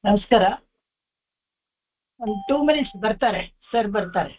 ನಮಸ್ಕಾರ. ಒಂದು 2 minutes ಬರ್ತಾರೆ ಸರ್, ಬರ್ತಾರೆ.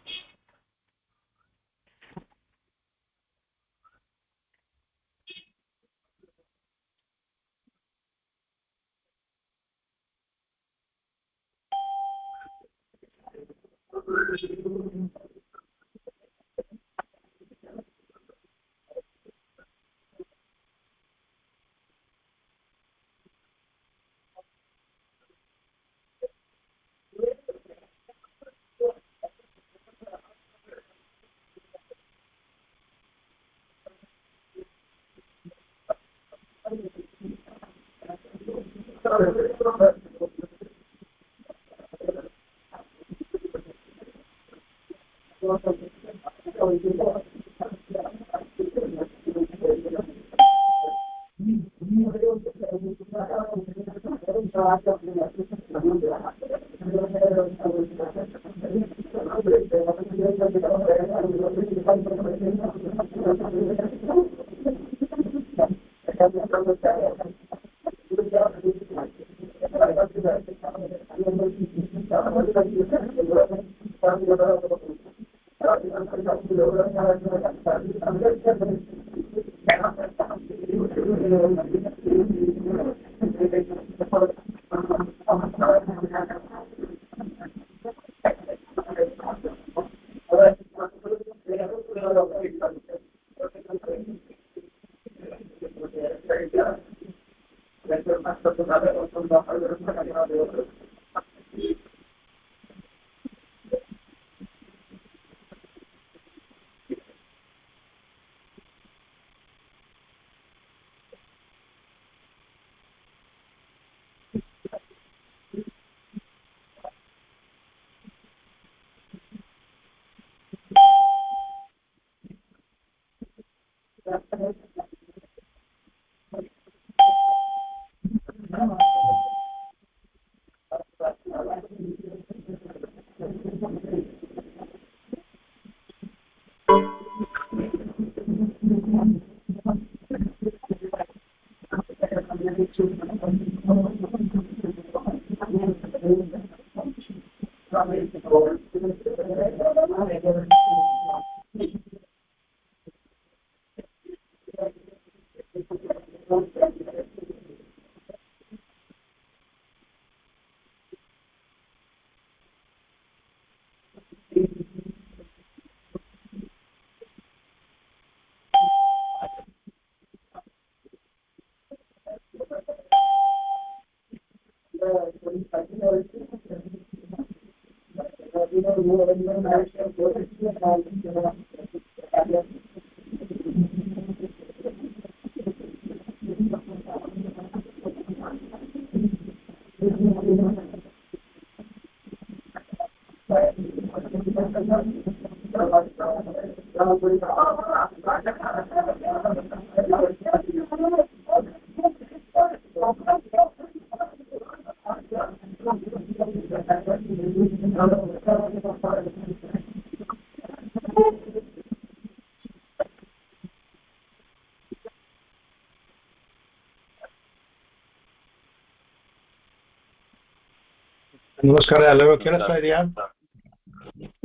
ನಮಸ್ಕಾರ. ಎಲ್ಲರೂ ಕೇಳಿಸ್ತಾ ಇದೆಯಾ?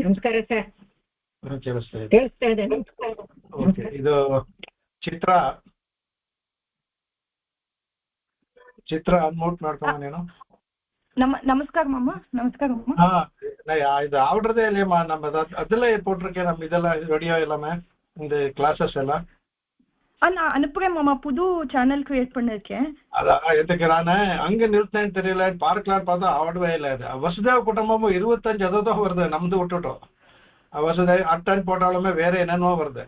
ನಮಸ್ಕಾರ ಸರ್. ಕೇಳಿಸ್ತಾ ಇದೆ. ಓಕೆ, ಇದು ಚಿತ್ರ ಅನ್ಮೌಟ್ ಮಾಡ್ಕೊಂಡ ನೀನು. ನಮಸ್ಕಾರ ಮಾಮ. ನಮಸ್ಕಾರ ಮಾಮ. ಹಾ, ಇದು ಆರ್ಡ್ರದೇ இல்லையம்மா, நம்ம அதெல்லாம் போட்டிருக்கேன். நம்ம இதெல்லாம் ரெடியா எல்லாமே இந்த கிளாसेस எல்லாம் நான் அனுப்புறேன் மாமா. புது சேனல் கிரியேட் பண்ணிருக்கேன். அதான் எதுக்கு நானே அங்க நிறுத்தேன்னு தெரியல, பார்க்கலான்னு பார்த்தா ஆடவே இல்லை. அது வசுதேவ குடும்பமும் 25 அதுதான் வருது, நம்ದು விட்டுட்டோம். வசுதேவ் அட்டன் போட்டாலுமே வேற என்னென்னோ வருது.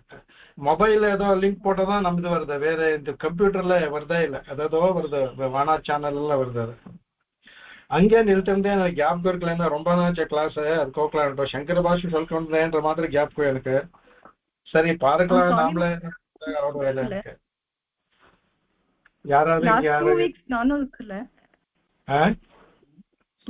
ಮೊಬೈಲ್ ஏதோ லிங்க் போட்டால் தான் ನಮ್ದು வருது, வேற இந்த கம்ப்யூட்டர்ல வருதே இல்லை. அதோ வருது, வானா சேனல் எல்லாம் வருது. அது ಹಂಗೆ ನಿಲ್ತಂದೆ. ನನಗೆ ಗ್ಯಾಪ್ ಇರ್ಕಲಿಂದ ரொம்ப நாச்சு கிளாஸ் அது கோக்கலான்ட்டோம். சங்கர பாஷு சொல்லிக்கொண்டேன்ற மாதிரி கேப் எனக்கு. சரி பார்க்கலாம், நாமளே ஆடுவோம் எனக்கு. யாராவது நானும் இருக்கல.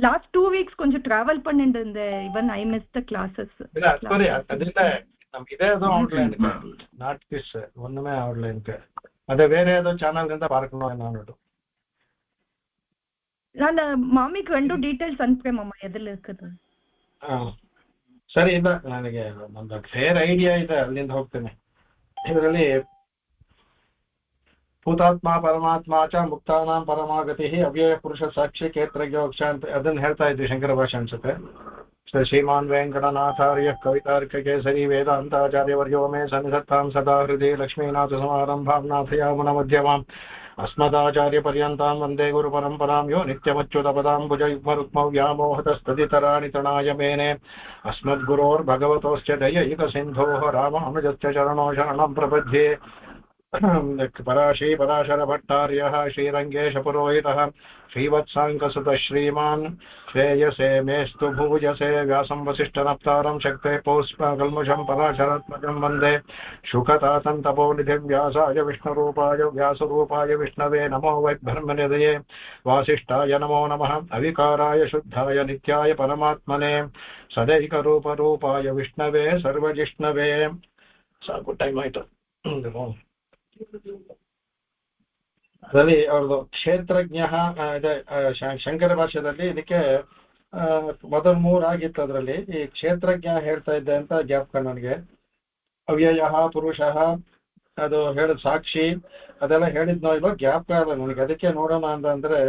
லாஸ்ட் 2 வீக்ஸ் கொஞ்சம் டிராவல் பண்ணிட்டு இருந்தேன். Even I miss the classes. இல்ல சாரி, அதில்ல நமக்கு இதே ஏதோ ஆடல எனக்கு. நாட் திஸ் ஒண்ணுமே ஆடல எனக்கு. ಅದೇ ಬೇರೆ ಯಾವುದೋ ಚಾನಲ್ ಗಂತ பார்க்கணும் ನಾನು. நான் மாமிக்கு 2 டீடைல்ஸ் அனுப்புறேன் எதில் இருக்குது. ಸರಿ, ಇಲ್ಲ ನನಗೆ ಒಂದು ಫೇರ್ ಐಡಿಯಾ ಇದೆ, ಅಲ್ಲಿಂದ ಹೋಗ್ತೇನೆ. ಇದರಲ್ಲಿ ಭೂತಾತ್ಮ ಪರಮಾತ್ಮ ಚ ಮುಕ್ತಾನಾಂ ಪರಮಾಗತಿ ಅವ್ಯಯ ಪುರುಷ ಸಾಕ್ಷಿ ಕ್ಷೇತ್ರಜ್ಞೋಕ್ಷ ಅಂತ ಅದನ್ನ ಹೇಳ್ತಾ ಇದ್ವಿ ಶಂಕರ ಭಾಷೆ ಅನ್ಸುತ್ತೆ. ಶ್ರೀಮಾನ್ ವೆಂಕಟನಾಥಾರ್ಯ ಕವಿತಾರ್ಕ ಕೇಸರಿ ವೇದಾಂತಾಚಾರ್ಯವರ್ಯೋ ಮೇ ಸನ್ನಿಧತ್ತಾಂ ಸದಾ ಹೃದಯ ಲಕ್ಷ್ಮೀನಾಥ ಸಮಾರಂಭಾಂ ನಾಥಯಾಮುನ ಮಧ್ಯಮಾಂ ಅಸ್ಮದಾಚಾರ್ಯ ಪರ್ಯಂತಾಂ ವಂದೇ ಗುರು ಪರಂಪರಾಂ ಯೋ ನಿತ್ಯಮಚ್ಯುತ ಪದಾಂಬುಜ ಯುಗ್ಮರುಕ್ಮೌ ವ್ಯಾಮೋಹತಸ್ತದಿತರಾಣಿ ತೃಣಾಯ ಮೇನೆ ಅಸ್ಮದ್ಗುರೋರ್ಭಗವತೋಶ್ಚ ದಯೈಕ ಸಿಂಧೋಃ ರಾಮಾನುಜಸ್ಯ ಚರಣೋ ಶರಣಂ ಪ್ರಪದ್ಯೆ. ಪರಾಶಿ ಪರಾಶರ ಭಟ್ಟಾರ್ಯಃ ಶ್ರೀರಂಗೇಶ ಪುರೋಹಿತಃ ಶ್ರೀವತ್ಸಾಂಕಸುತ ಶ್ರೀಮಾನ್ ಶ್ರೇಯಸೆ ಮೇಸ್ತು ಭೂಜಸೆ ವ್ಯಾಸಂ ವಸಿಷ್ಠನಪ್ತಾರಂ ಶಕ್ತೆ ಪೌಷ್ಪಕಲ್ಮಷಂ ಪರಾಶರಾತ್ಮಕಂ ವಂದೇ ಶುಕತಾತಂ ತಪೋನಿಧಿಂ ವ್ಯಾಸಾಯ ವಿಷ್ಣುರೂಪಾಯ ವ್ಯಾಸರೂಪಾಯ ವಿಷ್ಣವೇ ನಮೋ ವೈ ಬ್ರಹ್ಮನಿಧಯೇ ವಾಸಿಷ್ಠಾಯ ನಮೋ ನಮಃ ಅವಿಕಾರಾಯ ಶುದ್ಧಾಯ ನಿತ್ಯಾಯ ಪರಮಾತ್ಮನೇ ಸದೈಕರೂಪರೂಪಾಯ ವಿಷ್ಣವೇ ಸರ್ವಜಿಷ್ಣವೇ. ಸಾಕು, ಟೈಮ್ ಆಯ್ತು. ಅದರಲ್ಲಿ ಅವ್ರದ್ದು ಕ್ಷೇತ್ರಜ್ಞ ಇದೆ ಶಂಕರ ಭಾಷೆಯಲ್ಲಿ. ಇದಕ್ಕೆ ಮೊದಲ 3 ಆಗಿತ್ತು. ಅದರಲ್ಲಿ ಈ ಕ್ಷೇತ್ರಜ್ಞ ಹೇಳ್ತಾ ಇದ್ದೆ ಅಂತ ಜ್ಞಾಪಕ ನನಗೆ. ಅವ್ಯಯ ಪುರುಷ ಅದು ಹೇಳಿದ ಸಾಕ್ಷಿ ಅದೆಲ್ಲ ಹೇಳಿದ್ನೋ ಇಲ್ಲೋ ಜ್ಞಾಪಕ ಅಲ್ಲ ನನಗೆ. ಅದಕ್ಕೆ ನೋಡೋಣ ಅಂದ್ರೆ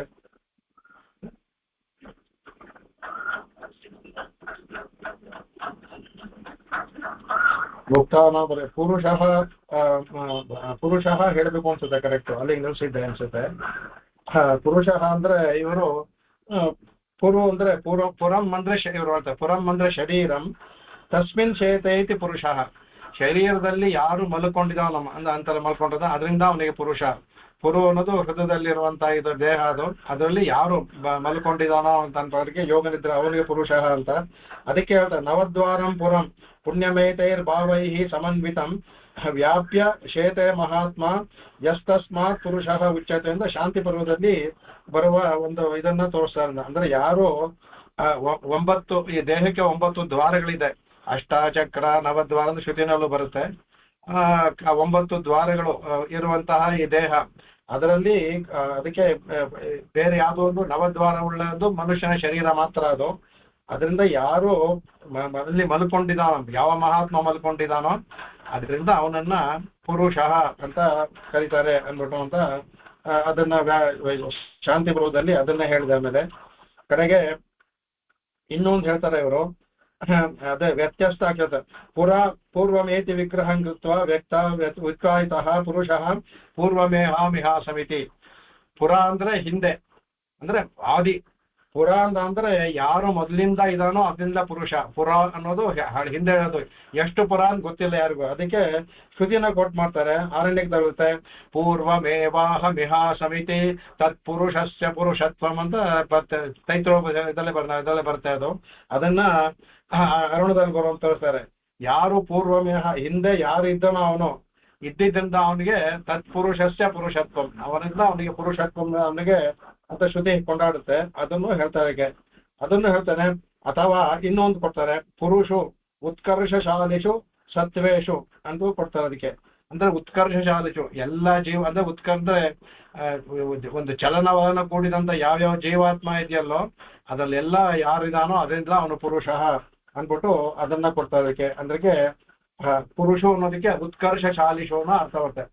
ಮುಕ್ತಾನ ಪುರುಷ ಹೇಳಬೇಕು ಅನ್ಸುತ್ತೆ. ಕರೆಕ್ಟ್, ಅಲ್ಲಿ ನಿಲ್ಸಿದ್ದೆ ಅನ್ಸುತ್ತೆ. ಪುರುಷ ಅಂದ್ರೆ ಇವರು ಪುರು ಅಂದ್ರೆ ಪುರಂ ಅಂದ್ರೆ ಇವರು ಹೇಳ್ತಾರೆ ಪುರಂ ಅಂದ್ರೆ ಶರೀರಂ ತಸ್ಮಿನ್ ಚೇತೈತಿ ಪುರುಷ. ಶರೀರದಲ್ಲಿ ಯಾರು ಮಲ್ಕೊಂಡಿದ್ದಾವ ಅಂತಾರೆ ಮಲ್ಕೊಂಡಿದ್ದ ಅದರಿಂದ ಅವನಿಗೆ ಪುರುಷ. ಪುರು ಅನ್ನೋದು ಹೃದಯದಲ್ಲಿರುವಂತಹ ಇದು ದೇಹ, ಅದು ಅದರಲ್ಲಿ ಯಾರು ಮಲ್ಕೊಂಡಿದ್ದಾನೋ ಅಂತವರಿಗೆ ಯೋಗ ನಿದ್ರೆ ಅವನಿಗೆ ಪುರುಷ ಅಂತ. ಅದಕ್ಕೆ ಹೇಳ್ತಾರೆ ನವದ್ವಾರಂ ಪುರಂ ಪುಣ್ಯಮೇತೈರ್ ಭಾವೈಹಿ ಸಮನ್ವಿತಂ ವ್ಯಾಪ್ಯ ಶೇತೆ ಮಹಾತ್ಮ ಯಸ್ತಸ್ಮಾತ್ ಪುರುಷ ಉಚ್ಯತೆ ಅಂತ ಶಾಂತಿ ಪರ್ವದಲ್ಲಿ ಬರುವ ಒಂದು ಇದನ್ನ ತೋರಿಸ್ತಾರೆ. ಅಂದ್ರೆ ಯಾರು 9 ಈ ದೇಹಕ್ಕೆ 9 ದ್ವಾರಗಳಿದೆ. ಅಷ್ಟಾಚಕ್ರ ನವದ್ವಾರ ಅಂದ್ರೆ ಶ್ರುತಿನಲ್ಲೂ ಬರುತ್ತೆ. 9 ದ್ವಾರಗಳು ಇರುವಂತಹ ಈ ದೇಹ, ಅದರಲ್ಲಿ ಅದಕ್ಕೆ ಬೇರೆ ಯಾವುದೋ ಒಂದು ನವದ್ವಾರ ಉಳ್ಳದು ಮನುಷ್ಯನ ಶರೀರ ಮಾತ್ರ ಅದು. ಅದರಿಂದ ಯಾರು ಅಲ್ಲಿ ಮಲ್ಕೊಂಡಿದ್ದಾನೋ, ಯಾವ ಮಹಾತ್ಮ ಮಲ್ಕೊಂಡಿದ್ದಾನೋ ಅದರಿಂದ ಅವನನ್ನ ಪುರುಷ ಅಂತ ಕರೀತಾರೆ ಅನ್ಬಿಟ್ಟು ಅಂತ ಅದನ್ನ ಶಾಂತಿ ಪರ್ವದಲ್ಲಿ ಅದನ್ನ ಹೇಳಿದ ಮೇಲೆ ಕಡೆಗೆ ಇನ್ನೊಂದು ಹೇಳ್ತಾರೆ ಇವರು. ಅದೇ ವ್ಯತ್ಯಸ್ತ ಆಗ್ತದೆ. ಪೂರ್ವಮೇತಿ ವಿಗ್ರಹಂ ಕೃತ್ವ ವ್ಯಕ್ತ ಉತ್ಕಾಯಿತಃ ಪುರುಷಃ ಪೂರ್ವಮೇಹಾಮಿಹ ಸಮಿತಿ. ಪುರ ಅಂದ್ರೆ ಹಿಂದೆ, ಅಂದ್ರೆ ಆದಿ. ಪುರ ಅಂದ್ರೆ ಯಾರು ಮೊದಲಿಂದ ಇದಾನೋ ಅದರಿಂದ ಪುರುಷ. ಪುರ ಅನ್ನೋದು ಹಿಂದೆ ಹೇಳೋದು. ಎಷ್ಟು ಪುರ ಅಂತ ಗೊತ್ತಿಲ್ಲ ಯಾರಿಗೂ. ಅದಕ್ಕೆ ಶ್ರುತಿನ ಕೊಟ್ಟು ಮಾಡ್ತಾರೆ. ಆರಣ್ಯಕ್ಕೆ ತಗುತ್ತೆ ಪೂರ್ವಮೇವಾಹಮಿಹ ಸಮಿತಿ ತತ್ ಪುರುಷಸ್ಯ ಪುರುಷತ್ವಂ ಅಂತ ಬರ್ತೇ ಇದಲ್ಲೇ ಬರ್ತೇ ಅದು. ಅದನ್ನ ಅರುಣದಲ್ಲಿ ಬರುವಂತ ತೋರಿಸ್ತಾರೆ. ಯಾರು ಪೂರ್ವಮೇಹ ಹಿಂದೆ ಯಾರು ಇದ್ದನೋ ಅವನು ಇದ್ದಿದ್ದರಿಂದ ಅವನಿಗೆ ತತ್ಪುರುಷಸ್ಯ ಪುರುಷತ್ವಂ, ಅವನಿಂದ ಅವನಿಗೆ ಪುರುಷತ್ವಂ ಅವನಿಗೆ ಅಂತ ಶ್ರುತಿ ಕೊಂಡಾಡುತ್ತೆ. ಅದನ್ನು ಹೇಳ್ತಾರೆ. ಅದನ್ನು ಹೇಳ್ತಾನೆ. ಅಥವಾ ಇನ್ನೊಂದು ಕೊಡ್ತಾರೆ, ಪುರುಷು ಉತ್ಕರ್ಷಶಾಲಿಷು ಸತ್ವೇಶು ಅಂತೂ ಕೊಡ್ತಾರೆ. ಅದಕ್ಕೆ ಅಂದ್ರೆ ಉತ್ಕರ್ಷಶಾಲಿಷು ಎಲ್ಲ ಜೀವ ಅಂದ್ರೆ ಅಂದ್ರೆ ಒಂದು ಚಲನವಲನ ಕೂಡಿದಂತ ಯಾವ್ಯಾವ ಜೀವಾತ್ಮ ಇದೆಯಲ್ಲೋ ಅದರಲ್ಲೆಲ್ಲ ಯಾರಿದಾನೋ ಅದರಿಂದ ಅವನು ಪುರುಷ ಅಂದ್ಬಿಟ್ಟು ಅದನ್ನ ಕೊಡ್ತಾರೆ. ಅದಕ್ಕೆ ಅಂದ್ರೆ ಪುರುಷು ಅನ್ನೋದಕ್ಕೆ ಉತ್ಕರ್ಷಶಾಲಿಷು ಅನ್ನೋ ಅರ್ಥ ಬರುತ್ತೆ.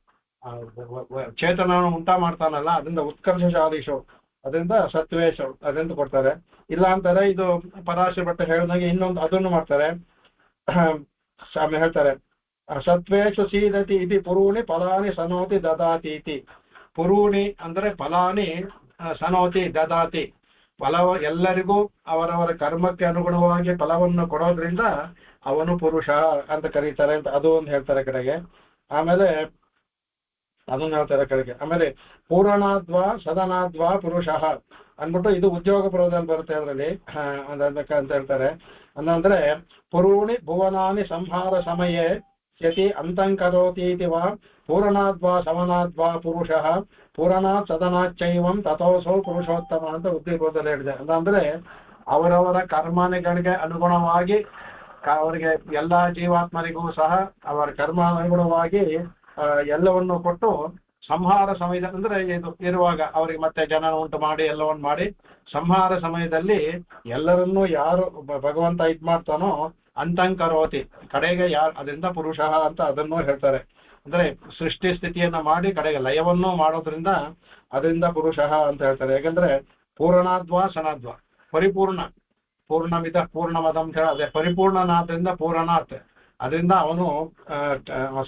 ಚೇತನವನ್ನು ಉಂಟಾ ಮಾಡ್ತಾನಲ್ಲ ಅದರಿಂದ ಉತ್ಕರ್ಷಶಾಲಿಷು, ಅದರಿಂದ ಸತ್ವೇಶ ಅದರಿಂದ ಕೊಡ್ತಾರೆ. ಇಲ್ಲ ಅಂತಾರೆ ಇದು ಪರಾಶರ ಭಟ್ಟ ಹೇಳಿದಂಗೆ ಇನ್ನೊಂದು ಅದನ್ನು ಮಾಡ್ತಾರೆ. ಆಮೇಲೆ ಹೇಳ್ತಾರೆ ಸತ್ವೇಶು ಸೀದತಿ ಇತಿ ಪುರೂಣಿ ಫಲಾನಿ ಸನೋತಿ ದದಾತಿ ಇತಿ. ಪುರೂಣಿ ಅಂದ್ರೆ ಫಲಾನಿ ಸನೋತಿ ದದಾತಿ, ಫಲವ ಎಲ್ಲರಿಗೂ ಅವರವರ ಕರ್ಮಕ್ಕೆ ಅನುಗುಣವಾಗಿ ಫಲವನ್ನು ಕೊಡೋದ್ರಿಂದ ಅವನು ಪುರುಷ ಅಂತ ಕರೀತಾರೆ ಅಂತ ಅದು ಒಂದು ಹೇಳ್ತಾರೆ ಕಡೆಗೆ. ಆಮೇಲೆ ಅದನ್ನ ಹೇಳ್ತಾರೆ ಕಡೆಗೆ. ಆಮೇಲೆ ಪೂರ್ಣಾದ್ವಾ ಸದನಾದ್ವಾ ಪುರುಷ ಅಂದ್ಬಿಟ್ಟು ಇದು ಉದ್ಯೋಗ ಪರ್ವದಲ್ಲಿ ಬರುತ್ತೆ. ಅದರಲ್ಲಿ ಅಂತ ಹೇಳ್ತಾರೆ. ಅಂದ್ರೆ ಪುರೂಣಿ ಭುವನಾನಿ ಸಂಹಾರ ಸಮಯೇ ಯತಿ ಅಂತಂಕರೋತೀತಿ ವಾ ಪೂರ್ಣಾದ್ವಾ ಸಮನಾದ್ವಾ ಪುರುಷ ಪೂರ್ಣಾತ್ ಸದನಾಚ್ಚೈವಂ ತಥೋಸೋ ಪುರುಷೋತ್ತಮ ಅಂತ ಉದ್ಯೋಗದಲ್ಲಿ ಹೇಳಿದೆ. ಅಂದ್ರೆ ಅವರವರ ಕರ್ಮಗಳಿಗೆ ಅನುಗುಣವಾಗಿ ಅವರಿಗೆ ಎಲ್ಲಾ ಜೀವಾತ್ಮರಿಗೂ ಸಹ ಅವರ ಕರ್ಮ ಅನುಗುಣವಾಗಿ ಎಲ್ಲವನ್ನು ಕೊಟ್ಟು ಸಂಹಾರ ಸಮಯದ ಅಂದ್ರೆ ಇದು ಇರುವಾಗ ಅವರಿಗೆ ಮತ್ತೆ ಜನನ ಉಂಟು ಮಾಡಿ ಎಲ್ಲವನ್ನು ಮಾಡಿ ಸಂಹಾರ ಸಮಯದಲ್ಲಿ ಎಲ್ಲರನ್ನೂ ಯಾರು ಭಗವಂತ ಇದ್ ಮಾಡ್ತಾನೋ ಅಂತಂಕರೋತಿ ಕಡೆಗೆ ಯಾರು ಅದರಿಂದ ಪುರುಷ ಅಂತ ಅದನ್ನು ಹೇಳ್ತಾರೆ. ಅಂದ್ರೆ ಸೃಷ್ಟಿ ಸ್ಥಿತಿಯನ್ನ ಮಾಡಿ ಕಡೆಗೆ ಲಯವನ್ನೂ ಮಾಡೋದ್ರಿಂದ ಅದರಿಂದ ಪುರುಷ ಅಂತ ಹೇಳ್ತಾರೆ. ಯಾಕಂದ್ರೆ ಪೂರ್ಣಾದ್ವಾ ಸನಾದ್ವಾ ಪರಿಪೂರ್ಣ ಪೂರ್ಣಮಿದ ಪೂರ್ಣಮದ ಅಂತ ಹೇಳಿ ಅದೇ ಪರಿಪೂರ್ಣನಾದ್ರಿಂದ ಪೂರ್ಣನಾಥ್ ಅದರಿಂದ ಅವನು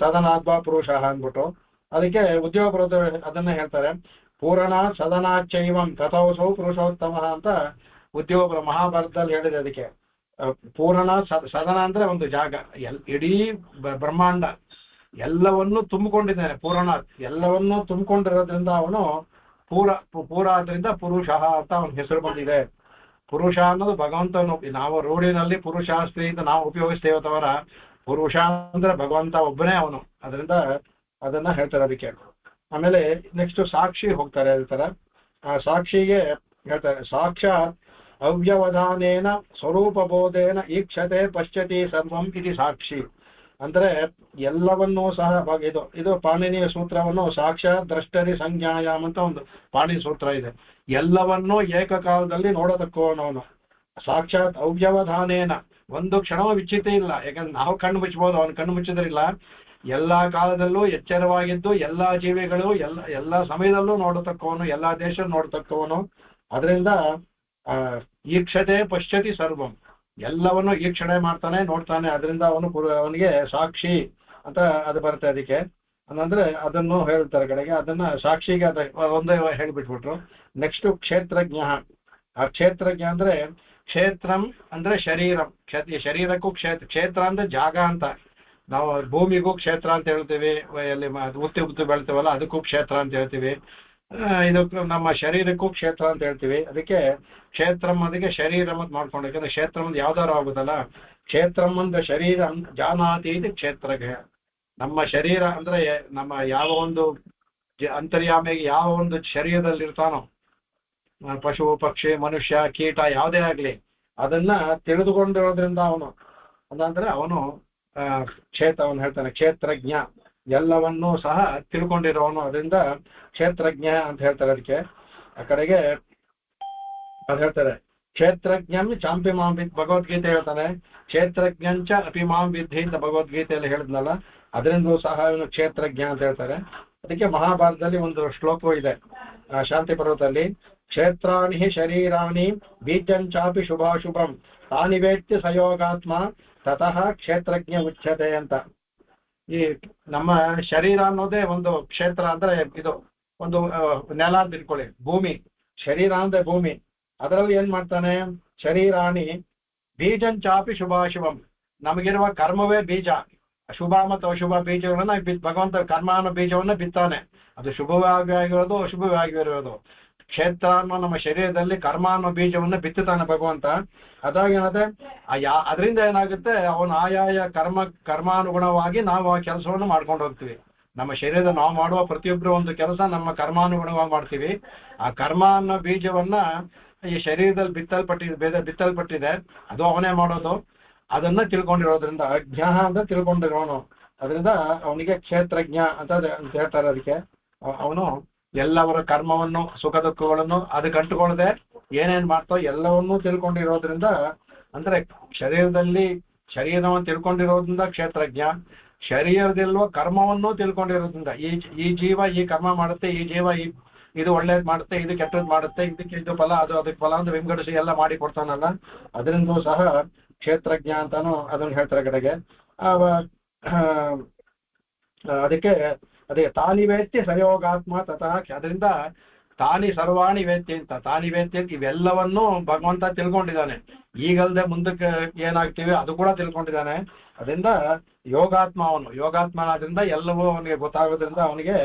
ಸದನಾದ್ವಾ ಪುರುಷ ಅಂದ್ಬಿಟ್ಟು ಅದಕ್ಕೆ ಉದ್ಯೋಗ ಬರೋದ ಅದನ್ನ ಹೇಳ್ತಾರೆ. ಪೂರ್ಣ ಸದನಾಚೈವಂ ತಥೌಸೌ ಪುರುಷೋತ್ತಮ ಅಂತ ಉದ್ಯೋಗ ಮಹಾಭಾರತದಲ್ಲಿ ಹೇಳಿದೆ. ಅದಕ್ಕೆ ಪೂರ್ಣ ಸದನ ಅಂದ್ರೆ ಒಂದು ಜಾಗ ಇಡೀ ಬ್ರಹ್ಮಾಂಡ ಎಲ್ಲವನ್ನೂ ತುಂಬಿಕೊಂಡಿದ್ದಾನೆ. ಪೂರ್ಣನಾಥ್ ಎಲ್ಲವನ್ನೂ ತುಂಬಿಕೊಂಡಿರೋದ್ರಿಂದ ಅವನು ಪೂರ ಆದ್ರಿಂದ ಪುರುಷ ಅಂತ ಅವನ ಹೆಸರು ಬಂದಿದೆ. ಪುರುಷ ಅನ್ನೋದು ಭಗವಂತನು ನಾವು ರೂಢಿನಲ್ಲಿ ಪುರುಷ ಸ್ತ್ರೀ ಅಂತ ನಾವು ಉಪಯೋಗಿಸ್ತೇವೆ ತವರ ಪುರುಷ ಅಂದ್ರೆ ಭಗವಂತ ಒಬ್ಬನೇ ಅವನು. ಅದರಿಂದ ಅದನ್ನ ಹೇಳ್ತಾರೆ ಅದಕ್ಕೆ. ಆಮೇಲೆ ನೆಕ್ಸ್ಟ್ ಸಾಕ್ಷಿ ಹೋಗ್ತಾರೆ. ಹೇಳ್ತಾರ ಆ ಸಾಕ್ಷಿಗೆ ಹೇಳ್ತಾರೆ ಸಾಕ್ಷಾತ್ ಅವ್ಯವಧಾನೇನ ಸ್ವರೂಪಬೋಧೇನ ಈಕ್ಷತೆ ಪಶ್ಯತಿ ಸರ್ವಂ ಇತಿ ಸಾಕ್ಷಿ. ಅಂದ್ರೆ ಎಲ್ಲವನ್ನೂ ಸಹ ಇದು ಪಾಣಿನಿಯ ಸೂತ್ರವನ್ನು ಸಾಕ್ಷಾತ್ ದ್ರಷ್ಟರಿ ಸಂಜ್ಞಾಯಾಮ್ ಅಂತ ಒಂದು ಪಾಣಿನಿ ಸೂತ್ರ ಇದೆ. ಎಲ್ಲವನ್ನೂ ಏಕಕಾಲದಲ್ಲಿ ನೋಡತಕ್ಕವನವನು. ಸಾಕ್ಷಾತ್ ಅವ್ಯವಧಾನೇನ ಒಂದು ಕ್ಷಣವೂ ವಿಚ್ಛಿತ ಇಲ್ಲ. ಯಾಕಂದ್ರೆ ನಾವು ಕಣ್ಣು ಮುಚ್ಚಬಹುದು, ಅವನು ಕಣ್ಣು ಮುಚ್ಚಿದ್ರಿಲ್ಲ. ಎಲ್ಲಾ ಕಾಲದಲ್ಲೂ ಎಚ್ಚರವಾಗಿದ್ದು ಎಲ್ಲಾ ಜೀವಿಗಳು ಎಲ್ಲ ಸಮಯದಲ್ಲೂ ನೋಡತಕ್ಕವನು, ಎಲ್ಲಾ ದೇಶ ನೋಡತಕ್ಕವನು. ಅದರಿಂದ ಈಕ್ಷತೆ ಪಶ್ಯತಿ ಸರ್ವಂ ಎಲ್ಲವನ್ನು ಈಕ್ಷಣೆ ಮಾಡ್ತಾನೆ ನೋಡ್ತಾನೆ. ಅದರಿಂದ ಅವನಿಗೆ ಸಾಕ್ಷಿ ಅಂತ ಅದು ಬರುತ್ತೆ. ಅದಕ್ಕೆ ಅಂದ್ರೆ ಅದನ್ನು ಹೇಳ್ತಾರೆ ಕಡೆಗೆ. ಅದನ್ನ ಸಾಕ್ಷಿಗೆ ಒಂದೇ ಹೇಳ್ಬಿಟ್ಬಿಟ್ರು. ನೆಕ್ಸ್ಟ್ ಕ್ಷೇತ್ರಜ್ಞ. ಆ ಕ್ಷೇತ್ರಜ್ಞ ಅಂದ್ರೆ ಕ್ಷೇತ್ರಂ ಅಂದ್ರೆ ಶರೀರಂ. ಶರೀರಕ್ಕೂ ಕ್ಷೇತ್ರ ಅಂದ್ರೆ ಜಾಗ ಅಂತ. ನಾವು ಭೂಮಿಗೂ ಕ್ಷೇತ್ರ ಅಂತ ಹೇಳ್ತೀವಿ, ಎಲ್ಲಿ ಉತ್ತಿ ಬೆಳ್ತೀವಲ್ಲ ಅದಕ್ಕೂ ಕ್ಷೇತ್ರ ಅಂತ ಹೇಳ್ತೀವಿ. ಇದು ನಮ್ಮ ಶರೀರಕ್ಕೂ ಕ್ಷೇತ್ರ ಅಂತ ಹೇಳ್ತೀವಿ. ಅದಕ್ಕೆ ಕ್ಷೇತ್ರಂ ಅದಕ್ಕೆ ಶರೀರಂ ಅಂತ ಮಾಡ್ಕೊಂಡು, ಯಾಕಂದ್ರೆ ಕ್ಷೇತ್ರ ಒಂದು ಯಾವ್ದಾರು ಆಗುದಲ್ಲ. ಕ್ಷೇತ್ರಂ ಅಂದ್ರೆ ಶರೀರ ಜಾನಾತಿ ಇದು ಕ್ಷೇತ್ರಜ್ಞ. ನಮ್ಮ ಶರೀರ ಅಂದ್ರೆ ನಮ್ಮ ಯಾವ ಒಂದು ಅಂತರ್ಯಾಮಿಗೆ ಯಾವ ಒಂದು ಶರೀರದಲ್ಲಿ ಇರ್ತಾನೋ, ಪಶು ಪಕ್ಷಿ ಮನುಷ್ಯ ಕೀಟ ಯಾವುದೇ ಆಗ್ಲಿ ಅದನ್ನ ತಿಳಿದುಕೊಂಡಿರೋದ್ರಿಂದ ಅವನು ಅದಂದ್ರೆ ಅವನು ಅವನು ಹೇಳ್ತಾನೆ ಕ್ಷೇತ್ರಜ್ಞ ಎಲ್ಲವನ್ನೂ ಸಹ ತಿಳ್ಕೊಂಡಿರೋನು. ಅದರಿಂದ ಕ್ಷೇತ್ರಜ್ಞ ಅಂತ ಹೇಳ್ತಾರೆ. ಅದಕ್ಕೆ ಆ ಕಡೆಗೆ ಅದು ಹೇಳ್ತಾರೆ ಕ್ಷೇತ್ರಜ್ಞಂ ಚಾಂಪಿಮಾಂ ವಿದ್ ಭಗವದ್ಗೀತೆ ಹೇಳ್ತಾನೆ. ಕ್ಷೇತ್ರಜ್ಞಂಚ ಅಪಿಮಾಂ ವಿದ್ಧಿ ಅಂತ ಭಗವದ್ಗೀತೆಯಲ್ಲಿ ಹೇಳಿದ್ನಲ್ಲ, ಅದರಿಂದಲೂ ಸಹ ಇವನು ಕ್ಷೇತ್ರಜ್ಞ ಅಂತ ಹೇಳ್ತಾರೆ. ಅದಕ್ಕೆ ಮಹಾಭಾರತದಲ್ಲಿ ಒಂದು ಶ್ಲೋಕವೂ ಇದೆ ಶಾಂತಿ ಪರ್ವದಲ್ಲಿ. ಕ್ಷೇತ್ರಾಣಿ ಶರೀರಾಣಿ ಬೀಜಂಚಾಪಿ ಶುಭಾಶುಭಂ ತಾನಿ ವೇತ್ಯ ಸಯೋಗಾತ್ಮ ತತಃ ಕ್ಷೇತ್ರಜ್ಞ ಉಚ್ಯತೆ ಅಂತ. ಈ ನಮ್ಮ ಶರೀರ ಅನ್ನೋದೇ ಒಂದು ಕ್ಷೇತ್ರ. ಅಂದ್ರೆ ಇದು ಒಂದು ನೆಲ ಅಂತ ಇಟ್ಕೊಳ್ಳಿ, ಭೂಮಿ. ಶರೀರ ಅಂದ್ರೆ ಭೂಮಿ. ಅದರಲ್ಲಿ ಏನ್ ಮಾಡ್ತಾನೆ ಶರೀರಾಣಿ ಬೀಜಂಚಾಪಿ ಶುಭಾಶುಭಂ. ನಮಗಿರುವ ಕರ್ಮವೇ ಬೀಜ. ಶುಭ ಮತ್ತು ಅಶುಭ ಬೀಜಗಳನ್ನ ಭಗವಂತ ಕರ್ಮ ಅನ್ನೋ ಬೀಜವನ್ನ ಬಿತ್ತಾನೆ. ಅದು ಶುಭವಾಗಿ ಆಗಿರೋದು ಅಶುಭವಾಗಿ ಇರೋದು. ಕ್ಷೇತ್ರ ಅನ್ನೋ ನಮ್ಮ ಶರೀರದಲ್ಲಿ ಕರ್ಮ ಅನ್ನೋ ಬೀಜವನ್ನ ಬಿತ್ತುತ್ತಾನೆ ಭಗವಂತ. ಅದಾಗೇನದೆ ಅದರಿಂದ ಏನಾಗುತ್ತೆ, ಅವನು ಆಯಾಯ ಕರ್ಮಾನುಗುಣವಾಗಿ ನಾವು ಆ ಕೆಲಸವನ್ನು ಮಾಡ್ಕೊಂಡು ಹೋಗ್ತೀವಿ. ನಮ್ಮ ಶರೀರದ ನಾವು ಮಾಡುವ ಪ್ರತಿಯೊಬ್ಬರು ಒಂದು ಕೆಲಸ ನಮ್ಮ ಕರ್ಮಾನುಗುಣವಾಗಿ ಮಾಡ್ತೀವಿ. ಆ ಕರ್ಮ ಅನ್ನೋ ಬೀಜವನ್ನ ಈ ಶರೀರದಲ್ಲಿ ಬಿತ್ತಲ್ಪಟ್ಟಿದೆ, ಅದು ಅವನೇ ಮಾಡೋದು. ಅದನ್ನ ತಿಳ್ಕೊಂಡಿರೋದ್ರಿಂದ ಅಜ್ಞ ಅಂತ ತಿಳ್ಕೊಂಡಿರೋನು. ಅದರಿಂದ ಅವನಿಗೆ ಕ್ಷೇತ್ರಜ್ಞ ಅಂತ ಹೇಳ್ತಾರೆ. ಅದಕ್ಕೆ ಅವನು ಎಲ್ಲವರ ಕರ್ಮವನ್ನು ಸುಖ ದುಃಖಗಳನ್ನು ಅದಕ್ಕೆ ಅಂಟುಕೊಳ್ಳದೆ ಏನೇನ್ ಮಾಡ್ತಾವ ಎಲ್ಲವನ್ನೂ ತಿಳ್ಕೊಂಡಿರೋದ್ರಿಂದ, ಅಂದ್ರೆ ಶರೀರವನ್ನು ತಿಳ್ಕೊಂಡಿರೋದ್ರಿಂದ ಕ್ಷೇತ್ರಜ್ಞ. ಶರೀರದಲ್ಲಿರುವ ಕರ್ಮವನ್ನು ತಿಳ್ಕೊಂಡಿರೋದ್ರಿಂದ ಈ ಜೀವ ಈ ಕರ್ಮ ಮಾಡುತ್ತೆ, ಈ ಜೀವ ಇದು ಒಳ್ಳೇದ್ ಮಾಡುತ್ತೆ, ಇದು ಕೆಟ್ಟದ್ ಮಾಡುತ್ತೆ, ಇದು ಫಲ ಅದಕ್ಕೆ ಫಲ ಅಂತ ವಿಂಗಡಿಸಿ ಎಲ್ಲ ಮಾಡಿ ಕೊಡ್ತಾನಲ್ಲ, ಅದರಿಂದಲೂ ಸಹ ಕ್ಷೇತ್ರಜ್ಞ ಅಂತಾನು ಅದನ್ನು ಹೇಳ್ತಾರೆ ಕಡೆಗೆ. ಅದಕ್ಕೆ ತಾನಿ ವೇತ್ಯ ಸಯೋಗಾತ್ಮ ತತಃ. ಅದರಿಂದ ತಾನಿ ಸರ್ವಾಣಿ ವೇತ್ಯ ಅಂತ. ತಾನಿ ವೇತ್ಯ ಇವೆಲ್ಲವನ್ನೂ ಭಗವಂತ ತಿಳ್ಕೊಂಡಿದ್ದಾನೆ. ಈಗಲ್ದೆ ಮುಂದಕ್ಕೆ ಏನಾಗ್ತೀವಿ ಅದು ಕೂಡ ತಿಳ್ಕೊಂಡಿದ್ದಾನೆ. ಅದರಿಂದ ಯೋಗಾತ್ಮ ಅವನು. ಯೋಗಾತ್ಮನಾದ್ರಿಂದ ಎಲ್ಲವೂ ಅವನಿಗೆ ಗೊತ್ತಾಗೋದ್ರಿಂದ ಅವನಿಗೆ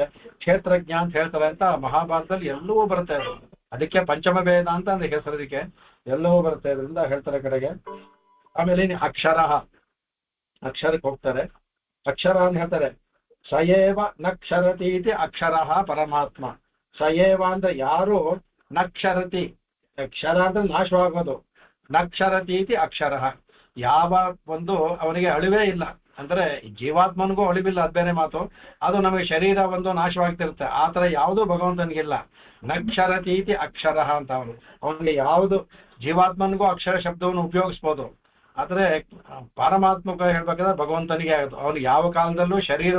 ಕ್ಷೇತ್ರಜ್ಞ ಅಂತ ಹೇಳ್ತಾರೆ ಅಂತ ಮಹಾಭಾರತದಲ್ಲಿ ಎಲ್ಲವೂ ಬರುತ್ತೆ. ಅದಕ್ಕೆ ಪಂಚಮ ವೇದ ಅಂತ ಅಂದ್ರೆ ಹೆಸರು. ಅದಕ್ಕೆ ಎಲ್ಲವೂ ಬರುತ್ತೆ. ಅದರಿಂದ ಹೇಳ್ತಾರೆ ಕಡೆಗೆ. ಆಮೇಲೆ ಅಕ್ಷರಕ್ಕೆ ಹೋಗ್ತಾರೆ. ಅಕ್ಷರ ಅಂತ ಹೇಳ್ತಾರೆ. ಸಯೇವ ನಕ್ಷರತೀತಿ ಅಕ್ಷರ ಪರಮಾತ್ಮ. ಸಯೇವ ಅಂದ್ರೆ ಯಾರು ನಕ್ಷರತಿ, ಅಕ್ಷರ ಅಂದ್ರೆ ನಾಶವಾಗೋದು. ನಕ್ಷರತೀತಿ ಅಕ್ಷರ ಯಾವ ಒಂದು ಅವನಿಗೆ ಅಳಿವೇ ಇಲ್ಲ. ಅಂದ್ರೆ ಜೀವಾತ್ಮನಿಗೂ ಅಳಿವಿಲ್ಲ, ಅದ್ ಬೇರೆ ಮಾತು. ಅದು ನಮಗೆ ಶರೀರ ಒಂದು ನಾಶವಾಗ್ತಿರುತ್ತೆ. ಆ ತರ ಯಾವುದೂ ಭಗವಂತನಿಗಿಲ್ಲ. ನಕ್ಷರತೀತಿ ಅಕ್ಷರ ಅಂತ ಅವನಿಗೆ ಯಾವುದು ಜೀವಾತ್ಮನಿಗೂ ಅಕ್ಷರ ಶಬ್ದವನ್ನು ಉಪಯೋಗಿಸ್ಬೋದು. ಆದ್ರೆ ಪಾರಮಾತ್ಮಕ ಹೇಳ್ಬೇಕಾದ್ರೆ ಭಗವಂತನಿಗೆ ಆಗುತ್ತೆ. ಅವನಿಗೆ ಯಾವ ಕಾಲದಲ್ಲೂ ಶರೀರ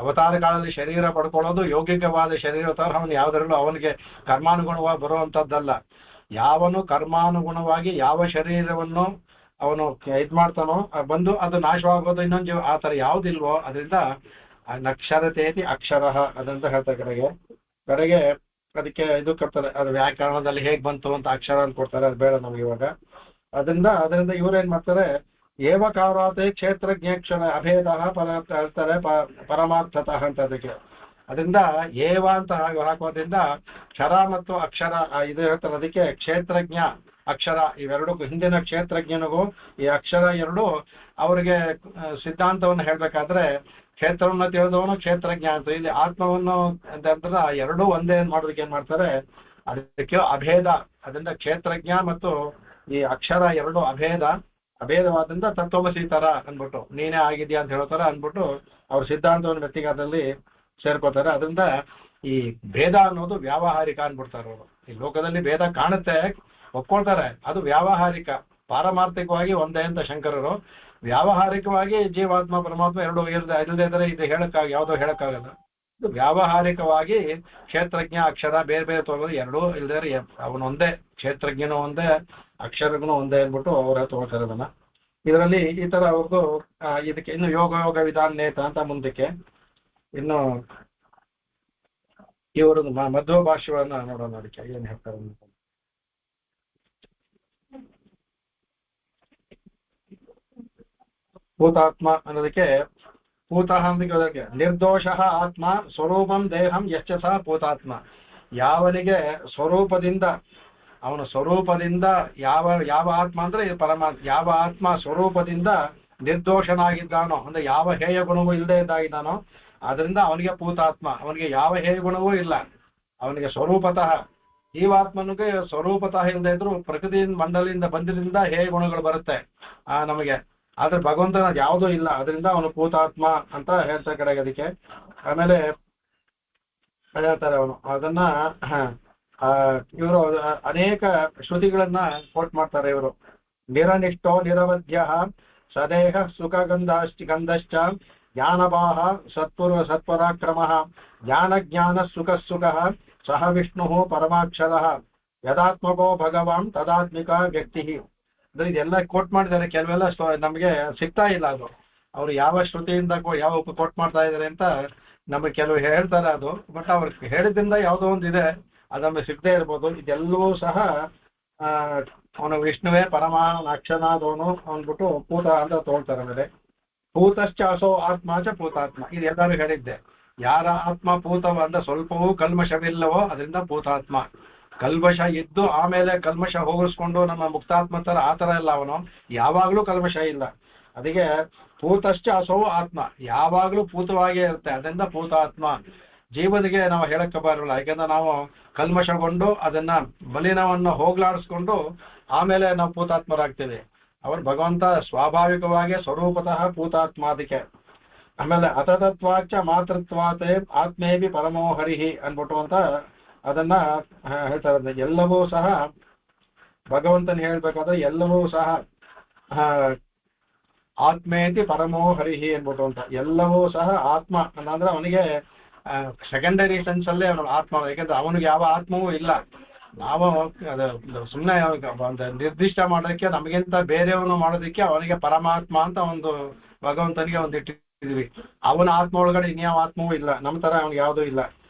ಅವತಾರ ಕಾಲದಲ್ಲಿ ಶರೀರ ಪಡ್ಕೊಳ್ಳೋದು ಯೋಗಿಕವಾದ ಶರೀರ ತರ ಅವನು ಯಾವ್ದ್ರಲ್ಲೂ ಅವನಿಗೆ ಕರ್ಮಾನುಗುಣವಾಗಿ ಬರುವಂತದ್ದಲ್ಲ. ಯಾವನು ಕರ್ಮಾನುಗುಣವಾಗಿ ಯಾವ ಶರೀರವನ್ನು ಅವನು ಇದ್ ಮಾಡ್ತಾನೋ ಬಂದು ಅದು ನಾಶವಾಗೋದು ಇನ್ನೊಂದು ಜೀವ ಆ ತರ ಯಾವ್ದಿಲ್ವೋ ಅದರಿಂದ ನಕ್ಷರತೇತಿ ಅಕ್ಷರ ಅದಂತ ಹೇಳ್ತಾರೆ ಕಡೆಗೆ ಅದಕ್ಕೆ ಇದು ಕೊಡ್ತಾರೆ. ಅದು ವ್ಯಾಕರಣದಲ್ಲಿ ಹೇಗ್ ಬಂತು ಅಂತ ಅಕ್ಷರ ಅಂತ ಕೊಡ್ತಾರೆ, ಅದು ಬೇಡ ನಮ್ಗೆ ಇವಾಗ. ಅದರಿಂದ ಇವ್ರೇನ್ ಮಾಡ್ತಾರೆ, ಏವಕಾರಾತೆ ಕ್ಷೇತ್ರಜ್ಞಾಕ್ಷರ ಅಭೇದ ಹೇಳ್ತಾರೆ ಪರಮಾರ್ಥತಃ ಅಂತ. ಅದರಿಂದ ಏವ ಅಂತ ಹಾಕೋದ್ರಿಂದ ಕ್ಷರ ಮತ್ತು ಅಕ್ಷರ ಇದು ಹೇಳ್ತಾರೆ. ಅದಕ್ಕೆ ಕ್ಷೇತ್ರಜ್ಞ ಅಕ್ಷರ ಇವೆರಡಕ್ಕೂ, ಹಿಂದಿನ ಕ್ಷೇತ್ರಜ್ಞನಿಗೂ ಈ ಅಕ್ಷರ ಎರಡು ಅವರಿಗೆ ಸಿದ್ಧಾಂತವನ್ನು ಹೇಳ್ಬೇಕಾದ್ರೆ ಕ್ಷೇತ್ರವನ್ನು ತಿಳಿದವನು ಕ್ಷೇತ್ರಜ್ಞ ಅಂತ. ಇಲ್ಲಿ ಆತ್ಮವನ್ನು ಅಂತಂದ್ರೆ ಎರಡೂ ಒಂದೇ ಮಾಡೋದಕ್ಕೆ ಏನ್ ಮಾಡ್ತಾರೆ, ಅದಕ್ಕೆ ಅಭೇದ. ಅದರಿಂದ ಕ್ಷೇತ್ರಜ್ಞ ಮತ್ತು ಈ ಅಕ್ಷರ ಎರಡು ಅಭೇದವಾದ್ರಿಂದ ತತ್ವಮಸಿ ತರ ಅನ್ಬಿಟ್ಟು ನೀನೇ ಆಗಿದ್ಯಾ ಅಂತ ಹೇಳೋತರ ಅನ್ಬಿಟ್ಟು ಅವ್ರ ಸಿದ್ಧಾಂತವನ್ನು ವ್ಯಕ್ತಿಗತದಲ್ಲಿ ಸೇರ್ಕೋತಾರೆ. ಅದರಿಂದ ಈ ಭೇದ ಅನ್ನೋದು ವ್ಯಾವಹಾರಿಕ ಅನ್ಬಿಡ್ತಾರೆ ಅವರು. ಈ ಲೋಕದಲ್ಲಿ ಭೇದ ಕಾಣುತ್ತೆ, ಒಪ್ಕೊಳ್ತಾರೆ, ಅದು ವ್ಯಾವಹಾರಿಕ. ಪಾರಮಾರ್ಥಿಕವಾಗಿ ಒಂದೇ ಅಂತ ಶಂಕರರು, ವ್ಯಾವಹಾರಿಕವಾಗಿ ಜೀವಾತ್ಮ ಪರಮಾತ್ಮ ಎರಡು ಇಲ್ಲದೆ ಇದ್ರೆ ಇದು ಯಾವುದೋ ಹೇಳಕ್ಕಾಗಲ್ಲ. ಇದು ವ್ಯಾವಹಾರಿಕವಾಗಿ ಕ್ಷೇತ್ರಜ್ಞ ಅಕ್ಷರ ಬೇರೆ ಬೇರೆ ತಗೊಳ್ಳೋದು ಎರಡೂ ಇಲ್ಲದೆ ಅವನೊಂದೇ, ಕ್ಷೇತ್ರಜ್ಞನೂ ಒಂದೇ ಅಕ್ಷರಜ್ಞನೂ ಒಂದೇ ಅಂದ್ಬಿಟ್ಟು ಅವರ ತಗೊಳ್ತಾರೆ ಅದನ್ನ. ಇದರಲ್ಲಿ ಈ ತರ ಅವ್ರದ್ದು ಇದಕ್ಕೆ ಇನ್ನು ಯೋಗ ವಿಧಾನ ನೇತ ಅಂತ ಮುಂದಕ್ಕೆ ಇನ್ನು ಇವರು ಮಧ್ವ ಭಾಷ್ಯವನ್ನ ನೋಡೋಣ. ಅದಕ್ಕೆ ಏನ್ ಹೇಳ್ತಾರೆ ಭೂತಾತ್ಮ ಅನ್ನೋದಕ್ಕೆ ಭೂತಃ ಅಂತ ನಿರ್ದೋಷ ಆತ್ಮ ಸ್ವರೂಪಂ ದೇಹಂ ಯಶ್ಚ ಸಹ ಭೂತಾತ್ಮ. ಯಾವನಿಗೆ ಸ್ವರೂಪದಿಂದ ಅವನ ಸ್ವರೂಪದಿಂದ ಯಾವ ಆತ್ಮ ಅಂದ್ರೆ ಪರಮಾತ್ಮ, ಯಾವ ಆತ್ಮ ಸ್ವರೂಪದಿಂದ ನಿರ್ದೋಷನಾಗಿದ್ದಾನೋ ಅಂದ್ರೆ ಯಾವ ಹೇಯ ಗುಣವೂ ಇಲ್ಲದೆ ಇದ್ದಾಗಿದ್ದಾನೋ ಅದರಿಂದ ಅವನಿಗೆ ಭೂತಾತ್ಮ. ಅವನಿಗೆ ಯಾವ ಹೇಯ ಗುಣವೂ ಇಲ್ಲ, ಅವನಿಗೆ ಸ್ವರೂಪತಃ. ಜೀವಾತ್ಮನಿಗೆ ಸ್ವರೂಪತಃ ಇಲ್ಲದೆ ಇದ್ರು ಪ್ರಕೃತಿ ಮಂಡಲಿಂದ ಬಂದಿರಿಂದ ಹೇಯ ಗುಣಗಳು ಬರುತ್ತೆ ನಮಗೆ. ಆದ್ರೆ ಭಗವಂತನ ಯಾವುದೂ ಇಲ್ಲ, ಅದರಿಂದ ಅವನು ಭೂತಾತ್ಮ ಅಂತ ಹೇಳ್ತಾರೆ ಕಡೆಗೆ. ಅದಕ್ಕೆ ಆಮೇಲೆ ಹೇಳ್ತಾರೆ ಅವನು ಅದನ್ನ ಇವರು ಅನೇಕ ಶ್ರುತಿಗಳನ್ನ ಕೋಟ್ ಮಾಡ್ತಾರೆ ಇವರು. ನಿರನಿಷ್ಠೋ ನಿರವಧ್ಯ ಸದೇಹ ಸುಖ ಗಂಧಶ್ಚ ಜ್ಞಾನವಾಹ ಸತ್ಪರಾಕ್ರಮ ಜ್ಞಾನ ಸುಖ ಸಹ ವಿಷ್ಣು ಪರಮಾಕ್ಷರ ಯದಾತ್ಮಕೋ ಭಗವಾನ್ ತದಾತ್ಮಿಕ ವ್ಯಕ್ತಿ. ಅಂದ್ರೆ ಇದೆಲ್ಲ ಕೋಟ್ ಮಾಡಿದ್ದಾರೆ. ಕೆಲವೆಲ್ಲ ನಮಗೆ ಸಿಗ್ತಾ ಇಲ್ಲ, ಅದು ಅವ್ರು ಯಾವ ಶ್ರುತಿಯಿಂದ ಯಾವ ಕೋಟ್ ಮಾಡ್ತಾ ಇದಾರೆ ಅಂತ ನಮಗೆ ಕೆಲವು ಹೇಳ್ತಾರೆ ಅದು. ಬಟ್ ಅವ್ರಿಗೆ ಹೇಳಿದ್ರಿಂದ ಯಾವುದೋ ಒಂದು ಇದೆ, ಅದು ನಮಗೆ ಸಿಗದೆ ಇರ್ಬೋದು. ಇದೆಲ್ಲವೂ ಸಹ ಅವನು ವಿಷ್ಣುವೇ ಪರಮಾನ ಅಕ್ಷನಾದವನು ಅಂದ್ಬಿಟ್ಟು ಭೂತ ಅಂತ ತಗೊಳ್ತಾರೆ. ಆಮೇಲೆ ಭೂತಶ್ಚ ಅಸೋ ಆತ್ಮ ಚ ಭೂತಾತ್ಮ, ಇದು ಎಲ್ಲರೂ ಹೇಳಿದ್ದೆ. ಯಾರ ಆತ್ಮ ಭೂತವ ಅಂದ್ರೆ ಸ್ವಲ್ಪವೂ ಕಲ್ಮಶವಿಲ್ಲವೋ ಅದರಿಂದ ಭೂತಾತ್ಮ. ಕಲ್ಮಶ ಇದ್ದು ಆಮೇಲೆ ಕಲ್ಮಶ ಹೋಗಿಸ್ಕೊಂಡು ನಮ್ಮ ಮುಕ್ತಾತ್ಮ ತರ ಆ ತರ ಇಲ್ಲ, ಅವನು ಯಾವಾಗ್ಲೂ ಕಲ್ಮಶ ಇಲ್ಲ. ಅದಕ್ಕೆ ಭೂತಶ್ಚ ಅಸೋ ಆತ್ಮ, ಯಾವಾಗ್ಲೂ ಭೂತವಾಗೇ ಇರುತ್ತೆ, ಅದರಿಂದ ಭೂತಾತ್ಮ. ಜೀವನಿಗೆ ನಾವು ಹೇಳಕ್ಕೆ ಬರಲ್ಲ, ಯಾಕೆಂದ್ರೆ ನಾವು ಕಲ್ಮಶಗೊಂಡು ಅದನ್ನ ಮಲಿನವನ್ನು ಹೋಗ್ಲಾಡಿಸ್ಕೊಂಡು ಆಮೇಲೆ ನಾವು ಭೂತಾತ್ಮರಾಗ್ತೀವಿ. ಅವರು ಭಗವಂತ ಸ್ವಾಭಾವಿಕವಾಗಿ ಸ್ವರೂಪತಃ ಭೂತಾತ್ಮ. ಅದಕ್ಕೆ ಆಮೇಲೆ ಅತತತ್ವಾಚ ಮಾತೃತ್ವಾತೆ ಆತ್ಮೇವಿ ಪರಮೋ ಹರಿಹಿ ಅನ್ಬಿಟ್ಟು ಅಂತ ಅದನ್ನ ಹೇಳ್ತಾರೆ. ಎಲ್ಲವೂ ಸಹ ಭಗವಂತನ ಹೇಳ್ಬೇಕಾದ್ರೆ ಎಲ್ಲವೂ ಸಹ ಆತ್ಮೇತಿ ಪರಮೋ ಹರಿಹಿ ಅನ್ಬಿಟ್ಟು ಅಂತ. ಎಲ್ಲವೂ ಸಹ ಆತ್ಮ ಅಂದ್ರೆ ಅವನಿಗೆ ಸೆಕೆಂಡರಿ ಸೆನ್ಸ್ ಅಲ್ಲೇ ಅವನು ಆತ್ಮ. ಯಾಕಂದ್ರೆ ಅವನಿಗೆ ಯಾವ ಆತ್ಮವೂ ಇಲ್ಲ. ನಾವು ಸುಮ್ಮನೆ ನಿರ್ದಿಷ್ಟ ಮಾಡೋದಕ್ಕೆ ನಮಗಿಂತ ಬೇರೆಯವನು ಮಾಡೋದಕ್ಕೆ ಅವನಿಗೆ ಪರಮಾತ್ಮ ಅಂತ ಒಂದು ಭಗವಂತನಿಗೆ ಒಂದು ಇಟ್ಟಿದ್ವಿ. ಅವನ ಆತ್ಮ ಒಳಗಡೆ ಇನ್ಯಾವ ಆತ್ಮವೂ ಇಲ್ಲ, ನಮ್ಮ ತರ ಅವನಿಗೆ ಯಾವುದೂ ಇಲ್ಲ.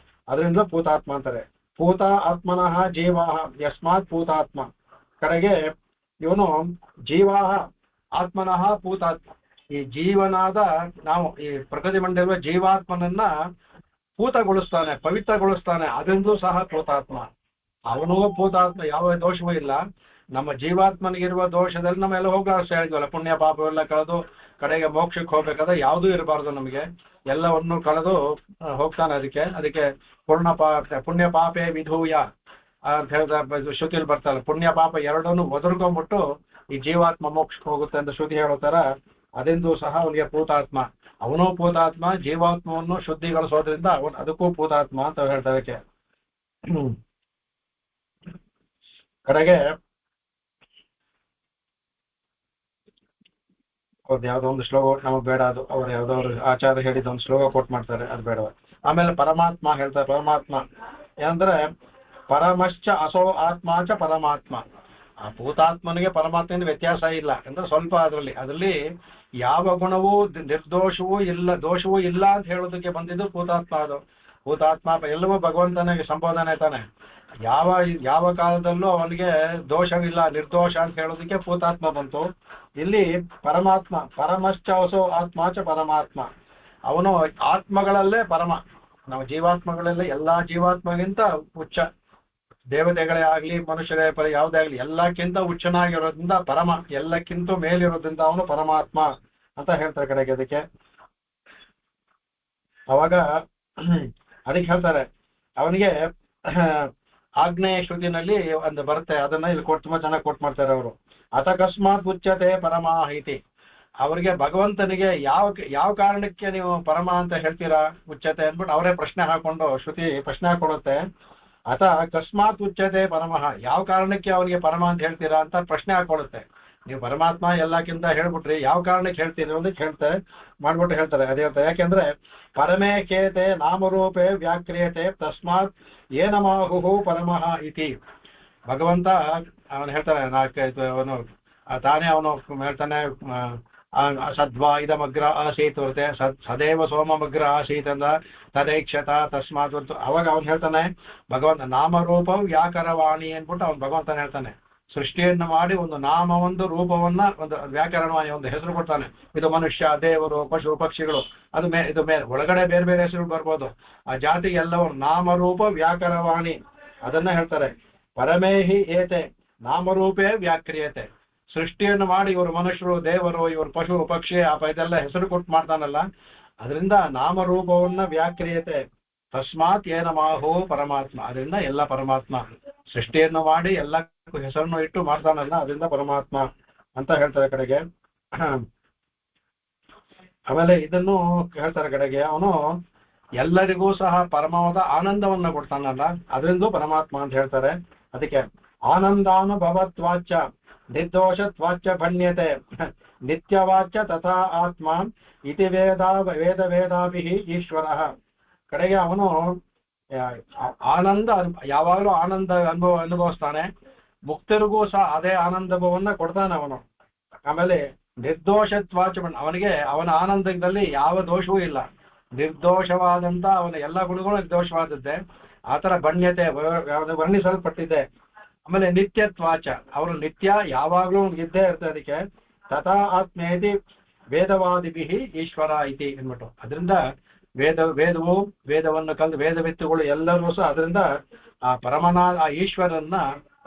ಅದರಿಂದ ಭೂತಾತ್ಮ ಅಂತಾರೆ. ಭೂತ ಆತ್ಮನಃ ಜೀವಾಹ ಯಸ್ಮಾತ್ ಭೂತಾತ್ಮ. ಕಡೆಗೆ ಇವನು ಜೀವಾಹ ಆತ್ಮನಃ ಭೂತಾತ್ಮ. ಈ ಜೀವನಾದ ನಾವು ಈ ಪ್ರಕೃತಿ ಮಂಡಲ ಜೀವಾತ್ಮನನ್ನ ಭೂತಗೊಳಿಸ್ತಾನೆ, ಪವಿತ್ರಗೊಳಿಸ್ತಾನೆ, ಅದರಿಂದಲೂ ಸಹ ಭೂತಾತ್ಮ. ಅವನೂ ಭೂತಾತ್ಮ, ಯಾವ ದೋಷವೂ ಇಲ್ಲ. ನಮ್ಮ ಜೀವಾತ್ಮನಿಗಿರುವ ದೋಷದಲ್ಲಿ ನಮ್ಮೆಲ್ಲ ಹೋಗ್ಲಾಡ್ಸ್ತಾ ಹೇಳಿದ್ವಲ್ಲ, ಪುಣ್ಯ ಪಾಪವೆಲ್ಲ ಕಳೆದು ಕಡೆಗೆ ಮೋಕ್ಷಕ್ಕೆ ಹೋಗ್ಬೇಕಾದ್ರೆ ಯಾವುದೂ ಇರಬಾರ್ದು ನಮಗೆ, ಎಲ್ಲವನ್ನು ಕಳೆದು ಹೋಗ್ತಾನೆ. ಅದಕ್ಕೆ ಪುಣ್ಯ ಪಾಪೇ ವಿಧೂಯ ಅಂತ ಹೇಳಿದ ಶ್ರುತಿಯಲ್ಲಿ ಬರ್ತಾರೆ. ಪುಣ್ಯ ಪಾಪ ಎರಡನ್ನು ಒದರ್ಕೊಂಡ್ಬಿಟ್ಟು ಈ ಜೀವಾತ್ಮ ಮೋಕ್ಷಕ್ಕೆ ಹೋಗುತ್ತೆ ಅಂತ ಶ್ರುತಿ ಹೇಳೋ ತರ ಅದೆಂದು ಸಹ ಅವನಿಗೆ ಭೂತಾತ್ಮ. ಅವನು ಭೂತಾತ್ಮ, ಜೀವಾತ್ಮವನ್ನು ಶುದ್ಧಿಗೊಳಿಸೋದ್ರಿಂದ ಅವನು ಅದಕ್ಕೂ ಭೂತಾತ್ಮ ಅಂತ ಹೇಳ್ತಾರೆ. ಕಡೆಗೆ ಅವ್ರದ್ದು ಯಾವ್ದೋ ಒಂದು ಶ್ಲೋಕ ನಮಗ್ ಬೇಡ, ಅದು ಅವ್ರು ಯಾವ್ದೋ ಆಚಾರ್ಯ ಹೇಳಿದ ಒಂದು ಶ್ಲೋಕ ಕೋಟ್ ಮಾಡ್ತಾರೆ, ಅದು ಬೇಡ. ಆಮೇಲೆ ಪರಮಾತ್ಮ ಹೇಳ್ತಾರೆ. ಪರಮಾತ್ಮ ಏನಂದ್ರೆ ಪರಮಶ್ಚ ಅಸೋ ಆತ್ಮ ಚ ಪರಮಾತ್ಮ. ಆ ಭೂತಾತ್ಮನಿಗೆ ಪರಮಾತ್ಮನಿಗೆ ವ್ಯತ್ಯಾಸ ಇಲ್ಲ ಅಂದ್ರೆ ಸ್ವಲ್ಪ ಅದರಲ್ಲಿ ಯಾವ ಗುಣವೂ ನಿರ್ದೋಷವೂ ಇಲ್ಲ, ದೋಷವೂ ಇಲ್ಲ ಅಂತ ಹೇಳೋದಕ್ಕೆ ಬಂದಿದ್ದು ಭೂತಾತ್ಮ. ಅದು ಭೂತಾತ್ಮ ಎಲ್ಲವೂ ಭಗವಂತನಿಗೆ ಸಂಬೋಧನೆ ತಾನೆ. ಯಾವ ಕಾಲದಲ್ಲೂ ಅವನಿಗೆ ದೋಷವಿಲ್ಲ, ನಿರ್ದೋಷ ಅಂತ ಹೇಳೋದಕ್ಕೆ ಭೂತಾತ್ಮ ಬಂತು. ಇಲ್ಲಿ ಪರಮಾತ್ಮ ಪರಮಶ್ಚ ಅಸೋ ಆತ್ಮ ಚ ಪರಮಾತ್ಮ. ಅವನು ಆತ್ಮಗಳಲ್ಲೇ ಪರಮ. ನಾವು ಜೀವಾತ್ಮಗಳಲ್ಲೇ ಎಲ್ಲಾ ಜೀವಾತ್ಮಗಿಂತ ಉಚ್ಚ, ದೇವತೆಗಳೇ ಆಗ್ಲಿ ಮನುಷ್ಯರೇ ಯಾವುದೇ ಆಗ್ಲಿ ಎಲ್ಲಕ್ಕಿಂತ ಉಚ್ಚನಾಗಿರೋದ್ರಿಂದ ಪರಮ, ಎಲ್ಲಕ್ಕಿಂತ ಮೇಲಿರೋದ್ರಿಂದ ಅವನು ಪರಮಾತ್ಮ ಅಂತ ಹೇಳ್ತಾರೆ ಕಡೆಗೆ. ಅದಕ್ಕೆ ಅವಾಗ ಅದಕ್ಕೆ ಹೇಳ್ತಾರೆ ಅವನಿಗೆ ಆಗ್ನೇಯ ಶ್ರುತಿನಲ್ಲಿ ಒಂದು ಬರುತ್ತೆ, ಅದನ್ನ ಇಲ್ಲಿ ತುಂಬಾ ಚೆನ್ನಾಗಿ ಕೊಟ್ಟು ಮಾಡ್ತಾರೆ ಅವರು. ಅತಕಸ್ಮಾತ್ ಉಚ್ಯತೆ ಪರಮಾಹಿತಿ. ಅವರಿಗೆ ಭಗವಂತನಿಗೆ ಯಾವ ಕಾರಣಕ್ಕೆ ನೀವು ಪರಮ ಅಂತ ಹೇಳ್ತೀರಾ ಉಚ್ಯತೆ ಅಂದ್ಬಿಟ್ಟು ಅವರೇ ಪ್ರಶ್ನೆ ಹಾಕೊಂಡು, ಶ್ರುತಿ ಪ್ರಶ್ನೆ ಹಾಕೊಡುತ್ತೆ. ಅತ ಅಕಸ್ಮಾತ್ ಉಚ್ಯತೆ ಪರಮಃ, ಯಾವ ಕಾರಣಕ್ಕೆ ಅವನಿಗೆ ಪರಮ ಅಂತ ಹೇಳ್ತೀರಾ ಅಂತ ಪ್ರಶ್ನೆ ಹಾಕೊಡುತ್ತೆ. ನೀವು ಪರಮಾತ್ಮ ಎಲ್ಲಕ್ಕಿಂತ ಹೇಳ್ಬಿಟ್ರಿ, ಯಾವ ಕಾರಣಕ್ಕೆ ಹೇಳ್ತೀರಿ ಅಂತ ಹೇಳ್ತಾರೆ ಮಾಡ್ಬಿಟ್ಟು ಹೇಳ್ತಾರೆ. ಅದೇ ಯಾಕೆಂದ್ರೆ ಪರಮೇ ಕೇತೆ ನಾಮರೂಪೇ ವ್ಯಾಕ್ರಿಯತೆ ತಸ್ಮಾತ್ ಏನಮಾಹು ಪರಮಃ ಇತಿ. ಭಗವಂತ ಅವನು ಹೇಳ್ತಾನೆ, ಅವನು ತಾನೇ ಅವನು ಹೇಳ್ತಾನೆ ಸದ್ವಾ ಇದಮಗ್ರ ಆಸೀತ್ ಬರುತ್ತೆ, ಸದೇವ ಸೋಮಮಗ್ರ ಆಸೀತ್ ಅಂದ ತದೈಕ್ಷತ ತಸ್ಮಾತ್. ಅವಾಗ ಅವನು ಹೇಳ್ತಾನೆ ಭಗವಂತ ನಾಮರೂಪ ವ್ಯಾಕರವಾಣಿ ಅಂದ್ಬಿಟ್ಟು ಅವನು ಭಗವಂತನ ಹೇಳ್ತಾನೆ. ಸೃಷ್ಟಿಯನ್ನು ಮಾಡಿ ಒಂದು ನಾಮ ಒಂದು ರೂಪವನ್ನ ಒಂದು ವ್ಯಾಕರಣವಾಣಿ ಒಂದು ಹೆಸರು ಕೊಡ್ತಾನೆ. ಇದು ಮನುಷ್ಯ, ದೇವರು, ಪಶು ಪಕ್ಷಿಗಳು, ಅದು ಇದು ಒಳಗಡೆ ಬೇರೆ ಬೇರೆ ಹೆಸರು ಬರ್ಬೋದು. ಆ ಜಾತಿಗೆ ಎಲ್ಲವೂ ನಾಮರೂಪ ವ್ಯಾಕರವಾಣಿ ಅದನ್ನ ಹೇಳ್ತಾರೆ. ಪರಮೇಹಿ ಏತೆ ನಾಮರೂಪೇ ವ್ಯಾಕ್ರಿಯತೆ. ಸೃಷ್ಟಿಯನ್ನು ಮಾಡಿ ಇವರು ಮನುಷ್ಯರು, ದೇವರು, ಇವರು ಪಶು ಪಕ್ಷಿ ಇದೆಲ್ಲ ಹೆಸರು ಕೊಟ್ಟು ಮಾಡ್ತಾನಲ್ಲ, ಅದರಿಂದ ನಾಮರೂಪವನ್ನ ವ್ಯಾಕ್ರಿಯತೆ ತಸ್ಮಾತ್ ಏನಮಾಹೋ ಪರಮಾತ್ಮ. ಅದರಿಂದ ಎಲ್ಲ ಪರಮಾತ್ಮ. ಸೃಷ್ಟಿಯನ್ನು ಮಾಡಿ ಎಲ್ಲಕ್ಕೂ ಹೆಸರನ್ನು ಇಟ್ಟು ಮಾಡ್ತಾನಲ್ಲ, ಅದರಿಂದ ಪರಮಾತ್ಮ ಅಂತ ಹೇಳ್ತಾರೆ ಕಡೆಗೆ. ಆಮೇಲೆ ಇದನ್ನು ಹೇಳ್ತಾರೆ ಕಡೆಗೆ, ಅವನು ಎಲ್ಲರಿಗೂ ಸಹ ಪರಮವಾದ ಆನಂದವನ್ನ ಕೊಡ್ತಾನಲ್ಲ, ಅದರಿಂದ ಪರಮಾತ್ಮ ಅಂತ ಹೇಳ್ತಾರೆ. ಅದಕ್ಕೆ ಆನಂದಾನುಭವತ್ವಾಚ ನಿರ್ದೋಷತ್ವಾಚ ಭಣ್ಯತೆ ನಿತ್ಯವಾಚ್ಯ ತಥಾ ಆತ್ಮ ಇತಿ ವೇದಾಭಿಃ ಈಶ್ವರಃ. ಕಡೆಗೆ ಅವನು ಆನಂದ ಯಾವಾಗಲೂ ಆನಂದ ಅನುಭವಿಸ್ತಾನೆ, ಮುಕ್ತರಿಗೂ ಸಹ ಅದೇ ಆನಂದವನ್ನ ಕೊಡ್ತಾನೆ ಅವನು. ಆಮೇಲೆ ನಿರ್ದೋಷತ್ವಾಚ, ಅವನಿಗೆ ಅವನ ಆನಂದದಲ್ಲಿ ಯಾವ ದೋಷವೂ ಇಲ್ಲ, ನಿರ್ದೋಷವಾದಂತ ಅವನ ಎಲ್ಲ ಗುಣಗಳು ನಿರ್ದೋಷವಾದದ್ದೇ. ಆತರ ಭಣ್ಯತೆ ವರ್ಣಿಸಲ್ಪಟ್ಟಿದೆ. ಆಮೇಲೆ ನಿತ್ಯತ್ವಾಚ, ಅವರು ನಿತ್ಯ ಯಾವಾಗಲೂ ಇದ್ದೇ ಇರ್ತದೆ. ಅದಕ್ಕೆ ತಥಾ ಆತ್ಮೇತಿ ವೇದವಾದಿಭಿ ಈಶ್ವರ ಇತಿ ಅಂದ್ಬಿಟ್ಟು, ಅದರಿಂದ ವೇದವನ್ನು ಕಲ್ತು ವೇದವಿತ್ತುಗಳು ಎಲ್ಲರೂ ಸಹ ಅದರಿಂದ ಆ ಆ ಈಶ್ವರನ್ನ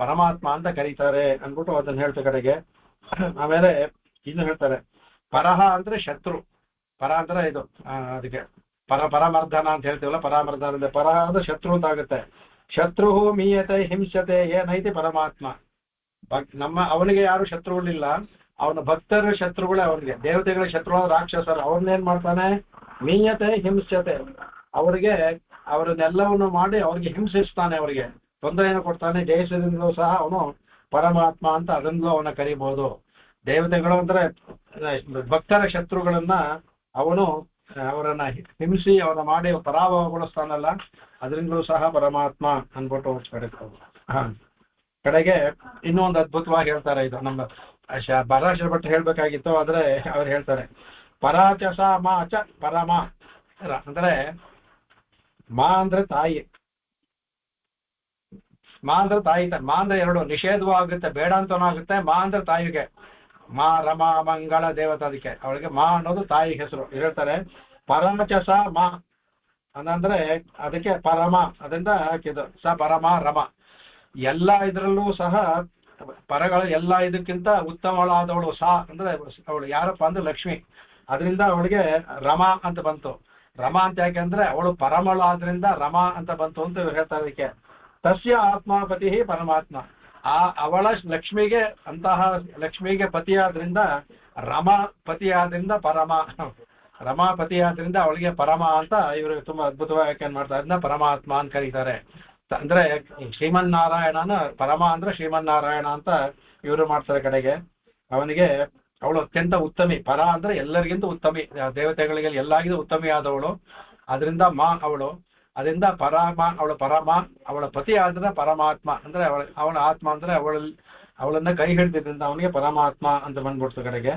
ಪರಮಾತ್ಮ ಅಂತ ಕರೀತಾರೆ ಅಂದ್ಬಿಟ್ಟು ಅದನ್ನ ಹೇಳ್ತ ಕಡೆಗೆ. ಆಮೇಲೆ ಇನ್ನು ಹೇಳ್ತಾರೆ ಪರಹ ಅಂದ್ರೆ ಶತ್ರು, ಪರ ಅಂದ್ರೆ ಇದು ಅದಕ್ಕೆ ಪರಮರ್ಧನ ಅಂತ ಹೇಳ್ತೀವಲ್ಲ, ಪರಾಮರ್ಧನ ಅಂದ್ರೆ ಪರಹ ಅಂದ್ರೆ ಶತ್ರು ಅಂತ ಆಗುತ್ತೆ. ಶತ್ರು ಮೀಯತೆ ಹಿಂಸತೆ ಏನೈತಿ ಪರಮಾತ್ಮ. ಅವನಿಗೆ ಯಾರು ಶತ್ರುಗಳಿಲ್ಲ, ಅವನ ಭಕ್ತರ ಶತ್ರುಗಳೇ ಅವನಿಗೆ. ದೇವತೆಗಳ ಶತ್ರುಗಳು ರಾಕ್ಷಸರು, ಅವನ್ನೇನ್ ಮಾಡ್ತಾನೆ ಮೀಯತೆ ಹಿಂಸತೆ, ಅವರನ್ನೆಲ್ಲವನ್ನು ಮಾಡಿ ಅವ್ರಿಗೆ ಹಿಂಸಿಸ್ತಾನೆ, ಅವರಿಗೆ ತೊಂದರೆಯನ್ನು ಕೊಡ್ತಾನೆ. ಜಯಿಸದಿಂದಲೂ ಸಹ ಅವನು ಪರಮಾತ್ಮ ಅಂತ ಅದರಿಂದಲೂ ಅವನ ಕರಿಬಹುದು. ದೇವತೆಗಳು ಅಂದ್ರೆ ಭಕ್ತರ ಶತ್ರುಗಳನ್ನ ಅವರನ್ನ ಹಿಂಸಿ ಅವರ ಮಾಡಿ ಪರಾಭವಗೊಳಿಸ್ತಾನಲ್ಲ, ಅದರಿಂದಲೂ ಸಹ ಪರಮಾತ್ಮ ಅನ್ಬಿಟ್ಟು ಕಡೆಗೆ ಇನ್ನೊಂದು ಅದ್ಭುತವಾಗಿ ಹೇಳ್ತಾರೆ. ಇದು ನಮ್ಮ ಪರಾಶರ ಭಟ್ ಹೇಳ್ಬೇಕಾಗಿತ್ತು, ಆದ್ರೆ ಅವ್ರು ಹೇಳ್ತಾರೆ ಪರಾಚಸ ಮಾಚ ಪರಮ ಅಂದ್ರೆ ಮಾ ಅಂದ್ರೆ ತಾಯಿ, ಮಾ ಅಂದ್ರೆ ತಾಯಿ. ಮಾ ಅಂದ್ರೆ ಎರಡು ನಿಷೇಧವೂ ಆಗುತ್ತೆ, ಬೇಡ ಅಂತನೂ ಆಗುತ್ತೆ. ಮಾ ಅಂದ್ರೆ ತಾಯಿಗೆ, ಮಾ ರಮಾ ಮಂಗಳ ದೇವತೆ, ಅದಕ್ಕೆ ಅವಳಿಗೆ ಮಾ ಅನ್ನೋದು ತಾಯಿ ಹೆಸರು. ಹೇಳ್ತಾರೆ ಪರಮಚಸ ಮಾ ಅಂದ್ರೆ ಅದಕ್ಕೆ ಪರಮ, ಅದರಿಂದ ಹಾಕಿದ್ದು ಸ ಪರಮ ರಮ. ಎಲ್ಲ ಇದರಲ್ಲೂ ಸಹ ಪರಗಳು ಎಲ್ಲ ಇದಕ್ಕಿಂತ ಉತ್ತಮಳಾದವಳು ಸಾ ಅಂದ್ರೆ ಅವಳು ಯಾರಪ್ಪ ಅಂದ್ರೆ ಲಕ್ಷ್ಮಿ. ಅದರಿಂದ ಅವಳಿಗೆ ರಮಾ ಅಂತ ಬಂತು. ರಮಾ ಅಂತ ಯಾಕೆಂದ್ರೆ ಅವಳು ಪರಮಳಾದ್ರಿಂದ ರಮಾ ಅಂತ ಬಂತು ಅಂತ ಹೇಳ್ತಾರೆ. ಅದಕ್ಕೆ ತಸ್ಯ ಆತ್ಮಾಪತಿ ಪರಮಾತ್ಮ, ಅವಳ ಲಕ್ಷ್ಮಿಗೆ ಅಂತಹ ಲಕ್ಷ್ಮಿಗೆ ಪತಿಯಾದ್ರಿಂದ ರಮಾಪತಿ ಆದ್ರಿಂದ ಪರಮ, ರಮಾಪತಿ ಆದ್ರಿಂದ ಅವಳಿಗೆ ಪರಮ ಅಂತ ಇವರು ತುಂಬಾ ಅದ್ಭುತವಾಗಿ ವ್ಯಾಖ್ಯಾನ ಮಾಡ್ತಾರೆ. ಅದನ್ನ ಪರಮಾತ್ಮ ಅಂತ ಕರೀತಾರೆ. ಅಂದ್ರೆ ಶ್ರೀಮನ್ನಾರಾಯಣನ ಪರಮ ಅಂದ್ರೆ ಶ್ರೀಮನ್ನಾರಾಯಣ ಅಂತ ಇವರು ಮಾಡ್ತಾರೆ ಕಡೆಗೆ. ಅವನಿಗೆ ಅವಳು ಅತ್ಯಂತ ಉತ್ತಮಿ, ಪರ ಅಂದ್ರೆ ಎಲ್ಲರಿಗಿಂತ ಉತ್ತಮಿ, ದೇವತೆಗಳಿಗೆ ಎಲ್ಲಾಗಿಂತ ಉತ್ತಮಿ ಆದವಳು. ಅದರಿಂದ ಅವಳು, ಅದರಿಂದ ಪರಮ, ಅವಳ ಪರಮ, ಅವಳ ಪತಿ ಆದ್ರೆ ಪರಮಾತ್ಮ ಅಂದ್ರೆ ಅವಳ ಆತ್ಮ ಅಂದ್ರೆ ಅವಳನ್ನ ಕೈ ಹಿಡಿದ್ರಿಂದ ಅವನಿಗೆ ಪರಮಾತ್ಮ ಅಂತ ಬಂದ್ಬಿಡ್ತು ಕಡೆಗೆ.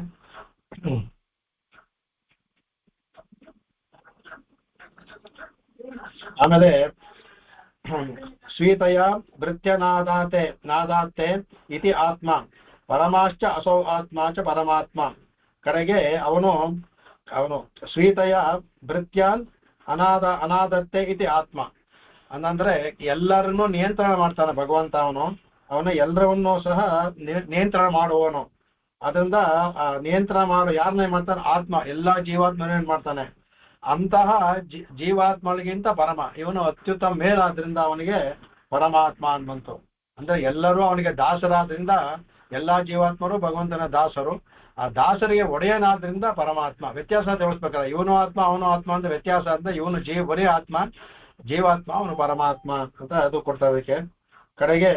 ಆಮೇಲೆ ಸ್ವೀತಯ ನಾದಾತೆ ಇತಿ ಆತ್ಮ ಪರಮಾಶ್ಚ ಅಸೌ ಆತ್ಮ ಚ ಪರಮಾತ್ಮ. ಕಡೆಗೆ ಅವನು ಸ್ವೀತಯ ಭೃತ್ಯಾನ್ ಅನಾದತ್ತೆ ಇತಿ ಆತ್ಮ ಅಂದ್ರೆ ಎಲ್ಲರನ್ನೂ ನಿಯಂತ್ರಣ ಮಾಡ್ತಾನೆ ಭಗವಂತ. ಅವನು ಎಲ್ಲರನ್ನೂ ಸಹ ನಿಯಂತ್ರಣ ಮಾಡುವವನು. ಅದರಿಂದ ನಿಯಂತ್ರಣ ಯಾರನ್ನೇ ಮಾಡ್ತಾನೆ? ಆತ್ಮ, ಎಲ್ಲಾ ಜೀವಾತ್ಮನೇ ಮಾಡ್ತಾನೆ. ಅಂತಹ ಜೀವಾತ್ಮಗಳಿಗಿಂತ ಪರಮ ಇವನು ಅತ್ಯುತ್ತಮ ಮೇಲಾದ್ರಿಂದ ಅವನಿಗೆ ಪರಮಾತ್ಮ ಅನ್ಬಂತು. ಅಂದ್ರೆ ಎಲ್ಲರೂ ಅವನಿಗೆ ದಾಸರಾದ್ರಿಂದ ಎಲ್ಲಾ ಜೀವಾತ್ಮರು ಭಗವಂತನ ದಾಸರು. ಆ ದಾಸರಿಗೆ ಒಡೆಯನಾದ್ರಿಂದ ಪರಮಾತ್ಮ. ವ್ಯತ್ಯಾಸ ತಿಳಿಸ್ಬೇಕಲ್ಲ, ಇವನು ಆತ್ಮ ಅವನು ಆತ್ಮ ಅಂತ ವ್ಯತ್ಯಾಸ ಅಂತ. ಇವನು ಬರೀ ಆತ್ಮ, ಜೀವಾತ್ಮ, ಅವನು ಪರಮಾತ್ಮ ಅಂತ ಅದು ಕೊಡ್ತಾರೆ ಕಡೆಗೆ.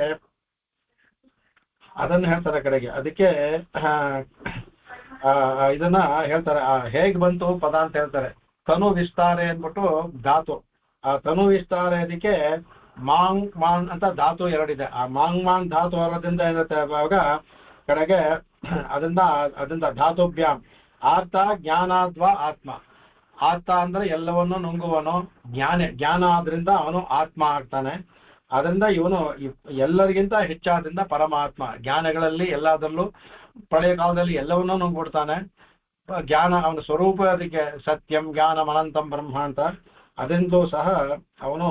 ಅದನ್ನು ಹೇಳ್ತಾರೆ ಕಡೆಗೆ. ಅದಕ್ಕೆ ಇದನ್ನ ಹೇಳ್ತಾರೆ, ಹೇಗ್ ಬಂತು ಪದ ಅಂತ ಹೇಳ್ತಾರೆ. ತನು ವಿಸ್ತಾರೆ ಅಂದ್ಬಿಟ್ಟು ಧಾತು. ಆ ತನು ವಿಸ್ತಾರೆ ಅದಕ್ಕೆ ಮಾಂಗ್ ಅಂತ ಧಾತು ಎರಡಿದೆ. ಆ ಮಾಂಗ್ ಧಾತು ಹೊರದಿಂದ ಏನಿರುತ್ತೆ ಅವಾಗ ಕಡೆಗೆ ಅದರಿಂದ ಧಾತುಭ್ಯಾಮ್ ಆರ್ತ ಜ್ಞಾನಾದ್ವಾ ಆತ್ಮ. ಆರ್ತ ಅಂದ್ರೆ ಎಲ್ಲವನ್ನು ನುಂಗುವನು, ಜ್ಞಾನ ಆದ್ರಿಂದ ಅವನು ಆತ್ಮ ಆಗ್ತಾನೆ. ಅದರಿಂದ ಇವನು ಎಲ್ಲರಿಗಿಂತ ಹೆಚ್ಚಾದ್ರಿಂದ ಪರಮಾತ್ಮ. ಜ್ಞಾನಗಳಲ್ಲಿ ಎಲ್ಲದರಲ್ಲೂ ಪ್ರಳಯ ಕಾಲದಲ್ಲಿ ಎಲ್ಲವನ್ನೂ ನುಂಗ್ಬಿಡ್ತಾನೆ. ಜ್ಞಾನ ಅವನ ಸ್ವರೂಪ ಅದಕ್ಕೆ ಸತ್ಯಂ ಜ್ಞಾನಂ ಅನಂತಂ ಬ್ರಹ್ಮ ಅಂತ. ಅದರಿಂದಲೂ ಸಹ ಅವನು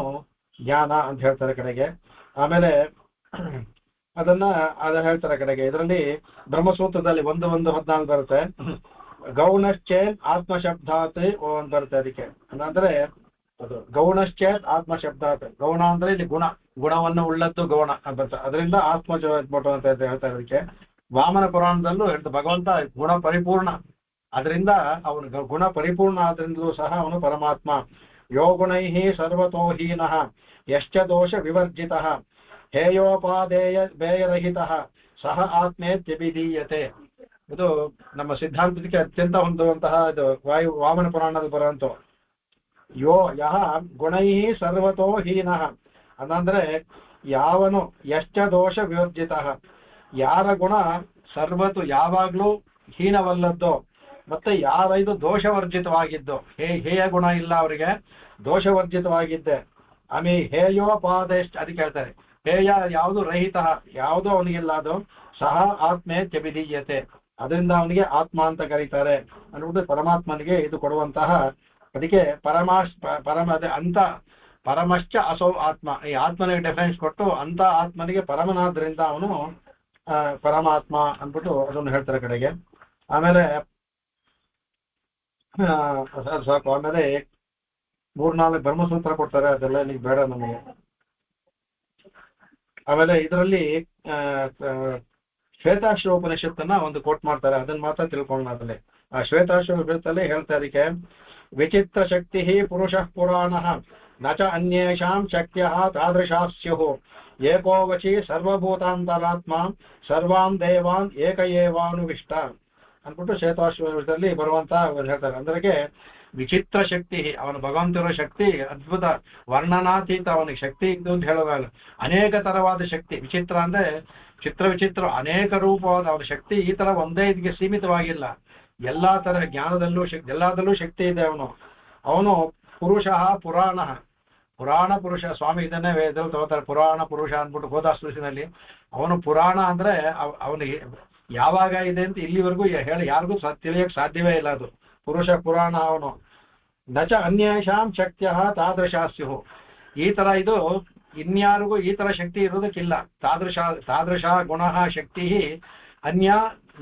ಜ್ಞಾನ ಅಂತ ಹೇಳ್ತಾರೆ ಕಡೆಗೆ. ಆಮೇಲೆ ಅದನ್ನ ಹೇಳ್ತಾರೆ ಕಡೆಗೆ. ಇದರಲ್ಲಿ ಬ್ರಹ್ಮಸೂತ್ರದಲ್ಲಿ 1:14 ಬರುತ್ತೆ. ಗೌಣಶ್ಚೇತ್ ಆತ್ಮಶಬ್ದಾತ್ ಅಂತ ಬರುತ್ತೆ. ಅದಕ್ಕೆ ಅಂದ್ರೆ ಅದು ಗೌಣಶ್ಚೇತ್ ಆತ್ಮಶಬ್ದಾತ್. ಗೌಣ ಅಂದ್ರೆ ಇಲ್ಲಿ ಗುಣವನ್ನು ಉಳ್ಳದ್ದು ಗೌಣ ಅಂತ. ಅದರಿಂದ ಆತ್ಮಜೋಟ ಅಂತ ಹೇಳ್ತಾರೆ ಅದಕ್ಕೆ. ವಾಮನ ಪುರಾಣದಲ್ಲೂ ಹೇಳ್ತಾರೆ ಭಗವಂತ ಗುಣ ಪರಿಪೂರ್ಣ. ಅದರಿಂದ ಅವನು ಗುಣ ಪರಿಪೂರ್ಣ ಆದ್ರಿಂದಲೂ ಸಹ ಅವನು ಪರಮಾತ್ಮ. ಯೋ ಗುಣೈಃ ಸರ್ವತೋ ಹೀನಃ ಯಶ್ಚ ದೋಷ ವಿವರ್ಜಿತಃ ಹೇಯೋಪಾದೇಯ ಬೇಯರಹಿತಃ ಸಹ ಆತ್ಮೇತ್ಯಭಿಧೀಯತೆ. ಇದು ನಮ್ಮ ಸಿದ್ಧಾಂತಕ್ಕೆ ಅತ್ಯಂತ ಹೊಂದುವಂತಹ ಇದು ವಾಮನ ಪುರಾಣದಲ್ಲಿ ಬರುವಂತ ಯಹ ಗುಣೈಃ ಸರ್ವತೋ ಹೀನಃ ಅಂದ್ರೆ ಯಾವನು ಯಶ್ಚ ದೋಷ ವಿವರ್ಜಿತಃ, ಯಾರ ಗುಣ ಸರ್ವತು ಯಾವಾಗ್ಲೂ ಹೀನವಲ್ಲದ್ದು, ಮತ್ತೆ ಯಾರ ಇದು ದೋಷವರ್ಜಿತವಾಗಿದ್ದು, ಹೇಯ ಗುಣ ಇಲ್ಲ ಅವರಿಗೆ, ದೋಷವರ್ಜಿತವಾಗಿದ್ದೆ. ಆಮೇಲೆ ಹೇಯೋಪಾದೇಶ್ ಅದಕ್ಕೆ ಹೇಳ್ತಾರೆ. ಹೇಯ ಯಾವುದು ರಹಿತ, ಯಾವುದು ಅವನಿಗಿಲ್ಲ, ಅದು ಸಹ ಆತ್ಮೇತ್ಯಭಿಧೀಯತೆ. ಅದರಿಂದ ಅವನಿಗೆ ಆತ್ಮ ಅಂತ ಕರೀತಾರೆ ಅನ್ನುವುದು ಪರಮಾತ್ಮನಿಗೆ ಇದು ಕೊಡುವಂತಹ. ಅದಕ್ಕೆ ಅಂತ ಪರಮಶ್ಚ ಅಸೌ ಆತ್ಮ, ಈ ಆತ್ಮನಿಗೆ ಡಿಫರೆನ್ಸ್ ಕೊಟ್ಟು ಅಂತ ಆತ್ಮನಿಗೆ ಪರಮನಾದ್ರಿಂದ ಅವನು ಪರಮಾತ್ಮ ಅಂದ್ಬಿಟ್ಟು ಅದನ್ನು ಹೇಳ್ತಾರೆ ಕಡೆಗೆ. ಆಮೇಲೆ ಸಾಕು. ಆಮೇಲೆ 3-4 ಬ್ರಹ್ಮಸೂತ್ರ ಕೊಡ್ತಾರೆ, ಅದೆಲ್ಲ ನಿಮಗೆ ಬೇಡ ನಮಗೆ. ಆಮೇಲೆ ಇದರಲ್ಲಿ ಶ್ವೇತಾಶ್ವ ಉಪನಿಷತ್ತನ್ನ ಒಂದು ಕೋಟ್ ಮಾಡ್ತಾರೆ, ಅದನ್ನ ಮಾತ್ರ ತಿಳ್ಕೊಳ್ಳೋಣ. ಅದರಲ್ಲಿ ಆ ಶ್ವೇತಾಶ್ವ ಉಪನಿಷತ್ತಲ್ಲಿ ಹೇಳ್ತಾ ಇದಕ್ಕೆ ವಿಚಿತ್ರ ಶಕ್ತಿ ಪುರುಷ ಪುರಾಣ ನ ಚ ಅನ್ಯೇಷಾಂ ಶಕ್ತ್ಯ ತಾದೃಶಾ ಸ್ಯುಃ ಏಕೋ ವಚಿ ಸರ್ವಭೂತಾಂತರಾತ್ಮ ಸರ್ವಾನ್ ದೇವಾನ್ ಏಕ ಏವಾನುವಿಷ್ಟ ಅಂದ್ಬಿಟ್ಟು ಶ್ವೇತಾಶ್ವದಲ್ಲಿ ಬರುವಂತ ಹೇಳ್ತಾರೆ. ಅಂದ್ರೆ ವಿಚಿತ್ರ ಶಕ್ತಿ, ಅವನ ಭಗವಂತನ ಶಕ್ತಿ ಅದ್ಭುತ ವರ್ಣನಾತೀತ, ಅವನಿಗೆ ಶಕ್ತಿ ಇದ್ದು ಅಂತ ಹೇಳೋದಲ್ಲ. ಅನೇಕ ತರವಾದ ಶಕ್ತಿ. ವಿಚಿತ್ರ ಅಂದ್ರೆ ವಿಚಿತ್ರ ಅನೇಕ ರೂಪವಾದ ಅವನ ಶಕ್ತಿ. ಈ ತರ ಒಂದೇ ಇದಕ್ಕೆ ಸೀಮಿತವಾಗಿಲ್ಲ, ಎಲ್ಲಾ ತರ ಜ್ಞಾನದಲ್ಲೂ ಎಲ್ಲದಲ್ಲೂ ಶಕ್ತಿ ಇದೆ. ಅವನು ಪುರುಷ ಪುರಾಣ ಪುರುಷ. ಸ್ವಾಮಿ ಇದನ್ನೇ ವೇದದಲ್ಲಿ ತಗೋತಾರೆ, ಪುರಾಣ ಪುರುಷ ಅಂದ್ಬಿಟ್ಟು ಗೋದಾಸ್ತುತಿನಲ್ಲಿ. ಅವನು ಪುರಾಣ ಅಂದ್ರೆ ಅವನಿಗೆ ಯಾವಾಗ ಇದೆ ಅಂತ ಇಲ್ಲಿವರೆಗೂ ಹೇಳಿ ಯಾರಿಗೂ ತಿಳಿಯಕ್ಕೆ ಸಾಧ್ಯವೇ ಇಲ್ಲ. ಅದು ಪುರುಷ ಪುರಾಣ ಅವನು. ನಚ ಅನ್ಯೇಷಾಂ ಶಕ್ತ್ಯ ತಾದೃಶಾಸ್ಯು. ಈ ತರ ಇದು ಇನ್ಯಾರಿಗೂ ಈ ತರ ಶಕ್ತಿ ಇರೋದಕ್ಕಿಲ್ಲ. ತಾದೃಶ ಗುಣ ಶಕ್ತಿ ಅನ್ಯ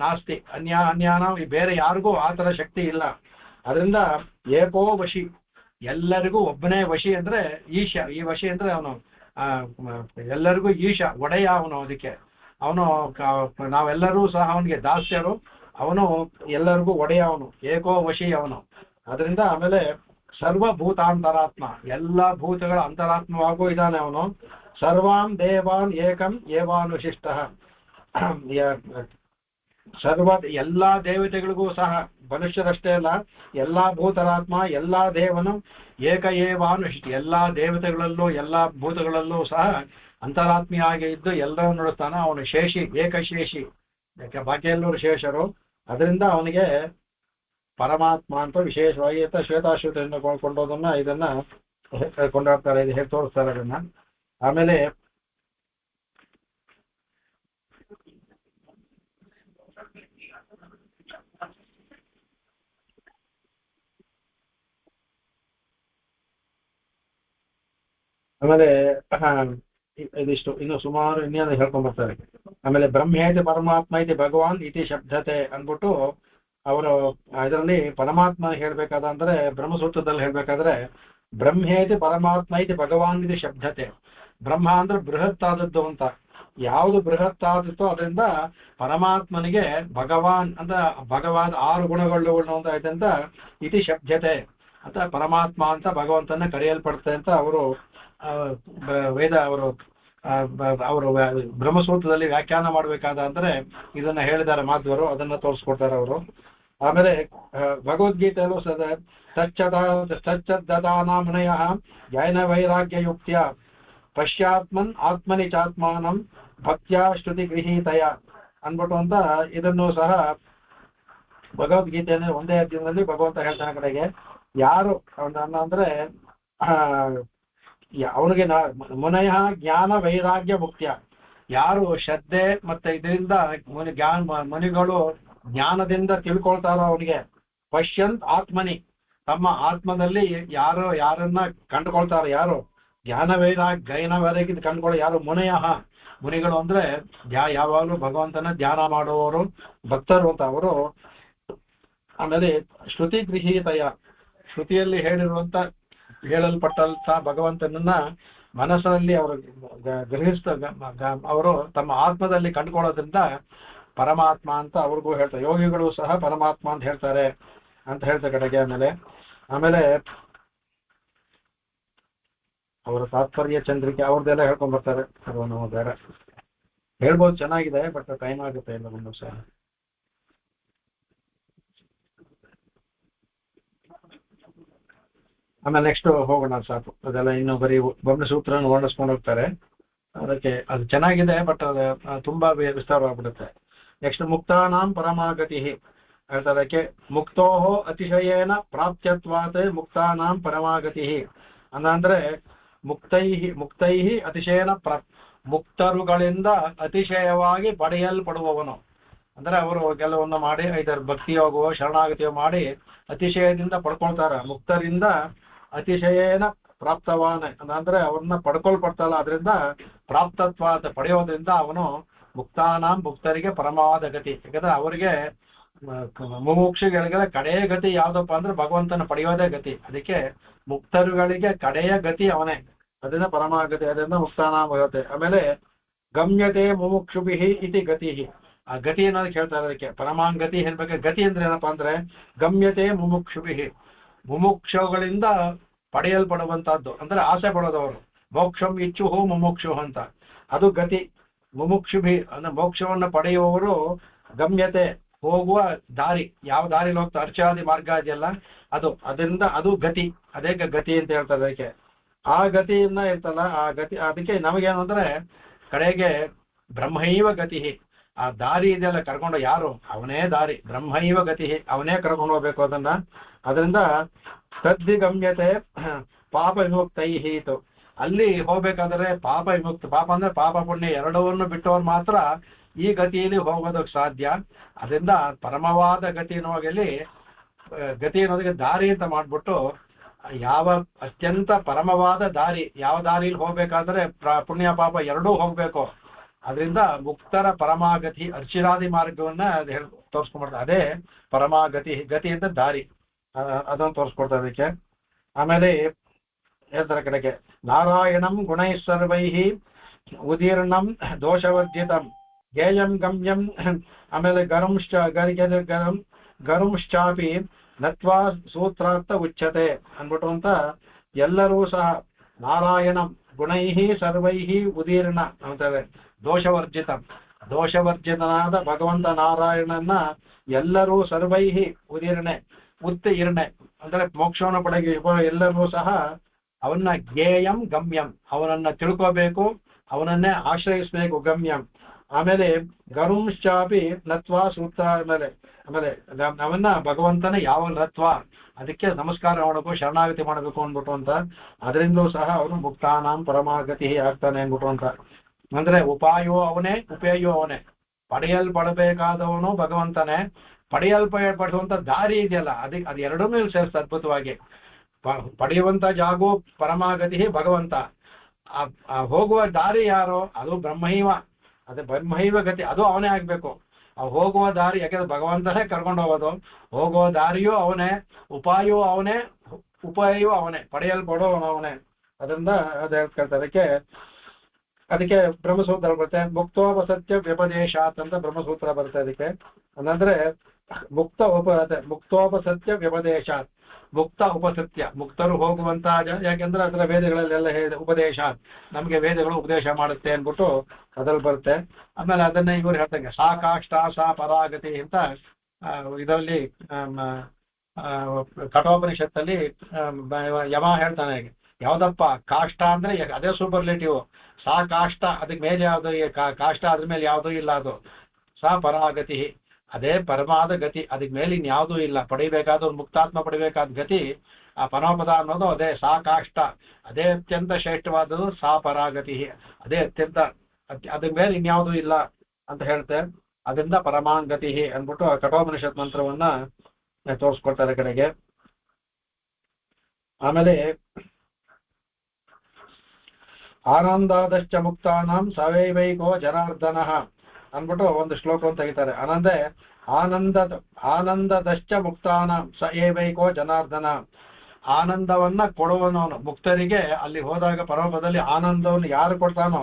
ನಾಸ್ತಿ. ಅನ್ಯಾನ ಬೇರೆ ಯಾರಿಗೂ ಆ ತರ ಶಕ್ತಿ ಇಲ್ಲ. ಅದರಿಂದ ಏಕೋ ವಶಿ, ಎಲ್ಲರಿಗೂ ಒಬ್ಬನೇ ವಶಿ ಅಂದ್ರೆ ಈಶ. ಈ ವಶಿ ಅಂದ್ರೆ ಅವನು ಎಲ್ಲರಿಗೂ ಈಶ, ಒಡೆಯ ಅವನು. ಅದಕ್ಕೆ ಅವನು ನಾವೆಲ್ಲರೂ ಸಹ ಅವನಿಗೆ ದಾಸ್ಯರು. ಅವನು ಎಲ್ಲರಿಗೂ ಒಡೆಯ, ಅವನು ಏಕೋ ವಶಿ ಅವನು. ಅದರಿಂದ ಆಮೇಲೆ ಸರ್ವಭೂತಾಂತರಾತ್ಮ, ಎಲ್ಲ ಭೂತಗಳ ಅಂತರಾತ್ಮವಾಗೂ ಇದ್ದಾನೆ ಅವನು. ಸರ್ವಾನ್ ದೇವಾನ್ ಏಕಂ ಏವಾನುಶಿಷ್ಟ, ಸರ್ವ ಎಲ್ಲಾ ದೇವತೆಗಳಿಗೂ ಸಹ, ಮನುಷ್ಯರಷ್ಟೇ ಅಲ್ಲ, ಎಲ್ಲಾ ಭೂತರಾತ್ಮ, ಎಲ್ಲಾ ದೇವನು ಏಕ ಏವಾನುಶಿಷ್ಟ, ಎಲ್ಲಾ ದೇವತೆಗಳಲ್ಲೂ ಎಲ್ಲಾ ಭೂತಗಳಲ್ಲೂ ಸಹ ಅಂತರಾತ್ಮಿಯಾಗಿ ಇದ್ದು ಎಲ್ಲರೂ ನೋಡುತ್ತಾನೆ. ಅವನು ಶೇಷಿ, ಏಕಶೇಷಿ, ಯಾಕೆ ಬಾಕಿ ಎಲ್ಲರೂ ಶೇಷರು. ಅದರಿಂದ ಅವನಿಗೆ ಪರಮಾತ್ಮ ಅಂತ ವಿಶೇಷವಾಗಿ ಶ್ವೇತಾಶ್ವತದಿಂದ ಕೊಂಡೋದನ್ನ ಇದನ್ನ ಕೊಂಡಾಡ್ತಾರೆ, ಇದು ಹೇಗೆ ತೋರಿಸ್ತಾರೆ ಅದನ್ನ. ಆಮೇಲೆ ಇದಿಷ್ಟು ಇನ್ನು ಸುಮಾರು ಇನ್ನೇನು ಹೇಳ್ಕೊಂಡ್ ಬರ್ತಾರೆ. ಆಮೇಲೆ ಬ್ರಹ್ಮೇತಿ ಪರಮಾತ್ಮ ಇತಿ ಭಗವಾನ್ ಇತಿ ಶಬ್ದತೆ ಅಂದ್ಬಿಟ್ಟು ಅವರು ಇದರಲ್ಲಿ ಪರಮಾತ್ಮ ಹೇಳ್ಬೇಕಾದಂದ್ರೆ ಬ್ರಹ್ಮಸೂತ್ರದಲ್ಲಿ ಹೇಳ್ಬೇಕಾದ್ರೆ ಬ್ರಹ್ಮೇತಿ ಪರಮಾತ್ಮ ಇತಿ ಭಗವಾನ್ ಇತಿ ಶಬ್ದತೆ. ಬ್ರಹ್ಮ ಅಂದ್ರೆ ಬೃಹತ್ ಆದದ್ದು ಅಂತ, ಯಾವುದು ಬೃಹತ್ ಆದತ್ತೋ ಅದರಿಂದ ಪರಮಾತ್ಮನಿಗೆ ಭಗವಾನ್ ಅಂತ, ಭಗವಾನ್ 6 ಗುಣಗಳು ಅಂತ ಆಯ್ತಂತ ಇತಿ ಶಬ್ದತೆ ಅಂತ ಪರಮಾತ್ಮ ಅಂತ ಭಗವಂತನ ಕರೆಯಲ್ಪಡುತ್ತೆ ಅಂತ ಅವರು ವೇದ ಅವರು ಬ್ರಹ್ಮಸೂತ್ರದಲ್ಲಿ ವ್ಯಾಖ್ಯಾನ ಮಾಡಬೇಕಾದ ಅಂದ್ರೆ ಇದನ್ನ ಹೇಳಿದ್ದಾರೆ ಮಾಧ್ವರು, ಅದನ್ನ ತೋರಿಸ್ಕೊಡ್ತಾರೆ ಅವರು. ಆಮೇಲೆ ಭಗವದ್ಗೀತೆಯಲ್ಲೂ ಸಚ್ಚದಾನ ಮುನಯ ಜೈನ ವೈರಾಗ್ಯ ಯುಕ್ತಿಯ ಪಶ್ಚಾತ್ಮನ್ ಆತ್ಮನಿ ಚಾತ್ಮಾನಂ ಭಕ್ತ್ಯಾ ಶ್ರುತಿ ಗೃಹೀತಯ ಅನ್ಬಿಟ್ಟು ಅಂತ ಇದನ್ನು ಸಹ ಭಗವದ್ಗೀತೆಯನ್ನು ಒಂದೇ ಅಧ್ಯಾಯದಲ್ಲಿ ಭಗವಂತ ಹೇಳ್ತಾನೆ. ಕಡೆಗೆ ಯಾರು ಅಂದ್ರೆ ಅವನಿಗೆ ಮುನಯ ಜ್ಞಾನ ವೈರಾಗ್ಯ ಮುಕ್ತ್ಯ, ಯಾರು ಶ್ರದ್ಧೆ ಮತ್ತೆ ಇದರಿಂದ ಮುನಿಗಳು ಜ್ಞಾನದಿಂದ ತಿಳ್ಕೊಳ್ತಾರೋ ಅವನಿಗೆ, ಪಶ್ಯಂತ್ ಆತ್ಮನಿ, ತಮ್ಮ ಆತ್ಮದಲ್ಲಿ ಯಾರನ್ನ ಕಂಡುಕೊಳ್ತಾರೋ, ಯಾರು ಜ್ಞಾನ ವೈರಾಗ್ಯ ಕಂಡುಕೊಳ್ಳೋ ಯಾರು ಮುನಯ, ಮುನಿಗಳು ಅಂದ್ರೆ ಯಾವಾಗಲೂ ಭಗವಂತನ ಧ್ಯಾನ ಮಾಡುವವರು, ಭಕ್ತರು ಅಂತ ಅವರು. ಆಮೇಲೆ ಶ್ರುತಿ ಗೃಹೀತಯ, ಶ್ರುತಿಯಲ್ಲಿ ಹೇಳಲ್ಪಟ್ಟಂತ ಭಗವಂತನನ್ನ ಮನಸ್ಸಿನಲ್ಲಿ ಅವರು ಅವರು ತಮ್ಮ ಆತ್ಮದಲ್ಲಿ ಕಂಡುಕೊಳ್ಳೋದ್ರಿಂದ ಪರಮಾತ್ಮ ಅಂತ ಅವ್ರಿಗೂ ಹೇಳ್ತಾರೆ. ಯೋಗಿಗಳು ಸಹ ಪರಮಾತ್ಮ ಅಂತ ಹೇಳ್ತಾರೆ ಅಂತ ಹೇಳ್ತಾರೆ ಕಡೆಗೆ. ಆಮೇಲೆ ಅವರ ತಾತ್ಪರ್ಯ ಚಂದ್ರಿಕೆ ಅವ್ರದ್ದೆಲ್ಲ ಹೇಳ್ಕೊಂಡ್ ಬರ್ತಾರೆ. ಅದು ನಾವು ಬೇರೆ ಹೇಳ್ಬೋದು, ಚೆನ್ನಾಗಿದೆ, ಬಟ್ ಟೈಮ್ ಆಗುತ್ತೆ ಇಲ್ಲ ಒಂದು ಸಹ. ಆಮೇಲೆ ನೆಕ್ಸ್ಟ್ ಹೋಗೋಣ, ಸಾಕು ಅದೆಲ್ಲ. ಇನ್ನು ಬರೀ ಬ್ರಹ್ಮಸೂತ್ರನ ವರ್ಣಿಸ್ಕೊಂಡು ಹೋಗ್ತಾರೆ, ಅದಕ್ಕೆ ಅದು ಚೆನ್ನಾಗಿದೆ, ಬಟ್ ಅದು ತುಂಬಾ ವಿಸ್ತಾರವಾಗ್ಬಿಡುತ್ತೆ. ನೆಕ್ಸ್ಟ್ ಮುಕ್ತಾನಾಂ ಪರಮಾಗತಿ ಹೇಳ್ತಾರೆ. ಮುಕ್ತೋಹೋ ಅತಿಶಯೇನ ಪ್ರಾಪ್ತ್ಯತ್ವಾತ್ ಮುಕ್ತಾನಾಂ ಪರಮಾಗತಿ ಅಂದ್ರೆ ಮುಕ್ತೈ ಅತಿಶಯನ ಮುಕ್ತರುಗಳಿಂದ ಅತಿಶಯವಾಗಿ ಪಡೆಯಲ್ಪಡುವವನು ಅಂದ್ರೆ ಅವರು ಕೆಲವೊಂದು ಮಾಡಿ ಇದರ ಭಕ್ತಿಯೋಗವೋ ಶರಣಾಗತಿಯೋ ಮಾಡಿ ಅತಿಶಯದಿಂದ ಪಡ್ಕೊಳ್ತಾರ. ಮುಕ್ತರಿಂದ ಅತಿಶಯೇನ ಪ್ರಾಪ್ತವಾನ ಅಂದ್ರೆ ಅವ್ರನ್ನ ಪಡ್ಕೊಳ್ಪಡ್ತಲ್ಲ, ಅದರಿಂದ ಪ್ರಾಪ್ತತ್ವ ಅಂತ ಪಡೆಯೋದ್ರಿಂದ ಅವನು ಮುಕ್ತಾನಾಂ, ಮುಕ್ತರಿಗೆ ಪರಮಾದ ಗತಿ. ಯಾಕಂದ್ರೆ ಅವರಿಗೆ ಮುಮುಕ್ಷುಗಳಿಗೆ ಕಡೆಯ ಗತಿ ಯಾವ್ದಪ್ಪ ಅಂದ್ರೆ ಭಗವಂತನ ಪಡೆಯೋದೇ ಗತಿ. ಅದಕ್ಕೆ ಮುಕ್ತರುಗಳಿಗೆ ಕಡೆಯ ಗತಿ ಅವನೇ, ಅದರಿಂದ ಪರಮಾಗತಿ, ಅದರಿಂದ ಮುಕ್ತಾನಾಂ ಹೋಗುತ್ತೆ. ಆಮೇಲೆ ಗಮ್ಯತೆ ಮುಮುಕ್ಷುಭಿ ಇತಿ ಗತಿ, ಆ ಗತಿ ಅನ್ನೋದಕ್ಕೆ ಹೇಳ್ತಾರೆ. ಅದಕ್ಕೆ ಪರಮಾಂಗತಿ ಹೇಳ್ಬೇಕು. ಗತಿ ಅಂದ್ರೆ ಏನಪ್ಪಾ ಅಂದ್ರೆ ಗಮ್ಯತೆ ಮುಮುಕ್ಷುಭಿ, ಮುಮುಕ್ಷುಗಳಿಂದ ಪಡೆಯಲ್ಪಡುವಂತಹದ್ದು ಅಂದ್ರೆ ಆಸೆ ಪಡೋದವರು. ಮೋಕ್ಷಂ ಇಚ್ಛುಹು ಮುಮುಕ್ಷು ಅಂತ, ಅದು ಗತಿ. ಮುಮುಕ್ಷುಭಿ ಅಂದ್ರೆ ಮೋಕ್ಷವನ್ನು ಪಡೆಯುವವರು ಗಮ್ಯತೆ, ಹೋಗುವ ದಾರಿ, ಯಾವ ದಾರಿಲಿ ಹೋಗ್ತಾ ಅರ್ಚಾದಿ ಮಾರ್ಗ ಇದೆಯಲ್ಲ ಅದು, ಅದರಿಂದ ಅದು ಗತಿ, ಅದೇ ಗತಿ ಅಂತ ಹೇಳ್ತಾರೆ. ಅದಕ್ಕೆ ಆ ಗತಿಯಿಂದ ಇರ್ತಲ್ಲ ಆ ಗತಿ. ಅದಕ್ಕೆ ನಮಗೇನು ಅಂದ್ರೆ ಕಡೆಗೆ ಬ್ರಹ್ಮೈವ ಗತಿ, ಆ ದಾರಿ ಇದೆಯಲ್ಲ ಕರ್ಕೊಂಡು ಯಾರು, ಅವನೇ ದಾರಿ, ಬ್ರಹ್ಮೈವ ಗತಿ, ಅವನೇ ಕರ್ಕೊಂಡು ಹೋಗ್ಬೇಕು ಅದನ್ನ. ಅದರಿಂದ ತದ್ವಿಗಮ್ಯತೆ ಪಾಪ ವಿಮುಕ್ತೈಹೀತು, ಅಲ್ಲಿ ಹೋಗ್ಬೇಕಾದ್ರೆ ಪಾಪ ವಿಮುಕ್ತ, ಪಾಪ ಅಂದ್ರೆ ಪಾಪ ಪುಣ್ಯ ಎರಡವನ್ನು ಬಿಟ್ಟವ್ರು ಮಾತ್ರ ಈ ಗತಿಯಲ್ಲಿ ಹೋಗೋದಕ್ಕೆ ಸಾಧ್ಯ. ಅದರಿಂದ ಪರಮವಾದ ಗತಿ ಅನ್ನೋದಲ್ಲಿ ಗತಿ ಅನ್ನೋದಕ್ಕೆ ದಾರಿ ಅಂತ ಮಾಡ್ಬಿಟ್ಟು ಯಾವ ಅತ್ಯಂತ ಪರಮವಾದ ದಾರಿ, ಯಾವ ದಾರಿಯಲ್ಲಿ ಹೋಗ್ಬೇಕಾದ್ರೆ ಪುಣ್ಯ ಪಾಪ ಎರಡೂ ಹೋಗ್ಬೇಕು. ಅದರಿಂದ ಮುಕ್ತರ ಪರಮಾಗತಿ ಅರ್ಚಿರಾದಿ ಮಾರ್ಗವನ್ನ ತೋರಿಸ್ಕೊಂಡ್ಬರ್ತಾರೆ. ಅದೇ ಪರಮಾಗತಿ, ಗತಿ ಅಂತ ದಾರಿ, ಅದನ್ನು ತೋರಿಸ್ಕೊಡ್ತಾರೆ ಅದಕ್ಕೆ. ಆಮೇಲೆ ಹೇಳ್ತಾರೆ ಕಡೆಗೆ ನಾರಾಯಣಂ ಗುಣೈ ಸರ್ವೈ ಉದೀರ್ಣಂ ದೋಷವರ್ಜಿತಂ ಗೇಯಂ ಗಮ್ಯಂ ಆಮೇಲೆ ಗರುಂಶ್ಚಾಪಿ ನತ್ವಾ ಸೂತ್ರಾರ್ಥ ಉಚ್ಯತೆ ಅನ್ಬಿಟ್ಟು ಅಂತ ಎಲ್ಲರೂ ಸಹ ನಾರಾಯಣಂ ಗುಣೈಹಿ ಸರ್ವೈಹಿ ಉದೀರ್ಣ ಅಂತಾರೆ. ದೋಷವರ್ಜಿತನಾದ ಭಗವಂತ ನಾರಾಯಣನ ಎಲ್ಲರೂ ಸರ್ವೈಹಿ ಉದೀರ್ಣೆ ಇರ್ಣೆ ಅಂದ್ರೆ ಮೋಕ್ಷವನ್ನು ಪಡೆಗೆ ಎಲ್ಲರೂ ಸಹ ಅವನ್ನ ಜ್ಞೇಯಂ ಗಮ್ಯಂ ಅವನನ್ನ ತಿಳ್ಕೋಬೇಕು, ಅವನನ್ನೇ ಆಶ್ರಯಿಸ್ಬೇಕು ಗಮ್ಯಂ. ಆಮೇಲೆ ಗರುಂಶ್ಚಾಪಿ ನತ್ವಾ ಸೂತ್ರ ಆಮೇಲೆ ಅವನ್ನ ಭಗವಂತನ ಯಾವ ನತ್ವ ಅದಕ್ಕೆ ನಮಸ್ಕಾರ ಮಾಡಬೇಕು, ಶರಣಾಗತಿ ಮಾಡಬೇಕು ಅಂದ್ಬಿಟ್ಟು ಅಂತ. ಅದರಿಂದಲೂ ಸಹ ಅವನು ಮುಕ್ತಾನಾಂ ಪರಮಾಗತಿ ಆಗ್ತಾನೆ ಅಂದ್ಬಿಟ್ಟು ಅಂತ. ಅಂದ್ರೆ ಉಪಾಯವೂ ಅವನೇ, ಉಪೇಯೂ ಅವನೇ. ಪಡೆಯಲ್ಪಡಬೇಕಾದವನು ಭಗವಂತನೇ, ಪಡೆಯಲ್ಪಡುವಂತ ದಾರಿ ಇದೆಯಲ್ಲ ಅದು ಎರಡನ್ನೂ ಇಲ್ಲಿ ಸೇರಿಸ್ತ ಅದ್ಭುತವಾಗಿ. ಪಡೆಯುವಂತ ಜಾಗೋ ಪರಮಾಗತಿ ಭಗವಂತ, ಹೋಗುವ ದಾರಿ ಯಾರೋ ಅದು ಬ್ರಹ್ಮೈವ, ಅದೇ ಬ್ರಹ್ಮೈವ ಗತಿ, ಅದು ಅವನೇ ಆಗ್ಬೇಕು. ಹೋಗುವ ದಾರಿ ಯಾಕೆಂದ್ರೆ ಭಗವಂತನೇ ಕರ್ಕೊಂಡು ಹೋಗೋದು, ಹೋಗುವ ದಾರಿಯೂ ಅವನೇ, ಉಪಾಯವೂ ಅವನೇ, ಉಪಾಯವೂ ಅವನೇ, ಪಡೆಯಲ್ಪಡೋವನು ಅವನೇ. ಅದರಿಂದ ಅದು ಹೇಳ್ತಾರೆ. ಅದಕ್ಕೆ ಬ್ರಹ್ಮಸೂತ್ರ ಬರುತ್ತೆ, ಮುಕ್ತೋಪಸತ್ಯ ವ್ಯಪದೇಶಾತ್ ಅಂತ ಬ್ರಹ್ಮಸೂತ್ರ ಬರುತ್ತೆ. ಅದಕ್ಕೆ ಅಂದ್ರೆ ಮುಕ್ತೋಪಸತ್ಯ ವ್ಯಪದೇಶಾತ್, ಮುಕ್ತ ಉಪಸತ್ಯ, ಮುಕ್ತರು ಹೋಗುವಂತ ಯಾಕೆಂದ್ರೆ ಅದರ ವೇದಗಳಲ್ಲೆಲ್ಲ ಹೇಳಿದೆ ಉಪದೇಶ, ನಮ್ಗೆ ವೇದಗಳು ಉಪದೇಶ ಮಾಡುತ್ತೆ ಅಂದ್ಬಿಟ್ಟು ಅದ್ರಲ್ಲಿ ಬರುತ್ತೆ. ಆಮೇಲೆ ಅದನ್ನ ಇವರು ಹೇಳ್ತಂಗೆ ಸಾ ಕಾಷ್ಟ ಸಾ ಪರಾಗತಿ ಅಂತ ಇದರಲ್ಲಿ ಕಠೋಪನಿಷತ್ತಲ್ಲಿ ಯಮ ಹೇಳ್ತಾನೆ. ಯಾವ್ದಪ್ಪ ಕಾಷ್ಟ ಅಂದ್ರೆ ಅದೇ ಸೂಪರ್ಲೇಟಿವ್, ಸಾ ಕಾಷ್ಟ ಅದಕ್ಕೆ ಮೇಲೆ ಯಾವ್ದು ಕಾಷ್ಟ ಅದ್ರ ಮೇಲೆ ಯಾವುದೂ ಇಲ್ಲ, ಅದು ಸಾ ಪರಾಗತಿ ಅದೇ ಪರಮಾದ ಗತಿ, ಅದಕ್ಕೆ ಮೇಲೆ ಇನ್ಯಾವುದೂ ಇಲ್ಲ. ಪಡಿಬೇಕಾದ ಒಂದು ಮುಕ್ತಾತ್ಮ ಪಡಿಬೇಕಾದ ಗತಿ ಆ ಪರಮಪದ ಅನ್ನೋದು ಅದೇ ಸಾ ಕಾಷ್ಟ, ಅದೇ ಅತ್ಯಂತ ಶ್ರೇಷ್ಠವಾದದ್ದು ಸಾ ಪರಾಗತಿ, ಅದೇ ಅತ್ಯಂತ ಅದಕ್ಕೆ ಮೇಲೆ ಇನ್ಯಾವುದೂ ಇಲ್ಲ ಅಂತ ಹೇಳ್ತೆ. ಅದರಿಂದ ಪರಮಾಂಗತಿ ಅಂದ್ಬಿಟ್ಟು ಕಠೋಪನಿಷತ್ ಮಂತ್ರವನ್ನ ತೋರಿಸ್ಕೊಡ್ತಾರೆ ಕಡೆಗೆ. ಆಮೇಲೆ ಆನಂದಾದಶ್ಚ ಮುಕ್ತಾನಾಂ ಸವೈವೈಕೋ ಜನಾರ್ದನ ಅಂದ್ಬಿಟ್ಟು ಒಂದು ಶ್ಲೋಕವನ್ನು ತೆಗಿತಾರೆ. ಆನಂದದಶ್ಚ ಮುಕ್ತಾನಾಂ ಸ ಏವೈಕೋ ಜನಾರ್ದನ, ಆನಂದವನ್ನ ಕೊಡುವನವನು ಮುಕ್ತರಿಗೆ. ಅಲ್ಲಿ ಹೋದಾಗ ಪರಮಪದದಲ್ಲಿ ಆನಂದವನ್ನು ಯಾರು ಕೊಡ್ತಾನೋ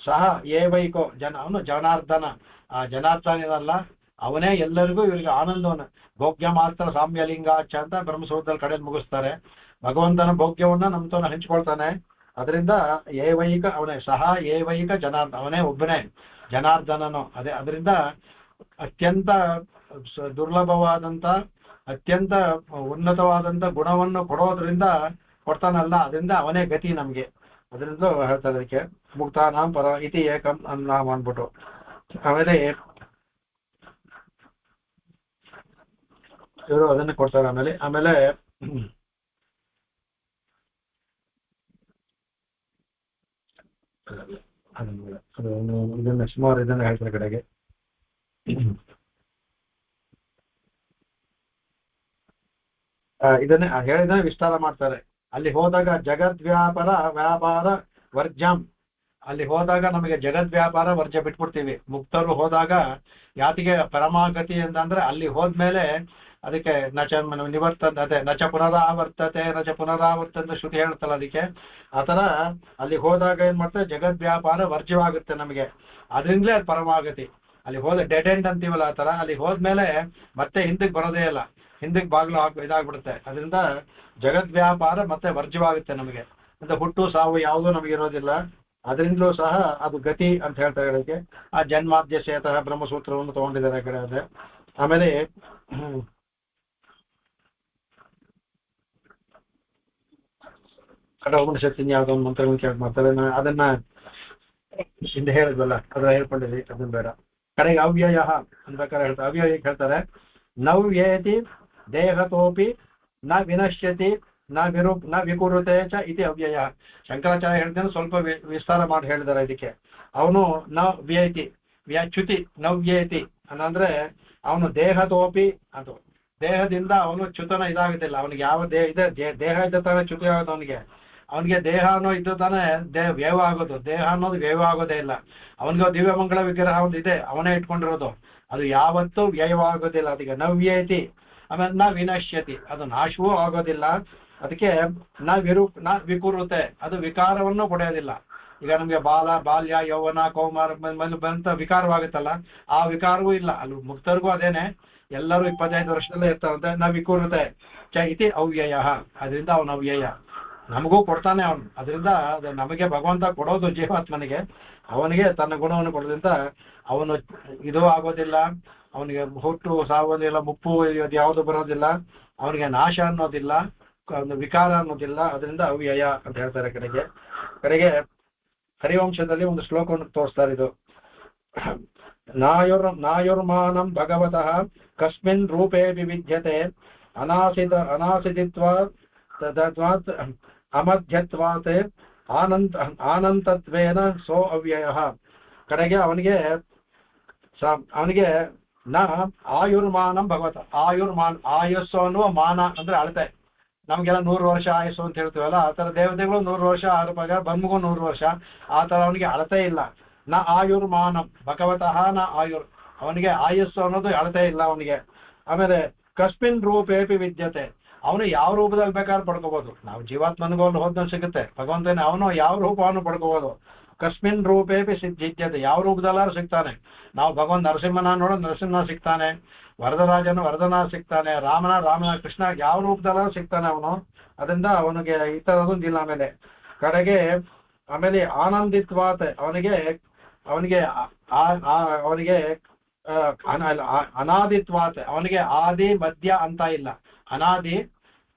ಸಹ ಏವೈಕೋ ಅವನು ಜನಾರ್ದನ. ಆ ಜನಾರ್ದನಲ್ಲ ಅವನೇ ಎಲ್ಲರಿಗೂ ಇವರಿಗೆ ಆನಂದವನ್ನು ಭೋಗ್ಯ ಮಾತ್ರ ಸಾಮ್ಯಲಿಂಗಾಚ ಅಂತ ಬ್ರಹ್ಮಸೂತ್ರದಲ್ಲಿ ಕಡೆ ಮುಗಿಸ್ತಾರೆ. ಭಗವಂತನ ಭೋಗ್ಯವನ್ನ ನಮ್ತವನ್ನ ಹಂಚ್ಕೊಳ್ತಾನೆ. ಅದರಿಂದ ಏವೈಕ ಅವನೇ, ಸಹ ಏವೈಕ ಜನಾರ್ದನ, ಅವನೇ ಒಬ್ಬನೇ ಜನಾರ್ದನನು. ಅದರಿಂದ ಅತ್ಯಂತ ದುರ್ಲಭವಾದಂತ ಅತ್ಯಂತ ಉನ್ನತವಾದಂತ ಗುಣವನ್ನು ಕೊಡೋದ್ರಿಂದ ಕೊಡ್ತಾನಲ್ಲ, ಅದರಿಂದ ಅವನೇ ಗತಿ ನಮ್ಗೆ. ಅದರಿಂದ ಹೇಳ್ತಾರೆ ಅದಕ್ಕೆ ಮುಕ್ತಾನಾಂ ಪರ ಇತಿ ಏಕಂ ನಾಮ ಅಂದ್ಬಿಟ್ಟು. ಆಮೇಲೆ ಇವರು ಅದನ್ನ ಕೊಡ್ತಾರೆ. ಆಮೇಲೆ ಇದನ್ನ ಸುಮಾರು ಇದನ್ನ ಹೇಳ್ತಾರೆ ಕಡೆಗೆ. ಇದನ್ನೇ ಹೇಳಿದ್ರೆ ವಿಸ್ತಾರ ಮಾಡ್ತಾರೆ. ಅಲ್ಲಿ ಹೋದಾಗ ವ್ಯಾಪಾರ ವರ್ಜಂ, ಅಲ್ಲಿ ಹೋದಾಗ ನಮಗೆ ಜಗದ್ವ್ಯಾಪಾರ ವರ್ಜ ಬಿಟ್ಬಿಡ್ತೀವಿ. ಮುಕ್ತರು ಹೋದಾಗ ಯಾತಿಗೆ ಪರಮಾಗತಿ ಅಂತಂದ್ರೆ ಅಲ್ಲಿ ಹೋದ್ಮೇಲೆ ಅದಕ್ಕೆ ನಿವರ್ತನೆ, ಅದೇ ನಚ ಪುನರಾವರ್ತನೆ ಶ್ರುತಿ ಹೇಳ್ತಲ್ಲ ಅದಕ್ಕೆ. ಆತರ ಅಲ್ಲಿ ಹೋದಾಗ ಏನ್ ಮಾಡ್ತಾರೆ, ಜಗದ್ವ್ಯಾಪಾರ ವರ್ಜವಾಗುತ್ತೆ ನಮಗೆ. ಅದರಿಂದಲೇ ಅದು ಪರಮಾಗತಿ. ಅಲ್ಲಿ ಹೋದ ಡೆಡ್ ಎಂಡ್ ಅಂತೀವಲ್ಲ ಆ ತರ, ಅಲ್ಲಿ ಹೋದ್ಮೇಲೆ ಮತ್ತೆ ಹಿಂದಕ್ಕೆ ಬರೋದೇ ಇಲ್ಲ, ಹಿಂದಕ್ಕೆ ಬಾಗ್ಲು ಇದಾಗ್ಬಿಡುತ್ತೆ. ಅದರಿಂದ ಜಗದ್ವ್ಯಾಪಾರ ಮತ್ತೆ ವರ್ಜವಾಗುತ್ತೆ ನಮಗೆ. ಅಂತ ಹುಟ್ಟು ಸಾವು ಯಾವುದೂ ನಮಗೆ ಇರೋದಿಲ್ಲ. ಅದರಿಂದಲೂ ಸಹ ಅದು ಗತಿ ಅಂತ ಹೇಳ್ತಾರೆ ಅದಕ್ಕೆ. ಆ ಜನ್ಮಾದ್ಯ ಸೇತಃ ಬ್ರಹ್ಮಸೂತ್ರವನ್ನು ತಗೊಂಡಿದ್ದಾರೆ ಕಡೆ ಅದೇ. ಆಮೇಲೆ ಕಠೋಪನಿಷತ್ತಿನ ಯಾವುದೋ ಒಂದು ಮಂತ್ರವನ್ನು ಕೇಳಿ ಮಾಡ್ತಾರೆ. ಅದನ್ನ ಹಿಂದೆ ಹೇಳಿದ್ವಲ್ಲ, ಅದನ್ನ ಹೇಳ್ಕೊಂಡಿದ್ವಿ, ಅದನ್ನ ಬೇಡ. ಕಡೆಗೆ ಅವ್ಯಯ ಅಂದ್ಬೇಕಾರೆ ಹೇಳ್ತಾರೆ. ಅವ್ಯಯಕ್ಕೆ ಹೇಳ್ತಾರೆ ನವ್ಯೇತಿ ದೇಹತೋಪಿ ನ ವಿನಶ್ಯತಿ ನ ವಿಕುರುತೆ ಚ ಇತಿ ಅವ್ಯಯ. ಶಂಕರಾಚಾರ್ಯ ಹೇಳ್ತೇನೆ, ಸ್ವಲ್ಪ ವಿಸ್ತಾರ ಮಾಡಿ ಹೇಳಿದ್ದಾರೆ ಇದಕ್ಕೆ. ಅವನು ನ ವ್ಯೇತಿ ವ್ಯಾಚ್ಯುತಿ ನವ್ಯೇತಿ ಅಂದ್ರೆ ಅವನು ದೇಹತೋಪಿ, ಅದು ದೇಹದಿಂದ ಅವನು ಚ್ಯುತನ ಇದಾಗುತ್ತಿಲ್ಲ. ಅವನಿಗೆ ಯಾವ ದೇಹ ಇದ್ದ ತಾನೇ ಚ್ಯುತಿ ಆಗೋದು ಅವನಿಗೆ ದೇಹ ಅನ್ನೋ ಇದ್ದು ತಾನೇ ವ್ಯವ ಆಗೋದು. ದೇಹ ಅನ್ನೋದು ವ್ಯವ ಆಗೋದೇ ಇಲ್ಲ. ಅವನಿಗೆ ದಿವ್ಯಮಂಗಳ ವಿಗ್ರಹ ಒಂದು ಇದೆ, ಅವನೇ ಇಟ್ಕೊಂಡಿರೋದು. ಅದು ಯಾವತ್ತೂ ವ್ಯಯವಾಗೋದಿಲ್ಲ. ಅದಕ್ಕೆ ನವ್ಯೇತಿ. ಆಮೇಲೆ ನ ವಿನಶ್ಯತಿ, ಅದು ನಾಶವೂ ಆಗೋದಿಲ್ಲ. ಅದಕ್ಕೆ ನ ವಿಕುರುತೆ, ಅದು ವಿಕಾರವನ್ನು ಪಡೆಯೋದಿಲ್ಲ. ಈಗ ನಮ್ಗೆ ಬಾಲ್ಯ ಯೌವನ ಕೌಮಾರ ಬಂತ ವಿಕಾರವಾಗುತ್ತಲ್ಲ, ಆ ವಿಕಾರವೂ ಇಲ್ಲ ಅಲ್ಲಿ ಮುಕ್ತರಿಗೂ ಅದೇನೆ. ಎಲ್ಲರೂ 25 ವರ್ಷದಲ್ಲೇ ಇರ್ತಾರಂತೆ. ನಾವು ವಿಕೂರತೆ ಚ ಇತಿ ಅವ್ಯಯ, ಅದರಿಂದ ಅವನು ಅವ್ಯಯ, ನಮಗೂ ಕೊಡ್ತಾನೆ ಅವನು. ಅದರಿಂದ ಅದು ನಮಗೆ ಭಗವಂತ ಕೊಡೋದು ಜೀವಾತ್ಮನಿಗೆ, ಅವನಿಗೆ ತನ್ನ ಗುಣವನ್ನು ಕೊಡೋದ್ರಿಂದ ಅವನು ಇದು ಆಗೋದಿಲ್ಲ, ಅವನಿಗೆ ಹುಟ್ಟು ಸಾಗೋದಿಲ್ಲ, ಮುಪ್ಪು ಯಾವುದು ಬರೋದಿಲ್ಲ, ಅವನಿಗೆ ನಾಶ ಅನ್ನೋದಿಲ್ಲ, ಒಂದು ವಿಕಾರ ಅನ್ನೋದಿಲ್ಲ. ಅದರಿಂದ ಅವ್ಯಯ ಅಂತ ಹೇಳ್ತಾರೆ. ಕಡೆಗೆ ಹರಿವಂಶದಲ್ಲಿ ಒಂದು ಶ್ಲೋಕವನ್ನು ತೋರಿಸ್ತಾರೆ. ಇದು ನಾಯುರ್ಮಾನಂ ಭಗವತಃ ಕಸ್ಮಿನ್ ರೂಪೇ ವಿವಿಧ್ಯತೆ ಅನಾಸಿದಿತ್ವಾತ್ ಅಮಧ್ಯತ್ವಾತ್ ಆನಂತತ್ವೇನ ಸೋ ಅವ್ಯಯ. ಕಡೆಗೆ ಅವನಿಗೆ ನ ಆಯುರ್ಮಾನಂ ಭಗವತ, ಆಯುಸ್ಸು ಅನ್ನುವ ಮಾನ ಅಂದ್ರೆ ಅಳತೆ. ನಮ್ಗೆಲ್ಲ 100 ವರ್ಷ ಆಯುಸ್ಸು ಅಂತ ಹೇಳ್ತೀವಲ್ಲ, ಆ ತರ ದೇವತೆಗಳು 100 ವರ್ಷ, ಬ್ರಹ್ಮಗೂ 100 ವರ್ಷ, ಆ ತರ ಅವನಿಗೆ ಅಳತೆ ಇಲ್ಲ. ನ ಆಯುರ್ಮಾನಂ ಭಗವತಃ ನ ಆಯುರ್, ಅವನಿಗೆ ಆಯುಸ್ಸು ಅನ್ನೋದು ಅಳತೆ ಇಲ್ಲ ಅವನಿಗೆ. ಆಮೇಲೆ ಕಸ್ಮಿನ್ ರೂಪೇಪಿ ವಿದ್ಯತೆ, ಅವನು ಯಾವ ರೂಪದಲ್ಲಿ ಬೇಕಾದ್ರೂ ಪಡ್ಕೋಬಹುದು. ನಾವು ಜೀವಾತ್ಮನಿಗೂ ಹೋದ್ನಲ್ಲಿ ಸಿಗುತ್ತೆ, ಭಗವಂತನೇ ಅವನು ಯಾವ ರೂಪವನ್ನು ಪಡ್ಕೋಬಹುದು. ಕಸ್ಮಿನ್ ರೂಪೇಪಿ ಸಿದ್ಧಿದ್ಯತೆ, ಯಾವ ರೂಪದಲ್ಲಾರು ಸಿಗ್ತಾನೆ. ನಾವು ಭಗವಂತ ನರಸಿಂಹನ ನೋಡೋ ನರಸಿಂಹ ಸಿಗ್ತಾನೆ, ವರದರಾಜನ ವರದನ ಸಿಗ್ತಾನೆ, ರಾಮನ ಕೃಷ್ಣ ಯಾವ ರೂಪದಲ್ಲಾರು ಸಿಗ್ತಾನೆ ಅವನು. ಅದರಿಂದ ಅವನಿಗೆ ಈ ತರದೊಂದಿಲ್ಲ. ಆಮೇಲೆ ಆನಂದಿತ್ವಾತ್, ಅವನಿಗೆ ಅನಾದಿತ್ವಾತ್, ಅವನಿಗೆ ಆದಿ ಮಧ್ಯ ಅಂತ ಇಲ್ಲ, ಅನಾದಿ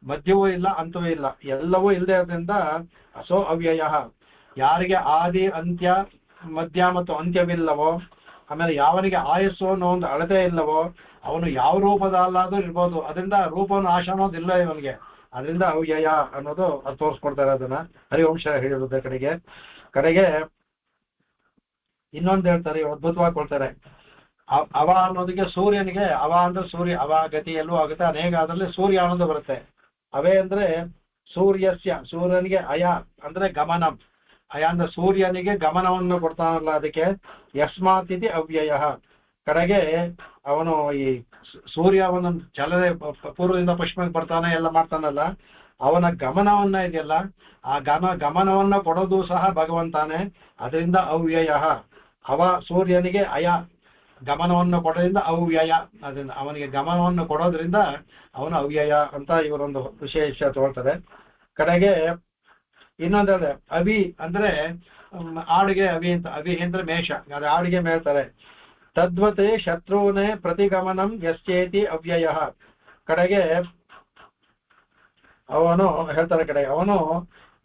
ಮಧ್ಯವೂ ಇಲ್ಲ ಅಂತವೂ ಇಲ್ಲ, ಎಲ್ಲವೂ ಇಲ್ಲದೆ ಇರೋದ್ರಿಂದ ಅಸೋ ಅವ್ಯಯ. ಯಾರಿಗೆ ಆದಿ ಅಂತ್ಯ ಮಧ್ಯ ಮತ್ತು ಅಂತ್ಯವಿಲ್ಲವೋ, ಆಮೇಲೆ ಯಾವನಿಗೆ ಆಯಸ್ಸು ಅನ್ನೋ ಒಂದು ಅಳತೆ ಇಲ್ಲವೋ, ಅವನು ಯಾವ ರೂಪದಲ್ಲಾದ್ರೂ ಇರ್ಬೋದು. ಅದರಿಂದ ರೂಪವನ್ನು ನಾಶ ಅನ್ನೋದಿಲ್ಲ ಇವನಿಗೆ. ಅದರಿಂದ ಅವ್ಯಯ ಅನ್ನೋದು ಅದು ತೋರಿಸ್ಕೊಡ್ತಾರೆ. ಅದನ್ನ ಹರಿವಂಶ ಹೇಳಿರೋದ ಕಡೆಗೆ ಇನ್ನೊಂದು ಹೇಳ್ತಾರೆ, ಅದ್ಭುತವಾಗಿ ಕೊಡ್ತಾರೆ. ಅವ ಅನ್ನೋದಕ್ಕೆ ಸೂರ್ಯನಿಗೆ, ಅವ ಅಂದ್ರೆ ಸೂರ್ಯ, ಅವ ಗತಿ ಎಲ್ಲೂ ಆಗುತ್ತೆ, ಅನೇಕ ಅದರಲ್ಲಿ ಸೂರ್ಯ ಅನ್ನೋದು ಬರುತ್ತೆ. ಅವೇ ಅಂದ್ರೆ ಸೂರ್ಯನಿಗೆ ಅಯ ಅಂದ್ರೆ ಗಮನಂ, ಅಯ ಅಂದ್ರೆ ಸೂರ್ಯನಿಗೆ ಗಮನವನ್ನು ಕೊಡ್ತಾನಲ್ಲ, ಅದಕ್ಕೆ ಯಸ್ಮಾತ್ ಇತಿ ಅವ್ಯಯ. ಕಡೆಗೆ ಅವನು ಈ ಸೂರ್ಯ ಅವನ ಚಲನೆ ಪೂರ್ವದಿಂದ ಪಶ್ಚಿಮಕ್ಕೆ ಬರ್ತಾನೆ ಎಲ್ಲ ಮಾಡ್ತಾನಲ್ಲ, ಅವನ ಗಮನವನ್ನ ಇದೆಯಲ್ಲ, ಆ ಗಮನವನ್ನ ಕೊಡೋದು ಸಹ ಭಗವಂತಾನೆ. ಅದರಿಂದ ಅವ್ಯಯ. ಅವ ಸೂರ್ಯನಿಗೆ ಅಯ ಗಮನವನ್ನು ಕೊಡೋದ್ರಿಂದ ಅವ್ಯಯ, ಅದರಿಂದ ಅವನಿಗೆ ಗಮನವನ್ನು ಕೊಡೋದ್ರಿಂದ ಅವನು ಅವ್ಯಯ ಅಂತ ಇವರೊಂದು ವಿಶೇಷ ತಗೊಳ್ತಾರೆ. ಕಡೆಗೆ ಇನ್ನೊಂದು ಅವಿ ಅಂದ್ರೆ ಆಡಿಗೆ ಅವಿ ಅಂತ, ಅವಿ ಅಂದ್ರೆ ಮೇಷ, ಅದು ಆಡಿಗೆ ಮೇಳ್ತಾರೆ. ತದ್ವತೆ ಶತ್ರುನೇ ಪ್ರತಿಗಮನಂ ಯಸ್ಯೇತಿ ಅವ್ಯಯ. ಕಡೆಗೆ ಅವನು ಹೇಳ್ತಾರೆ, ಅವನು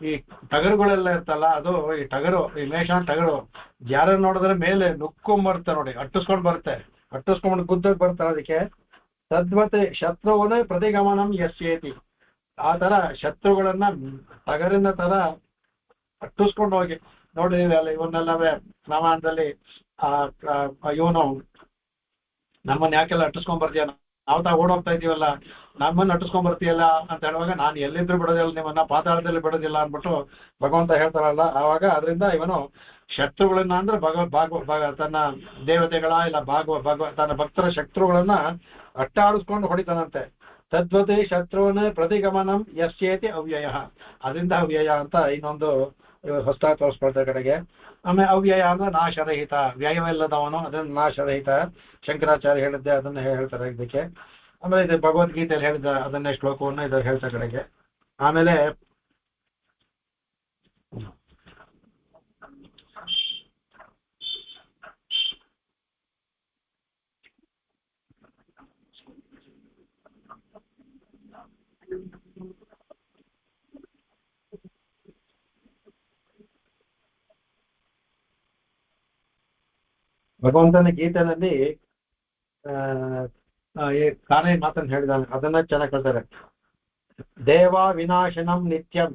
ಈ ಟಗರುಗಳೆಲ್ಲ ಇರ್ತಲ್ಲ, ಅದು ಈ ಟಗರು, ಈ ಮೇಷ ಟಗರು ಯಾರು ನೋಡಿದ್ರೆ ಮೇಲೆ ನುಕ್ಕೊಂಡ್ಬರುತ್ತೆ ನೋಡಿ, ಅಟ್ಟಿಸ್ಕೊಂಡು ಬರುತ್ತೆ, ಅಟ್ಟಿಸ್ಕೊಂಡು ಗುದ್ದಕ್ಕೆ ಬರ್ತಾರೆ. ಅದಕ್ಕೆ ತದ್ವತೆ ಶತ್ರುವನೇ ಪ್ರತಿಗಮನಂ ಯಸ್ಯೇತಿ. ಆ ತರ ಶತ್ರುಗಳನ್ನ ಟಗರಿನ ತರ ಅಟ್ಟಿಸ್ಕೊಂಡು ಹೋಗಿ ನೋಡಿದೀವಿ ಅಲ್ಲ, ಇವನ್ನೆಲ್ಲವೇ ರಾಮಾಯಣದಲ್ಲಿ ಇವನು ನಮ್ಮನ್ನ ಯಾಕೆಲ್ಲ ಅಟ್ಟಿಸ್ಕೊಂಡ್ ಬರ್ತೀಯ, ನಾವು ಓಡೋಗ್ತಾ ಇದೀವಲ್ಲ, ನಮ್ಮನ್ನ ಅಟ್ಟಿಸ್ಕೊಂಡ್ ಬರ್ತೀಯಲ್ಲ ಅಂತ ಹೇಳುವಾಗ, ನಾನು ಎಲ್ಲಿದ್ರು ಬಿಡೋದಿಲ್ಲ, ನಿಮ್ಮನ್ನ ಪಾತಾಳದಲ್ಲಿ ಬಿಡೋದಿಲ್ಲ ಅಂದ್ಬಿಟ್ಟು ಭಗವಂತ ಹೇಳ್ತಾರಲ್ಲ. ಆವಾಗ ಅದರಿಂದ ಇವನು ಶತ್ರುಗಳನ್ನ ಅಂದ್ರೆ ತನ್ನ ದೇವತೆಗಳ ಇಲ್ಲ ತನ್ನ ಭಕ್ತರ ಶತ್ರುಗಳನ್ನ ಅಟ್ಟಾಡಿಸ್ಕೊಂಡು ಹೊಡಿತಾನಂತೆ. ತದ್ವತೆ ಶತ್ರುವನ ಪ್ರತಿಗಮನಂ ಯಸ್ಯೇತಿ ಅವ್ಯಯ. ಅದರಿಂದ ಅವ್ಯಯ ಅಂತ ಇನ್ನೊಂದು ಹೊಸದಾಗಿ ತೋರಿಸ್ಕೊಳ್ತಾರೆ. ಆಮೇಲೆ ಅವ್ಯಯ ಅಂದ್ರೆ ನಾಶರಹಿತ, ವ್ಯಯವಿಲ್ಲದವನು, ಅದನ್ನ ನಾಶರಹಿತ ಶಂಕರಾಚಾರ್ಯ ಹೇಳಿದ್ದೆ, ಅದನ್ನ ಹೇಳ್ತಾರೆ ಇದಕ್ಕೆ. ಆಮೇಲೆ ಇದು ಭಗವದ್ಗೀತೆಯಲ್ಲಿ ಹೇಳಿದ ಅದನ್ನೇ ಶ್ಲೋಕವನ್ನು ಇದು ಹೇಳ್ತಾ ಆಮೇಲೆ ಭಗವಂತನ ಗೀತೆಯಲ್ಲಿ ಕಾನೇ ಮಾತನ್ನು ಹೇಳಿದಾನೆ, ಅದನ್ನ ಚೆನ್ನಾಗಿ ಹೇಳ್ತಾರೆ. ದೇವ ವಿನಾಶನಂ ನಿತ್ಯಂ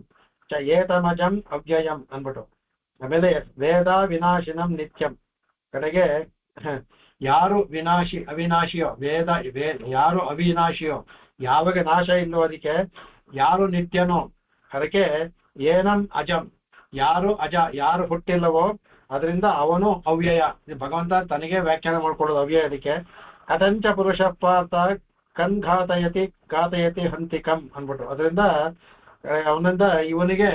ಚ ಏತಮಜಂ ಅವ್ಯಯಂ ಅಂದ್ಬಿಟ್ಟು. ಆಮೇಲೆ ವೇದ ವಿನಾಶನಂ ನಿತ್ಯಂ. ಕಡೆಗೆ ಯಾರು ಅವಿನಾಶಿಯೋ, ಯಾರು ಅವಿನಾಶಿಯೋ, ಯಾವಾಗ ನಾಶ ಇಲ್ಲೋ ಅದಕ್ಕೆ, ಯಾರು ನಿತ್ಯನೋ ಅದಕ್ಕೆ, ಏನಂ ಅಜಂ, ಯಾರು ಯಾರು ಹುಟ್ಟಿಲ್ಲವೋ ಅದರಿಂದ ಅವನು ಅವ್ಯಯ. ಭಗವಂತ ತನಗೆ ವ್ಯಾಖ್ಯಾನ ಮಾಡ್ಕೊಳ್ಳೋದು ಅವ್ಯಯ. ಅದಕ್ಕೆ ಕಥಂಚ ಪುರುಷ ಪಾರ್ಥ ಕನ್ ಘಾತಯತಿ ಹಂತಿಕಂ ಅಂದ್ಬಿಟ್ಟು. ಅದರಿಂದ ಅವನಿಂದ ಇವನಿಗೆ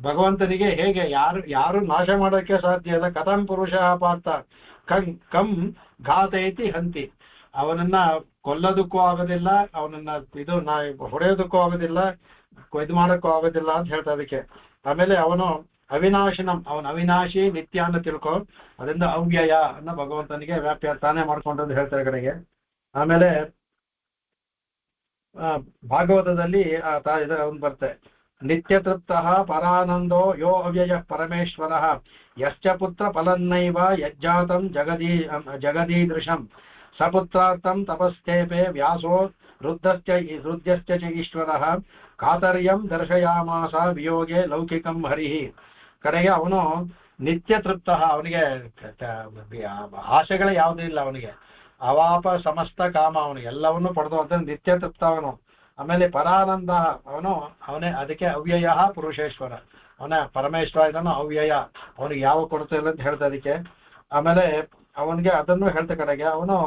ಭಗವಂತನಿಗೆ ಹೇಗೆ ಯಾರು ನಾಶ ಮಾಡೋಕ್ಕೆ ಸಾಧ್ಯ ಇಲ್ಲ. ಕಥಂ ಪುರುಷ ಪಾರ್ಥ ಕಂ ಘಾತೈತಿ ಹಂತಿ. ಅವನನ್ನ ಕೊಲ್ಲೋದಕ್ಕೂ ಆಗೋದಿಲ್ಲ, ಅವನನ್ನ ಹೊಡೆಯೋದಕ್ಕೂ ಆಗೋದಿಲ್ಲ, ಇದು ಮಾಡೋಕ್ಕೂ ಆಗೋದಿಲ್ಲ ಅಂತ ಹೇಳ್ತಾ ಅದಕ್ಕೆ. ಆಮೇಲೆ ಅವನು ಅವಿನಾಶಿನಂ, ಅವನು ಅವಿನಾಶಿ ನಿತ್ಯ ಅನ್ನ ತಿಳ್ಕೊ. ಅದರಿಂದ ಅವ್ಯಯ ಅನ್ನ ಭಗವಂತನಿಗೆ ವ್ಯಾಪ್ಯ ತಾನೇ ಮಾಡ್ಕೊಂಡಂತ ಹೇಳ್ತಾರೆ ಕಡೆಗೆ. ಆಮೇಲೆ ಭಾಗವತದಲ್ಲಿ ಅವನು ಬರ್ತೆ, ನಿತ್ಯ ತೃಪ್ತಃ ಪರಾನಂದೋ ಯೋ ಅವ್ಯಯ ಪರಮೇಶ್ವರ ಯಶ್ಚ ಪುತ್ರ ಫಲನ್ನೈವ ಯಜ್ಜಾತಂ ಜಗದೀದೃಶಂ ಸಪುತ್ರಾರ್ಥಂ ತಪಸ್ತೇಪೆ ವ್ಯಾಸೋ ರುದ್ರಶ್ಚ ಚ ಈಶ್ವರಃ ಕಾತರ್ಯಂ ದರ್ಶಯಾಮಾಸ ವಿಯೋಗೆ ಲೌಕಿಕಂ ಹರಿಹಿ. ಕಡೆಗೆ ಅವನು ನಿತ್ಯ ತೃಪ್ತ, ಅವನಿಗೆ ಆಶೆಗಳೇ ಯಾವುದೂ ಇಲ್ಲ, ಅವನಿಗೆ ಅವಾಪ ಸಮಸ್ತ ಕಾಮ, ಅವನಿಗೆ ಎಲ್ಲವನ್ನೂ ಪಡೆದು ಅಂತ ನಿತ್ಯ ತೃಪ್ತ ಅವನು. ಆಮೇಲೆ ಪರಾನಂದ ಅವನೇ, ಅದಕ್ಕೆ ಅವ್ಯಯ ಪುರುಷೇಶ್ವರ, ಅವನ ಪರಮೇಶ್ವರ ಇದನ್ನು ಅವ್ಯಯ, ಅವನಿಗೆ ಯಾವ ಕೊರತೆ ಇಲ್ಲ ಅಂತ ಹೇಳ್ತಾ ಅದಕ್ಕೆ. ಆಮೇಲೆ ಅವನಿಗೆ ಅದನ್ನು ಹೇಳ್ತ ಕಡೆಗೆ ಅವನು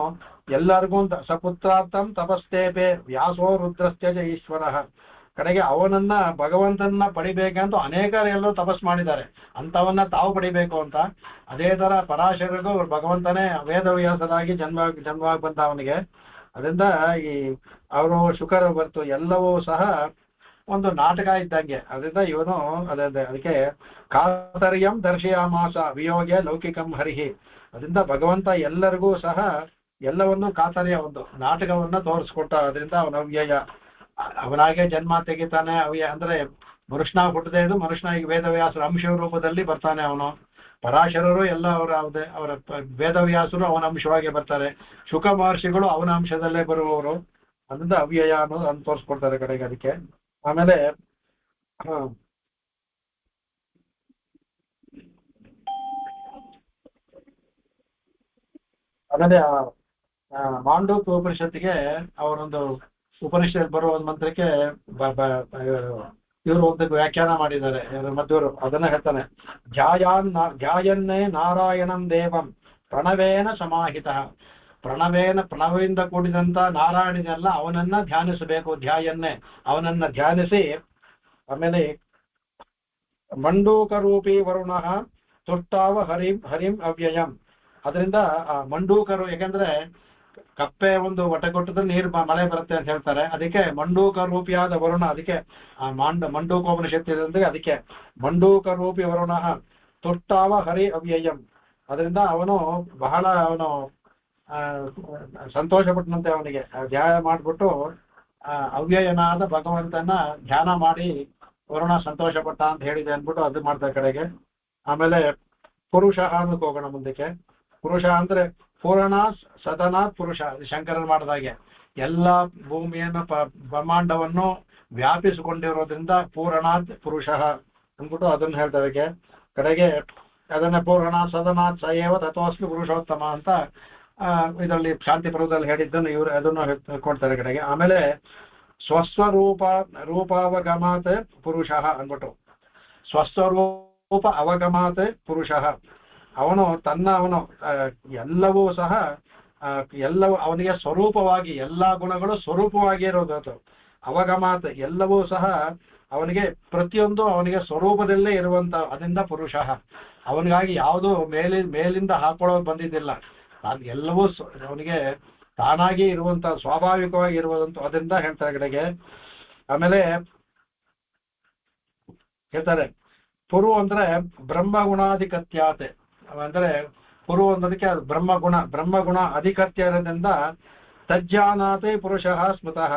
ಎಲ್ಲರಿಗೂ ಸಪುತ್ರಾರ್ಥಂ ತಪಸ್ತೇಪೆ ವ್ಯಾಸೋ ರುದ್ರಶ್ಚ ಈಶ್ವರ. ಕಡೆಗೆ ಅವನನ್ನ ಭಗವಂತನ ಪಡಿಬೇಕಂತ ಅನೇಕರು ಎಲ್ಲರೂ ತಪಸ್ ಮಾಡಿದ್ದಾರೆ, ಅಂತವನ್ನ ತಾವು ಪಡಿಬೇಕು ಅಂತ. ಅದೇ ತರ ಪರಾಶರರಿಗೂ ಭಗವಂತನೇ ವೇದವ್ಯಾಸರಾಗಿ ಜನ್ಮವಾಗಿ ಬಂದ ಅವನಿಗೆ. ಅದರಿಂದ ಈ ಅವರು ಶುಕರು ಬರ್ತು ಎಲ್ಲವೂ ಸಹ ಒಂದು ನಾಟಕ ಇದ್ದಂಗೆ. ಅದರಿಂದ ಇವನು ಅದಕ್ಕೆ ಕಾತರ್ಯಂ ದರ್ಶಯಾಮಾಸ ವಿಯೋಗೆ ಲೌಕಿಕಂ ಹರಿಹಿ. ಅದರಿಂದ ಭಗವಂತ ಎಲ್ಲರಿಗೂ ಸಹ ಎಲ್ಲವನ್ನು ಕಾತರ್ಯ ಒಂದು ನಾಟಕವನ್ನ ತೋರಿಸ್ಕೊಟ್ಟ. ಅದರಿಂದ ಅವನ ಅವ್ಯಯ, ಅವನಾಗೆ ಜನ್ಮ ತೆಗಿತಾನೆ. ಅವ್ಯಯ ಅಂದ್ರೆ ಮನುಷ್ಯನ ಹುಟ್ಟದೇ ಇದು ಮನುಷ್ಯನ ಈಗ ವೇದವ್ಯಾಸರ ಅಂಶ ರೂಪದಲ್ಲಿ ಬರ್ತಾನೆ ಅವನು. ಪರಾಶರರು ಎಲ್ಲ ಅವರ ವೇದವ್ಯಾಸರು ಅವನ ಅಂಶವಾಗಿ ಬರ್ತಾರೆ, ಶುಕ ಮಹರ್ಷಿಗಳು ಅವನ ಅಂಶದಲ್ಲೇ ಬರುವವರು. ಅದರಿಂದ ಅವ್ಯಯ ಅನ್ನೋದು ಅದನ್ನು ತೋರಿಸ್ಕೊಡ್ತಾರೆ ಕಡೆಗೆ ಅದಕ್ಕೆ. ಆಮೇಲೆ ಆಮೇಲೆ ಮಾಂಡೂಕ್ಯ ಉಪನಿಷತ್ತಿಗೆ ಅವರೊಂದು ಉಪನಿಷತ್ ಬರುವ ಒಂದು ಮಂತ್ರಕ್ಕೆ ಇವರು ಒಂದಕ್ಕೆ ವ್ಯಾಖ್ಯಾನ ಮಾಡಿದ್ದಾರೆ ಮಧ್ವರು. ಅದನ್ನ ಹೇಳ್ತಾನೆ, ಧ್ಯಾಯನ್ನೇ ನಾರಾಯಣಂ ದೇವಂ ಪ್ರಣವೇನ ಸಮಾಹಿತ. ಪ್ರಣವದಿಂದ ಕೂಡಿದಂತ ನಾರಾಯಣನೆಲ್ಲ ಅವನನ್ನ ಧ್ಯಾನಿಸಬೇಕು, ಧ್ಯಾಯನ್ನೇ ಅವನನ್ನ ಧ್ಯಾನಿಸಿ. ಆಮೇಲೆ ಮಂಡೂಕ ರೂಪಿ ವರುಣ ತುಷ್ಟಾವ ಹರಿಂ ಅವ್ಯಯಂ. ಅದರಿಂದ ಮಂಡೂಕರು, ಯಾಕಂದ್ರೆ ಕಪ್ಪೆ ಒಂದು ಒಟ್ಟಗೊಟ್ಟದ ನೀರು ಮಳೆ ಬರುತ್ತೆ ಅಂತ ಹೇಳ್ತಾರೆ, ಅದಕ್ಕೆ ಮಂಡೂಕ ರೂಪಿಯಾದ ವರುಣ, ಅದಕ್ಕೆ ಮಂಡೂಕೋಪನಿಷತ್ತಿದೆ, ಅದಕ್ಕೆ ಮಂಡೂಕ ರೂಪಿ ವರುಣ ತುಷ್ಟಾವ ಹರಿ ಅವ್ಯಯಂ. ಅದರಿಂದ ಅವನು ಬಹಳ ಸಂತೋಷ ಪಟ್ಟನಂತೆ, ಅವನಿಗೆ ಧ್ಯಾನ ಮಾಡ್ಬಿಟ್ಟು ಅವ್ಯಯನಾದ ಭಗವಂತನ ಧ್ಯಾನ ಮಾಡಿ ವರುಣ ಸಂತೋಷ ಪಟ್ಟ ಅಂತ ಹೇಳಿದೆ ಅಂದ್ಬಿಟ್ಟು ಅದು ಮಾಡ್ತಾ ಕಡೆಗೆ. ಆಮೇಲೆ ಪುರುಷ ಅನ್ನಕ್ಕೆ ಹೋಗೋಣ ಮುಂದಕ್ಕೆ. ಪುರುಷ ಅಂದ್ರೆ ಪೂರ್ಣ ಸದನಾಥ್ ಪುರುಷ, ಶಂಕರನ್ ಮಾಡಿದಾಗೆ ಎಲ್ಲ ಭೂಮಿಯನ್ನು ಬ್ರಹ್ಮಾಂಡವನ್ನು ವ್ಯಾಪಿಸಿಕೊಂಡಿರೋದ್ರಿಂದ ಪೂರ್ಣಾತ್ ಪುರುಷ ಅಂದ್ಬಿಟ್ಟು ಅದನ್ನು ಹೇಳ್ತಾರೆ ಕಡೆಗೆ. ಅದನ್ನ ಪೂರ್ಣ ಸದನಾಥ್ ಸಯೇವ ತತ್ವಸ್ಮಿ ಪುರುಷೋತ್ತಮ ಅಂತ ಇದರಲ್ಲಿ ಶಾಂತಿ ಪರ್ವದಲ್ಲಿ ಹೇಳಿದ್ದನ್ನು ಇವರು ಅದನ್ನು ಕೊಡ್ತಾರೆ ಕಡೆಗೆ. ಆಮೇಲೆ ರೂಪಾವಗಮಾತ್ ಪುರುಷ ಅಂದ್ಬಿಟ್ಟು, ಸ್ವಸ್ವರೂಪ ಅವಗಮಾತ್ ಪುರುಷ, ಅವನು ಎಲ್ಲವೂ ಸಹ ಎಲ್ಲವೂ ಅವನಿಗೆ ಸ್ವರೂಪವಾಗಿ, ಎಲ್ಲಾ ಗುಣಗಳು ಸ್ವರೂಪವಾಗಿ ಇರೋದು. ಅವಗಮಾತ್ ಎಲ್ಲವೂ ಸಹ ಅವನಿಗೆ ಪ್ರತಿಯೊಂದು ಅವನಿಗೆ ಸ್ವರೂಪದಲ್ಲೇ ಇರುವಂತ, ಅದರಿಂದ ಪುರುಷ. ಅವನಿಗಾಗಿ ಯಾವುದು ಮೇಲಿಂದ ಹಾಕೊಳ್ಳೋದು ಬಂದಿದ್ದಿಲ್ಲ, ಎಲ್ಲವೂ ಅವನಿಗೆ ತಾನಾಗಿ ಇರುವಂತ, ಸ್ವಾಭಾವಿಕವಾಗಿ ಇರುವುದಂತ, ಅದರಿಂದ ಹೇಳ್ತಾರೆ ಕಡೆಗೆ. ಆಮೇಲೆ ಹೇಳ್ತಾರೆ ಪುರು ಅಂದ್ರೆ ಬ್ರಹ್ಮಗುಣಾಧಿಕತ್ಯಾತೆ, ಅಂದ್ರೆ ಪುರು ಅನ್ನೋದಕ್ಕೆ ಅದು ಬ್ರಹ್ಮಗುಣ ಅಧಿಕತ್ಯ ಇರೋದ್ರಿಂದ ತಜ್ಞಾನಾತೆ ಪುರುಷ ಸ್ಮೃತಃ.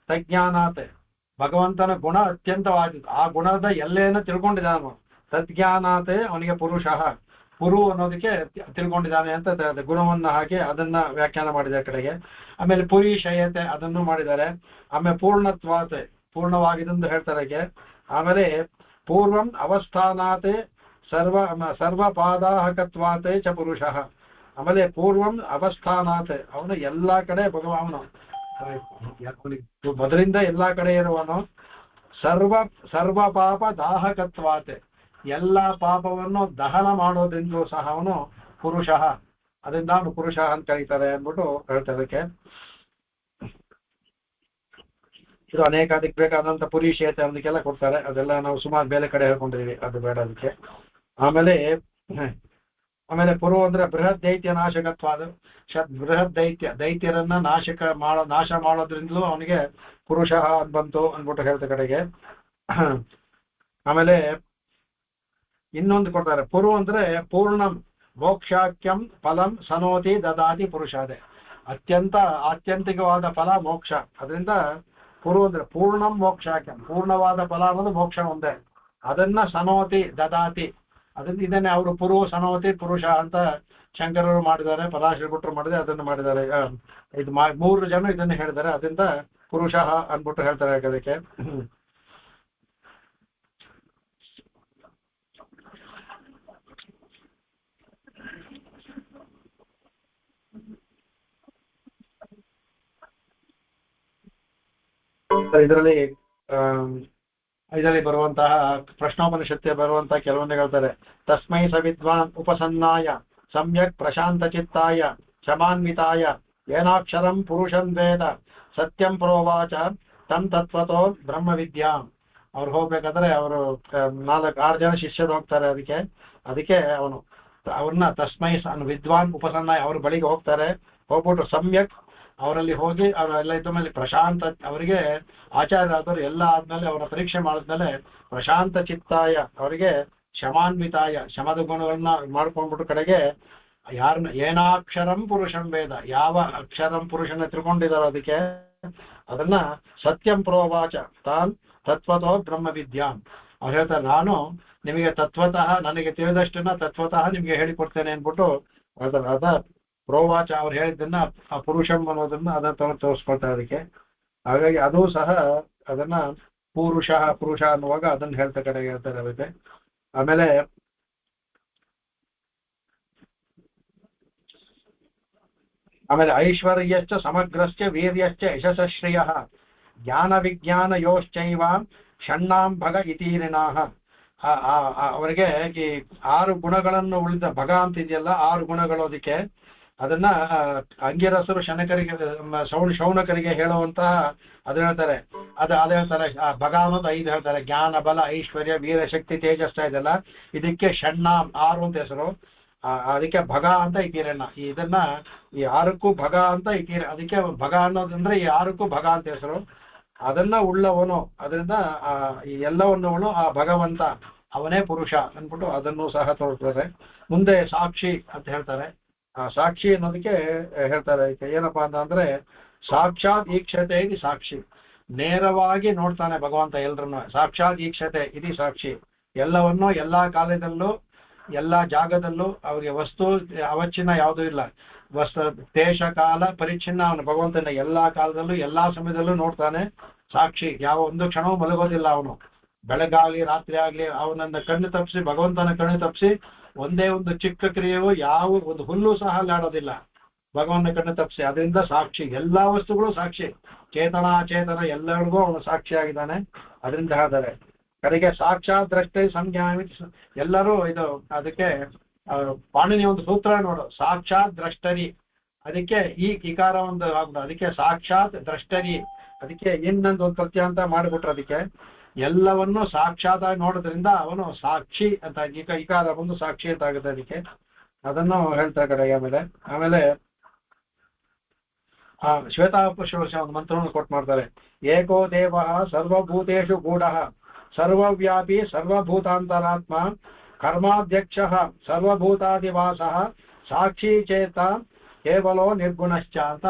ತಜ್ಞಾನಾತೆ ಭಗವಂತನ ಗುಣ ಅತ್ಯಂತವಾದದ್ದು, ಆ ಗುಣದ ಎಲ್ಲೇನ ತಿಳ್ಕೊಂಡಿದ್ದಾನು. ತಜ್ಞಾನಾತೆ ಅವನಿಗೆ ಪುರುಷ, ಪುರು ಅನ್ನೋದಕ್ಕೆ ತಿಳ್ಕೊಂಡಿದ್ದಾನೆ ಅಂತ ಗುಣವನ್ನ ಹಾಕಿ ಅದನ್ನ ವ್ಯಾಖ್ಯಾನ ಮಾಡಿದ ಕಡೆಗೆ. ಆಮೇಲೆ ಪುರೀಶಯತೆ ಅದನ್ನು ಮಾಡಿದ್ದಾರೆ. ಆಮೇಲೆ ಪೂರ್ಣತ್ವಾತೆ ಪೂರ್ಣವಾಗಿದಂದು ಹೇಳ್ತಾರೆ. ಆಮೇಲೆ ಪೂರ್ವಂ ಅವಸ್ಥಾನಾತೆ ಸರ್ವಪಾದಾಹಕತ್ವಾತೆ ಚ ಪುರುಷ. ಆಮೇಲೆ ಪೂರ್ವಂ ಅವಸ್ಥಾನಾತೆ ಅವನು ಎಲ್ಲಾ ಕಡೆ ಅವನು ಮೊದಲಿಂದ ಎಲ್ಲಾ ಕಡೆ ಇರುವನು. ಸರ್ವ ಪಾಪ ದಾಹಕತ್ವಾತೆ ಎಲ್ಲಾ ಪಾಪವನ್ನು ದಹನ ಮಾಡೋದ್ರಿಂದಲೂ ಸಹ ಅವನು ಪುರುಷ, ಅದರಿಂದ ಅವನು ಪುರುಷ ಅಂತ ಕರೀತಾರೆ ಅಂದ್ಬಿಟ್ಟು ಹೇಳ್ತಾರೆ. ಇದು ಅನೇಕ ಅದಕ್ಕೆ ಬೇಕಾದಂಥ ಪುರೀಶೇತ ಅದಕ್ಕೆಲ್ಲ ಕೊಡ್ತಾರೆ. ಅದೆಲ್ಲ ನಾವು ಸುಮಾರು ಬೇರೆ ಕಡೆ ಹೇಳ್ಕೊಂಡಿದೀವಿ, ಅದು ಬೇಡ ಅದಕ್ಕೆ. ಆಮೇಲೆ ಆಮೇಲೆ ಪುರು ಅಂದ್ರೆ ಬೃಹತ್ ದೈತ್ಯ ನಾಶಕತ್ವಾದ ಬೃಹತ್ ದೈತ್ಯರನ್ನ ನಾಶ ಮಾಡೋದ್ರಿಂದಲೂ ಅವನಿಗೆ ಪುರುಷ ಅಂತ ಬಂತು ಅಂದ್ಬಿಟ್ಟು ಹೇಳ್ತ ಕಡೆಗೆ. ಆಮೇಲೆ ಇನ್ನೊಂದು ಕೊಡ್ತಾರೆ, ಪುರು ಅಂದ್ರೆ ಪೂರ್ಣಂ ಮೋಕ್ಷಾಖ್ಯಂ ಫಲಂ ಸನೋತಿ ದದಾತಿ ಪುರುಷಾದೆ. ಆತ್ಯಂತಿಕವಾದ ಫಲ ಮೋಕ್ಷ. ಅದರಿಂದ ಪುರು ಅಂದ್ರೆ ಪೂರ್ಣಂ ಮೋಕ್ಷಾಖ್ಯಂ, ಪೂರ್ಣವಾದ ಫಲ ಅನ್ನೋದು ಮೋಕ್ಷ ಒಂದೇ. ಅದನ್ನ ಸನೋತಿ ದದಾತಿ, ಅದರಿಂದ ಇದನ್ನೇ ಅವರು ಪುರು ಸನೋತಿ ಪುರುಷ ಅಂತ ಶಂಕರರು ಮಾಡಿದ್ದಾರೆ, ಪರಾಶರ ಭಟ್ರು ಮಾಡಿದ್ರೆ ಅದನ್ನು ಮಾಡಿದ್ದಾರೆ. ಇದು 3 ಜನ ಇದನ್ನ ಹೇಳಿದ್ದಾರೆ. ಅದರಿಂದ ಪುರುಷ ಅಂದ್ಬಿಟ್ಟು ಹೇಳ್ತಾರೆ ಅದಕ್ಕೆ. ಇದರಲ್ಲಿ ಬರುವಂತಹ ಪ್ರಶ್ನೋಪನಿಷತ್ತೆ ಬರುವಂತಹ ಕೆಲವೊಂದು ಹೇಳ್ತಾರೆ. ತಸ್ಮೈ ಸ ವಿದ್ವಾನ್ ಉಪಸನ್ನಾಯ ಸಮ್ಯಕ್ ಪ್ರಶಾಂತ ಚಿತ್ತಾಯ ಶಮಾನ್ವಿತಾಯ ಏನಾಕ್ಷರಂ ಪುರುಷಂ ವೇದ ಸತ್ಯಂ ಪ್ರೋವಾಚ ತನ್ ತತ್ವತೋ ಬ್ರಹ್ಮ ವಿದ್ಯಾಂ. ಅವ್ರು ಹೋಗ್ಬೇಕಾದ್ರೆ ಅವರು 4-6 ಜನ ಶಿಷ್ಯರು ಹೋಗ್ತಾರೆ. ಅದಕ್ಕೆ ಅವ್ರನ್ನ ತಸ್ಮೈ ವಿದ್ವಾನ್ ಉಪಸನ್ನಾಯ ಅವ್ರ ಬಳಿಗೆ ಹೋಗ್ತಾರೆ. ಹೋಗ್ಬಿಟ್ಟು ಸಮ್ಯಕ್ ಅವರಲ್ಲಿ ಹೋಗಿ ಅವರೆಲ್ಲ ಇದ್ದ ಮೇಲೆ ಪ್ರಶಾಂತ, ಅವರಿಗೆ ಆಚಾರ್ಯ ಆದವರು ಎಲ್ಲ ಆದ್ಮೇಲೆ ಅವರ ಪರೀಕ್ಷೆ ಮಾಡಿದ್ಮೇಲೆ ಪ್ರಶಾಂತ ಚಿತ್ತಾಯ ಅವರಿಗೆ ಶಮಾನ್ವಿತಾಯ ಶಮದ ಗುಣಗಳನ್ನ ಮಾಡ್ಕೊಂಡ್ಬಿಟ್ಟು ಕಡೆಗೆ ಯಾರನ್ನ ಏನಾಕ್ಷರಂ ಪುರುಷಂ ವೇದ, ಯಾವ ಅಕ್ಷರಂ ಪುರುಷನ ತಿಳ್ಕೊಂಡಿದಾರೋ ಅದಕ್ಕೆ ಅದನ್ನ ಸತ್ಯಂ ಪ್ರೋವಾಚ ತಾನ್ ತತ್ವತೋ ಬ್ರಹ್ಮ ವಿದ್ಯಾಂ. ಅವ್ರು ಹೇಳ್ತಾರೆ, ನಾನು ನಿಮಗೆ ತತ್ವತಃ ನನಗೆ ತಿಳಿದಷ್ಟನ್ನ ತತ್ವತಃ ನಿಮ್ಗೆ ಹೇಳಿಕೊಡ್ತೇನೆ ಅಂದ್ಬಿಟ್ಟು ಅದ ಪ್ರೋವಾಚ ಅವ್ರು ಹೇಳಿದ್ದನ್ನ ಆ ಪುರುಷಂ ಅನ್ನೋದನ್ನ ಅದನ್ನ ತೋರಿಸ್ಕೊಳ್ತಾರೆ ಅದಕ್ಕೆ. ಹಾಗಾಗಿ ಅದು ಸಹ ಅದನ್ನ ಪುರುಷ ಅನ್ನುವಾಗ ಅದನ್ನ ಹೇಳ್ತಾ ಕಡೆಗೆ ಹೇಳ್ತಾರೆ ಅದಕ್ಕೆ. ಆಮೇಲೆ ಐಶ್ವರ್ಯಶ್ಚ ಸಮಗ್ರಶ್ಚ ವೀರ್ಯಶ್ಚ ಯಶಸ್ಶ್ರಿಯ ಜ್ಞಾನ ವಿಜ್ಞಾನ ಯೋಶ್ಚೈವ ಷಣ್ಣಾಂ ಭಗ ಇತೀರಿಣಾಹ. ಅವರಿಗೆ ಈ 6 ಗುಣಗಳನ್ನು ಉಳಿದ ಭಗ ಅಂತ ಇದೆಯಲ್ಲ, 6 ಗುಣಗಳು ಅದಕ್ಕೆ. ಅದನ್ನ ಅಂಗಿರಸರು ಶೌನಕರಿಗೆ ಹೇಳುವಂತಹ ಅದು ಹೇಳ್ತಾರೆ. ಅದೇ ಹೇಳ್ತಾರೆ ಭಗ ಅನ್ನೋದು 5 ಹೇಳ್ತಾರೆ. ಜ್ಞಾನ ಬಲ ಐಶ್ವರ್ಯ ವೀರ ಶಕ್ತಿ ತೇಜಸ್ ಇದೆಲ್ಲ ಇದಕ್ಕೆ ಷಣ್ಣಾಂ 6 ಅಂತ ಹೆಸರು. ಅದಕ್ಕೆ ಭಗ ಅಂತ ಇತೀರಣ್ಣ. ಇದನ್ನ ಈ 6ಕ್ಕೂ ಭಗ ಅಂತ ಇತೀರ. ಅದಕ್ಕೆ ಭಗ ಅನ್ನೋದಂದ್ರೆ ಈ 6ಕ್ಕೂ ಭಗ ಅಂತ ಹೆಸರು. ಅದನ್ನ ಉಳ್ಳವನು, ಅದರಿಂದ ಈ ಎಲ್ಲವನ್ನವನು ಆ ಭಗವಂತ ಅವನೇ ಪುರುಷ ಅಂದ್ಬಿಟ್ಟು ಅದನ್ನು ಸಹ ತೋರಿಸ್ತಾರೆ. ಮುಂದೆ ಸಾಕ್ಷಿ ಅಂತ ಹೇಳ್ತಾರೆ. ಸಾಕ್ಷಿ ಅನ್ನೋದಕ್ಕೆ ಹೇಳ್ತಾರೆ ಏನಪ್ಪಾ ಅಂತಂದ್ರೆ ಸಾಕ್ಷಾತ್ ಈಕ್ಷತೆ ಇದು ಸಾಕ್ಷಿ. ನೇರವಾಗಿ ನೋಡ್ತಾನೆ ಭಗವಂತ ಎಲ್ರನ್ನು. ಸಾಕ್ಷಾತ್ ಈಕ್ಷತೆ ಇದು ಸಾಕ್ಷಿ. ಎಲ್ಲವನ್ನೂ ಎಲ್ಲಾ ಕಾಲದಲ್ಲೂ ಎಲ್ಲಾ ಜಾಗದಲ್ಲೂ ಅವರಿಗೆ ವಸ್ತು ಅವಚ್ಛಿನ್ನ ಯಾವುದೂ ಇಲ್ಲ. ದೇಶ ಕಾಲ ಪರಿಚ್ಛಿನ್ನ ಅವನು ಭಗವಂತನ ಎಲ್ಲಾ ಕಾಲದಲ್ಲೂ ಎಲ್ಲಾ ಸಮಯದಲ್ಲೂ ನೋಡ್ತಾನೆ. ಸಾಕ್ಷಿ, ಯಾವ ಒಂದು ಕ್ಷಣವೂ ಮಲಗೋದಿಲ್ಲ ಅವನು. ಬೆಳಗಾಗ್ಲಿ ರಾತ್ರಿ ಆಗ್ಲಿ ಅವನನ್ನ ಕಣ್ಣು ತಪ್ಪಿಸಿ ಭಗವಂತನ ಕಣ್ಣು ತಪ್ಪಿಸಿ ಒಂದೇ ಒಂದು ಚಿಕ್ಕ ಕ್ರಿಯೆಯು ಯಾವ ಒಂದು ಹುಲ್ಲು ಸಹ ಅಲ್ಲಾಡೋದಿಲ್ಲ ಭಗವಂತನ ಕಣ್ಣು ತಪ್ಪಿಸಿ. ಅದರಿಂದ ಸಾಕ್ಷಿ, ಎಲ್ಲಾ ವಸ್ತುಗಳು ಸಾಕ್ಷಿ. ಚೇತನ ಅಚೇತನ ಎಲ್ಲರಿಗೂ ಅವನು ಸಾಕ್ಷಿಯಾಗಿದ್ದಾನೆ. ಅದರಿಂದ ಹೇಳ್ತಾರೆ ಕಡೆಗೆ ಸಾಕ್ಷಾತ್ ದ್ರಷ್ಟೇ ಸಂಜ್ಞಾಮಿ. ಎಲ್ಲರೂ ಇದು ಅದಕ್ಕೆ ಪಾಣಿನಿ ಒಂದು ಸೂತ್ರ ನೋಡು, ಸಾಕ್ಷಾತ್ ದ್ರಷ್ಟರಿ. ಅದಕ್ಕೆ ಈ ಇಕಾರ ಒಂದು ಆಗ್ಬೋದು. ಅದಕ್ಕೆ ಸಾಕ್ಷಾತ್ ದ್ರಷ್ಟರಿ. ಅದಕ್ಕೆ ಇನ್ನೊಂದು ಒಂದು ಪ್ರತ್ಯಂತ ಮಾಡಿಬಿಟ್ರು. ಅದಕ್ಕೆ ಎಲ್ಲವನ್ನು ಸಾಕ್ಷಾತ್ತಾಗಿ ನೋಡೋದ್ರಿಂದ ಅವನು ಸಾಕ್ಷಿ ಅಂತ ಇಕಾರ ಒಂದು ಸಾಕ್ಷಿ ಅಂತ ಆಗುತ್ತೆ. ಅದಕ್ಕೆ ಅದನ್ನು ಹೇಳ್ತಾರೆ ಕಡೆಗೆ. ಆಮೇಲೆ ಶ್ವೇತಾಪುರುಷ ಒಂದು ಮಂತ್ರವನ್ನು ಕೊಟ್ಟು ಮಾಡ್ತಾರೆ. ಏಕೋ ದೇವ ಸರ್ವಭೂತೇಷು ಗೂಢ ಸರ್ವವ್ಯಾಪಿ ಸರ್ವಭೂತಾಂತರಾತ್ಮ ಕರ್ಮಾಧ್ಯಕ್ಷ ಸರ್ವಭೂತಾದಿವಾಸ ಸಾಕ್ಷಿ ಚೇತ ಕೇವಲೋ ನಿರ್ಗುಣಶ್ಚ ಅಂತ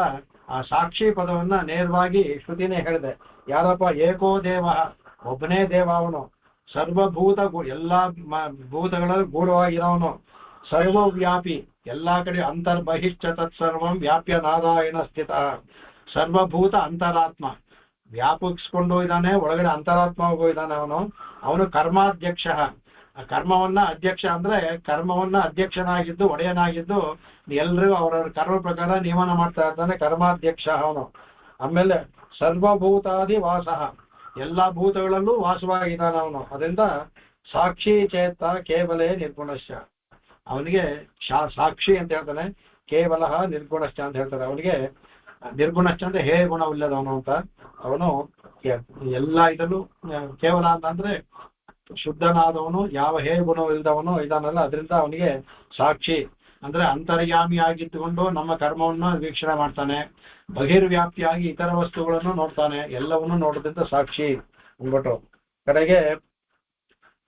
ಆ ಸಾಕ್ಷಿ ಪದವನ್ನ ನೇರವಾಗಿ ಶ್ರುತಿನೇ ಹೇಳಿದೆ. ಯಾರಪ್ಪ? ಏಕೋ ದೇವ, ಒಬ್ಬನೇ ದೇವ ಅವನು. ಸರ್ವಭೂತ ಎಲ್ಲಾ ಭೂತಗಳಲ್ಲಿ ಗೂಢವಾಗಿರೋವನು. ಸರ್ವವ್ಯಾಪಿ, ಎಲ್ಲಾ ಕಡೆ ಅಂತರ್ಬಹಿಶ್ಚ ತತ್ಸರ್ವಂ ವ್ಯಾಪ್ಯ ನಾರಾಯಣ ಸ್ಥಿತ. ಸರ್ವಭೂತ ಅಂತರಾತ್ಮ, ವ್ಯಾಪಿಸ್ಕೊಂಡು ಇದ್ದಾನೆ, ಒಳಗಡೆ ಅಂತರಾತ್ಮ ಹೋಗಿದ್ದಾನೆ ಅವನು ಕರ್ಮಾಧ್ಯಕ್ಷ. ಕರ್ಮವನ್ನ ಅಧ್ಯಕ್ಷ ಅಂದ್ರೆ ಕರ್ಮವನ್ನ ಅಧ್ಯಕ್ಷನಾಗಿದ್ದು ಒಡೆಯನಾಗಿದ್ದು ಎಲ್ರಿಗೂ ಅವರವರ ಕರ್ಮ ಪ್ರಕಾರ ನಿಯಮನ ಮಾಡ್ತಾ ಇದ್ದಾನೆ, ಕರ್ಮಾಧ್ಯಕ್ಷ ಅವನು. ಆಮೇಲೆ ಸರ್ವಭೂತಾದಿ ವಾಸ, ಎಲ್ಲಾ ಭೂತಗಳಲ್ಲೂ ವಾಸವಾಗಿದ್ದಾನೆ ಅವನು. ಅದರಿಂದ ಸಾಕ್ಷಿ ಚೇತ ಕೇವಲೇ ನಿರ್ಗುಣಶ್ಚ, ಅವನಿಗೆ ಸಾಕ್ಷಿ ಅಂತ ಹೇಳ್ತಾನೆ, ಕೇವಲ ನಿರ್ಗುಣಶ್ಚ ಅಂತ ಹೇಳ್ತಾರೆ. ಅವನಿಗೆ ನಿರ್ಗುಣಶ್ಚ ಅಂದ್ರೆ ಹೇ ಗುಣವಿಲ್ಲದವನು ಅಂತ. ಅವನು ಎಲ್ಲ ಇದನ್ನು ಕೇವಲ ಅಂತಂದ್ರೆ ಶುದ್ಧನಾದವನು, ಯಾವ ಹೇ ಗುಣವಿಲ್ಲದವನು ಇದಾನಲ್ಲ, ಅದರಿಂದ ಅವನಿಗೆ ಸಾಕ್ಷಿ ಅಂದ್ರೆ ಅಂತರ್ಯಾಮಿ ಆಗಿದ್ದುಕೊಂಡು ನಮ್ಮ ಕರ್ಮವನ್ನು ವೀಕ್ಷಣೆ ಮಾಡ್ತಾನೆ, ಬಹಿರ್ವ್ಯಾಪ್ತಿಯಾಗಿ ಇತರ ವಸ್ತುಗಳನ್ನು ನೋಡ್ತಾನೆ, ಎಲ್ಲವನ್ನು ನೋಡೋದ್ರಿಂದ ಸಾಕ್ಷಿ ಅಂದ್ಬಿಟ್ಟು ಕಡೆಗೆ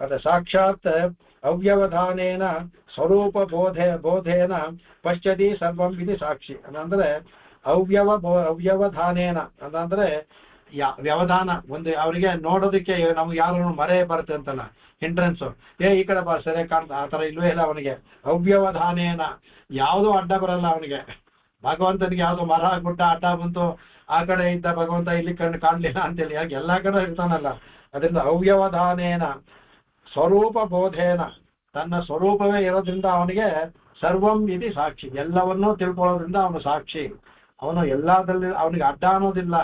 ಅದ ಸಾಕ್ಷಾತ್ ಅವ್ಯವಧಾನೇನ ಸ್ವರೂಪ ಬೋಧೇನ ಪಶ್ಯತಿ ಸರ್ವಂ ವಿಧಿ ಸಾಕ್ಷಿ ಅಂದ್ರೆ ಅವ್ಯವಧಾನೇನ ಅದಂದ್ರೆ ವ್ಯವಧಾನ ಒಂದು ಅವರಿಗೆ ನೋಡೋದಕ್ಕೆ ನಮ್ಗೆ ಯಾರು ಮರೆ ಬರುತ್ತೆ ಅಂತಲ್ಲ, ಹಿಂಡ್ರೆನ್ಸ್ ಈ ಕಡೆ ಬಾ ಸರಿ ಕಾಣ್ತಾ ಆ ತರ ಇಲ್ವೇ ಇಲ್ಲ ಅವನಿಗೆ. ಅವ್ಯವಧಾನೇನ ಯಾವುದೂ ಅಡ್ಡ ಬರಲ್ಲ ಅವನಿಗೆ. ಭಗವಂತನಿಗೆ ಯಾವ್ದು ಮರ ಗುಡ್ಡ ಅಡ್ಡ ಬಂತು, ಆ ಕಡೆ ಇದ್ದ ಭಗವಂತ ಇಲ್ಲಿ ಕಾಣ್ಲಿಲ್ಲ ಅಂತೇಳಿ ಯಾಕೆ ಎಲ್ಲಾ ಕಡೆ ಇರ್ತಾನಲ್ಲ. ಅದರಿಂದ ಅವ್ಯವಧಾನೇನ ಸ್ವರೂಪ ಬೋಧೇನ ತನ್ನ ಸ್ವರೂಪವೇ ಇರೋದ್ರಿಂದ ಅವನಿಗೆ ಸರ್ವಂ ವಿಧಿ ಸಾಕ್ಷಿ, ಎಲ್ಲವನ್ನೂ ತಿಳ್ಕೊಳ್ಳೋದ್ರಿಂದ ಅವನು ಸಾಕ್ಷಿ. ಅವನು ಎಲ್ಲಾದ್ರಲ್ಲಿ ಅವನಿಗೆ ಅಡ್ಡ ಅನ್ನೋದಿಲ್ಲ,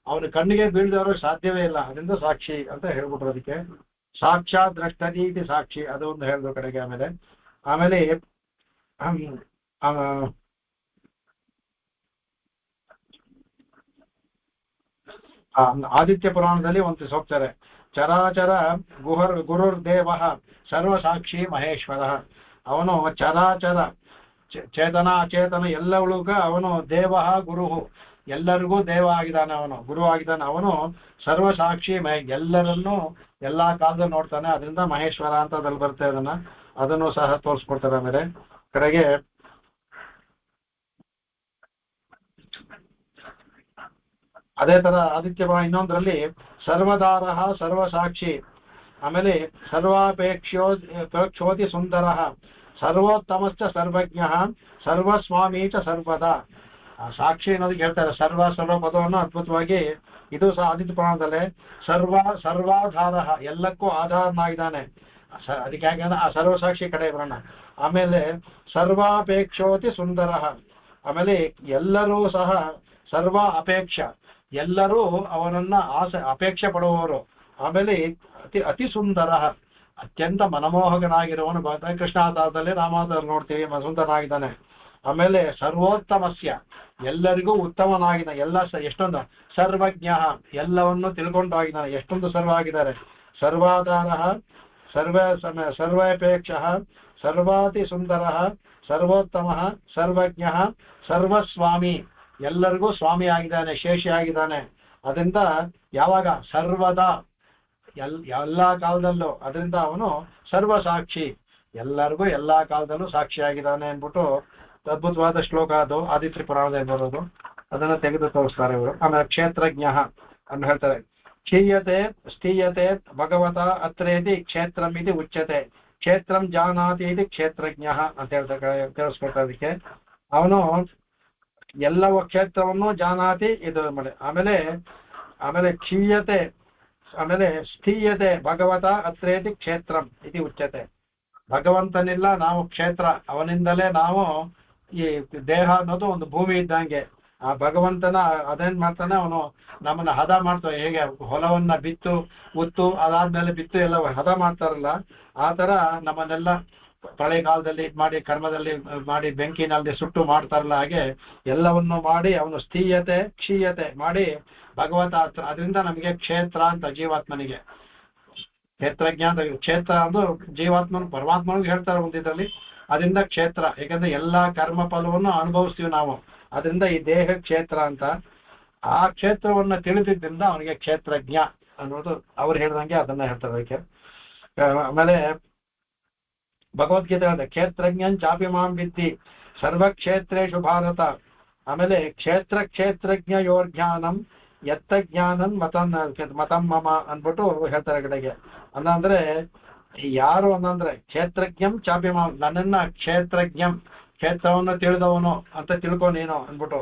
ಅವನ ಕಣ್ಣಿಗೆ ಬೀಳ್ದವರು ಸಾಧ್ಯವೇ ಇಲ್ಲ, ಅದರಿಂದ ಸಾಕ್ಷಿ ಅಂತ ಹೇಳ್ಬಿಟ್ರು. ಅದಕ್ಕೆ ಸಾಕ್ಷಾತ್ ದ್ರಷ್ಟದೀತಿ ಸಾಕ್ಷಿ ಅದು ಒಂದು ಹೇಳಿದ್ರು ಕಡೆಗೆ. ಆಮೇಲೆ ಆದಿತ್ಯ ಪುರಾಣದಲ್ಲಿ ಒಂದು ಹೋಗ್ತಾರೆ, ಚರಾಚರ ಗುರುರ್ ದೇವ ಸರ್ವಸಾಕ್ಷಿ ಮಹೇಶ್ವರ. ಅವನು ಚರಾಚರ ಚೇತನ ಅಚೇತನ ಎಲ್ಲವಳಿಗ ಅವನು ದೇವ ಗುರು, ಎಲ್ಲರಿಗೂ ದೇವ ಆಗಿದ್ದಾನೆ, ಅವನು ಗುರು ಆಗಿದ್ದಾನೆ. ಅವನು ಸರ್ವಸಾಕ್ಷಿ ಎಲ್ಲರನ್ನೂ ಎಲ್ಲಾ ಕಾಲದಲ್ಲಿ ನೋಡ್ತಾನೆ, ಅದರಿಂದ ಮಹೇಶ್ವರ ಅಂತ ಅದ್ರಲ್ಲಿ ಬರುತ್ತೆ. ಅದನ್ನು ಸಹ ತೋರಿಸ್ಕೊಡ್ತಾರೆ. ಆಮೇಲೆ ಕಡೆಗೆ ಅದೇ ತರ ಆದಿತ್ಯ ಇನ್ನೊಂದ್ರಲ್ಲಿ ಸರ್ವದಾರ ಸರ್ವಸಾಕ್ಷಿ, ಆಮೇಲೆ ಸರ್ವಾಪೇಕ್ಷೋತಿ ಸುಂದರ, ಸರ್ವೋತ್ತಮಶ್ಚ ಸರ್ವಜ್ಞ, ಸರ್ವಸ್ವಾಮಿ ಚ ಸರ್ವದಾ. ಸಾಕ್ಷಿ ಅನ್ನೋದಕ್ಕೆ ಹೇಳ್ತಾರೆ ಸರ್ವ ಪದವನ್ನು ಅದ್ಭುತವಾಗಿ. ಇದು ಸಹ ಆದಿತ್ಯ ಪುರಾಣದಲ್ಲೇ ಸರ್ವಾಧಾರ, ಎಲ್ಲಕ್ಕೂ ಆಧಾರನಾಗಿದ್ದಾನೆ. ಅದಕ್ಕೆ ಯಾಕಂದ್ರೆ ಆ ಸರ್ವಸಾಕ್ಷಿ ಕಡೆ ಬರೋಣ. ಆಮೇಲೆ ಸರ್ವಾಪೇಕ್ಷೋತಿ ಸುಂದರ, ಆಮೇಲೆ ಎಲ್ಲರೂ ಸಹ ಸರ್ವ ಅಪೇಕ್ಷ, ಎಲ್ಲರೂ ಅವನನ್ನ ಅಪೇಕ್ಷೆ ಪಡುವವರು. ಆಮೇಲೆ ಅತಿ ಸುಂದರ, ಅತ್ಯಂತ ಮನಮೋಹಕನಾಗಿರುವವನು. ಕೃಷ್ಣಾವತಾರದಲ್ಲಿ ರಾಮಾವತಾರ ನೋಡ್ತೀವಿ, ಸುಂದರನಾಗಿದ್ದಾನೆ. ಆಮೇಲೆ ಸರ್ವೋತ್ತಮಸ್ಯ, ಎಲ್ಲರಿಗೂ ಉತ್ತಮನಾಗಿದ್ದಾನೆ. ಎಷ್ಟೊಂದು ಸರ್ವಜ್ಞ, ಎಲ್ಲವನ್ನು ತಿಳ್ಕೊಂಡಾಗಿದ್ದಾನೆ. ಎಷ್ಟೊಂದು ಸರ್ವ ಆಗಿದ್ದಾರೆ. ಸರ್ವಾಧಾರ ಸರ್ವಾಪೇಕ್ಷ ಸರ್ವಾತಿ ಸುಂದರ ಸರ್ವೋತ್ತಮ ಸರ್ವಜ್ಞ ಸರ್ವಸ್ವಾಮಿ, ಎಲ್ಲರಿಗೂ ಸ್ವಾಮಿ ಆಗಿದ್ದಾನೆ, ಶೇಷಿ ಆಗಿದ್ದಾನೆ. ಅದರಿಂದ ಯಾವಾಗ ಸರ್ವದಾ ಎಲ್ಲಾ ಕಾಲದಲ್ಲೂ, ಅದರಿಂದ ಅವನು ಸರ್ವಸಾಕ್ಷಿ, ಎಲ್ಲರಿಗೂ ಎಲ್ಲಾ ಕಾಲದಲ್ಲೂ ಸಾಕ್ಷಿಯಾಗಿದ್ದಾನೆ ಅಂದ್ಬಿಟ್ಟು ಅದ್ಭುತವಾದ ಶ್ಲೋಕ ಅದು ಆದಿತ್ಯ ಪುರಾಣದಲ್ಲಿ ಬರೋದು. ಅದನ್ನ ತೆಗೆದು ತೋರಿಸ್ತಾರೆ ಇವರು. ಆಮೇಲೆ ಕ್ಷೇತ್ರಜ್ಞ ಅಂತ ಹೇಳ್ತಾರೆ. ಕ್ಷೀಯತೆ ಸ್ಥೀಯತೆ ಭಗವತ ಅತ್ರೇತಿ ಕ್ಷೇತ್ರಂ ಇದು ಉಚ್ಯತೆ, ಕ್ಷೇತ್ರಂ ಜಾನಾತಿ ಇದು ಕ್ಷೇತ್ರಜ್ಞ ಅಂತ ಹೇಳ್ತಾರೆ, ತಿಳಿಸ್ಕೊಡ್ತಾರೆ ಅದಕ್ಕೆ. ಅವನು ಎಲ್ಲವ ಕ್ಷೇತ್ರವನ್ನು ಜಾನಾತಿ ಇದು ಮಾಡಿ. ಆಮೇಲೆ ಕ್ಷೀಯತೆ, ಆಮೇಲೆ ಸ್ಥೀಯತೆ ಭಗವತ ಅತ್ರೇತಿ ಕ್ಷೇತ್ರಂ ಇದು ಉಚ್ಯತೆ. ಭಗವಂತನಿಲ್ಲ, ನಾವು ಕ್ಷೇತ್ರ, ಅವನಿಂದಲೇ ನಾವು ಈ ದೇಹ ಅನ್ನೋದು ಒಂದು ಭೂಮಿ ಇದ್ದಂಗೆ. ಆ ಭಗವಂತನ ಅದೇನ್ ಮಾಡ್ತಾನೆ, ಅವನು ನಮ್ಮನ್ನ ಹದ ಮಾಡ್ತಾನೆ. ಹೇಗೆ ಹೊಲವನ್ನ ಬಿತ್ತು ಉತ್ತು ಅದಾದ್ಮೇಲೆ ಬಿತ್ತು ಎಲ್ಲ ಹದ ಮಾಡ್ತಾರಲ್ಲ, ಆ ತರ ನಮ್ಮನ್ನೆಲ್ಲ ಪ್ರಳಯಕಾಲದಲ್ಲಿ ಮಾಡಿ ಕರ್ಮದಲ್ಲಿ ಮಾಡಿ ಬೆಂಕಿನಲ್ಲಿ ಸುಟ್ಟು ಮಾಡ್ತಾರಲ್ಲ, ಹಾಗೆ ಎಲ್ಲವನ್ನು ಮಾಡಿ ಅವನು ಸ್ಥೀಯತೆ ಕ್ಷೀಯತೆ ಮಾಡಿ ಭಗವಂತ. ಅದರಿಂದ ನಮಗೆ ಕ್ಷೇತ್ರ ಅಂತ, ಜೀವಾತ್ಮನಿಗೆ ಕ್ಷೇತ್ರಜ್ಞ ಅಂತ. ಕ್ಷೇತ್ರ ಅಂದ್ರೆ ಜೀವಾತ್ಮನ ಪರಮಾತ್ಮನಿಗೆ ಹೇಳ್ತಾರೆ ಒಂದಿದ್ರಲ್ಲಿ. ಅದರಿಂದ ಕ್ಷೇತ್ರ, ಯಾಕಂದ್ರೆ ಎಲ್ಲಾ ಕರ್ಮ ಫಲವನ್ನು ಅನುಭವಿಸ್ತೀವಿ ನಾವು, ಅದರಿಂದ ಈ ದೇಹ ಕ್ಷೇತ್ರ ಅಂತ. ಆ ಕ್ಷೇತ್ರವನ್ನ ತಿಳಿದಿದ್ದರಿಂದ ಅವನಿಗೆ ಕ್ಷೇತ್ರಜ್ಞ ಅನ್ನೋದು ಅವ್ರು ಹೇಳ್ದಂಗೆ ಅದನ್ನ ಹೇಳ್ತಾರೆ ಅದಕ್ಕೆ. ಆಮೇಲೆ ಭಗವದ್ಗೀತೆ ಹೇಳಿದೆ ಕ್ಷೇತ್ರಜ್ಞನ್ ಚಾಪಿ ಮಾಂ ವಿದ್ಧಿ ಸರ್ವಕ್ಷೇತ್ರೇಷು ಭಾರತ. ಆಮೇಲೆ ಕ್ಷೇತ್ರಜ್ಞ ಯೋರ್ ಜ್ಞಾನಂ ಎತ್ತ ಜ್ಞಾನನ್ ಮತಂ ಮಮ ಅಂದ್ಬಿಟ್ಟು ಹೇಳ್ತಾರೆ ಕಡೆಗೆ. ಅಂದ್ರೆ ಯಾರು ಅನ್ನಂದ್ರೆ ಕ್ಷೇತ್ರಜ್ಞಂ ಚಾಪಿ ಮಾಂ, ನನ್ನನ್ನ ಕ್ಷೇತ್ರಜ್ಞಂ, ಕ್ಷೇತ್ರವನ್ನು ತಿಳಿದವನು ಅಂತ ತಿಳ್ಕೊ ನೀನು ಅಂದ್ಬಿಟ್ಟು.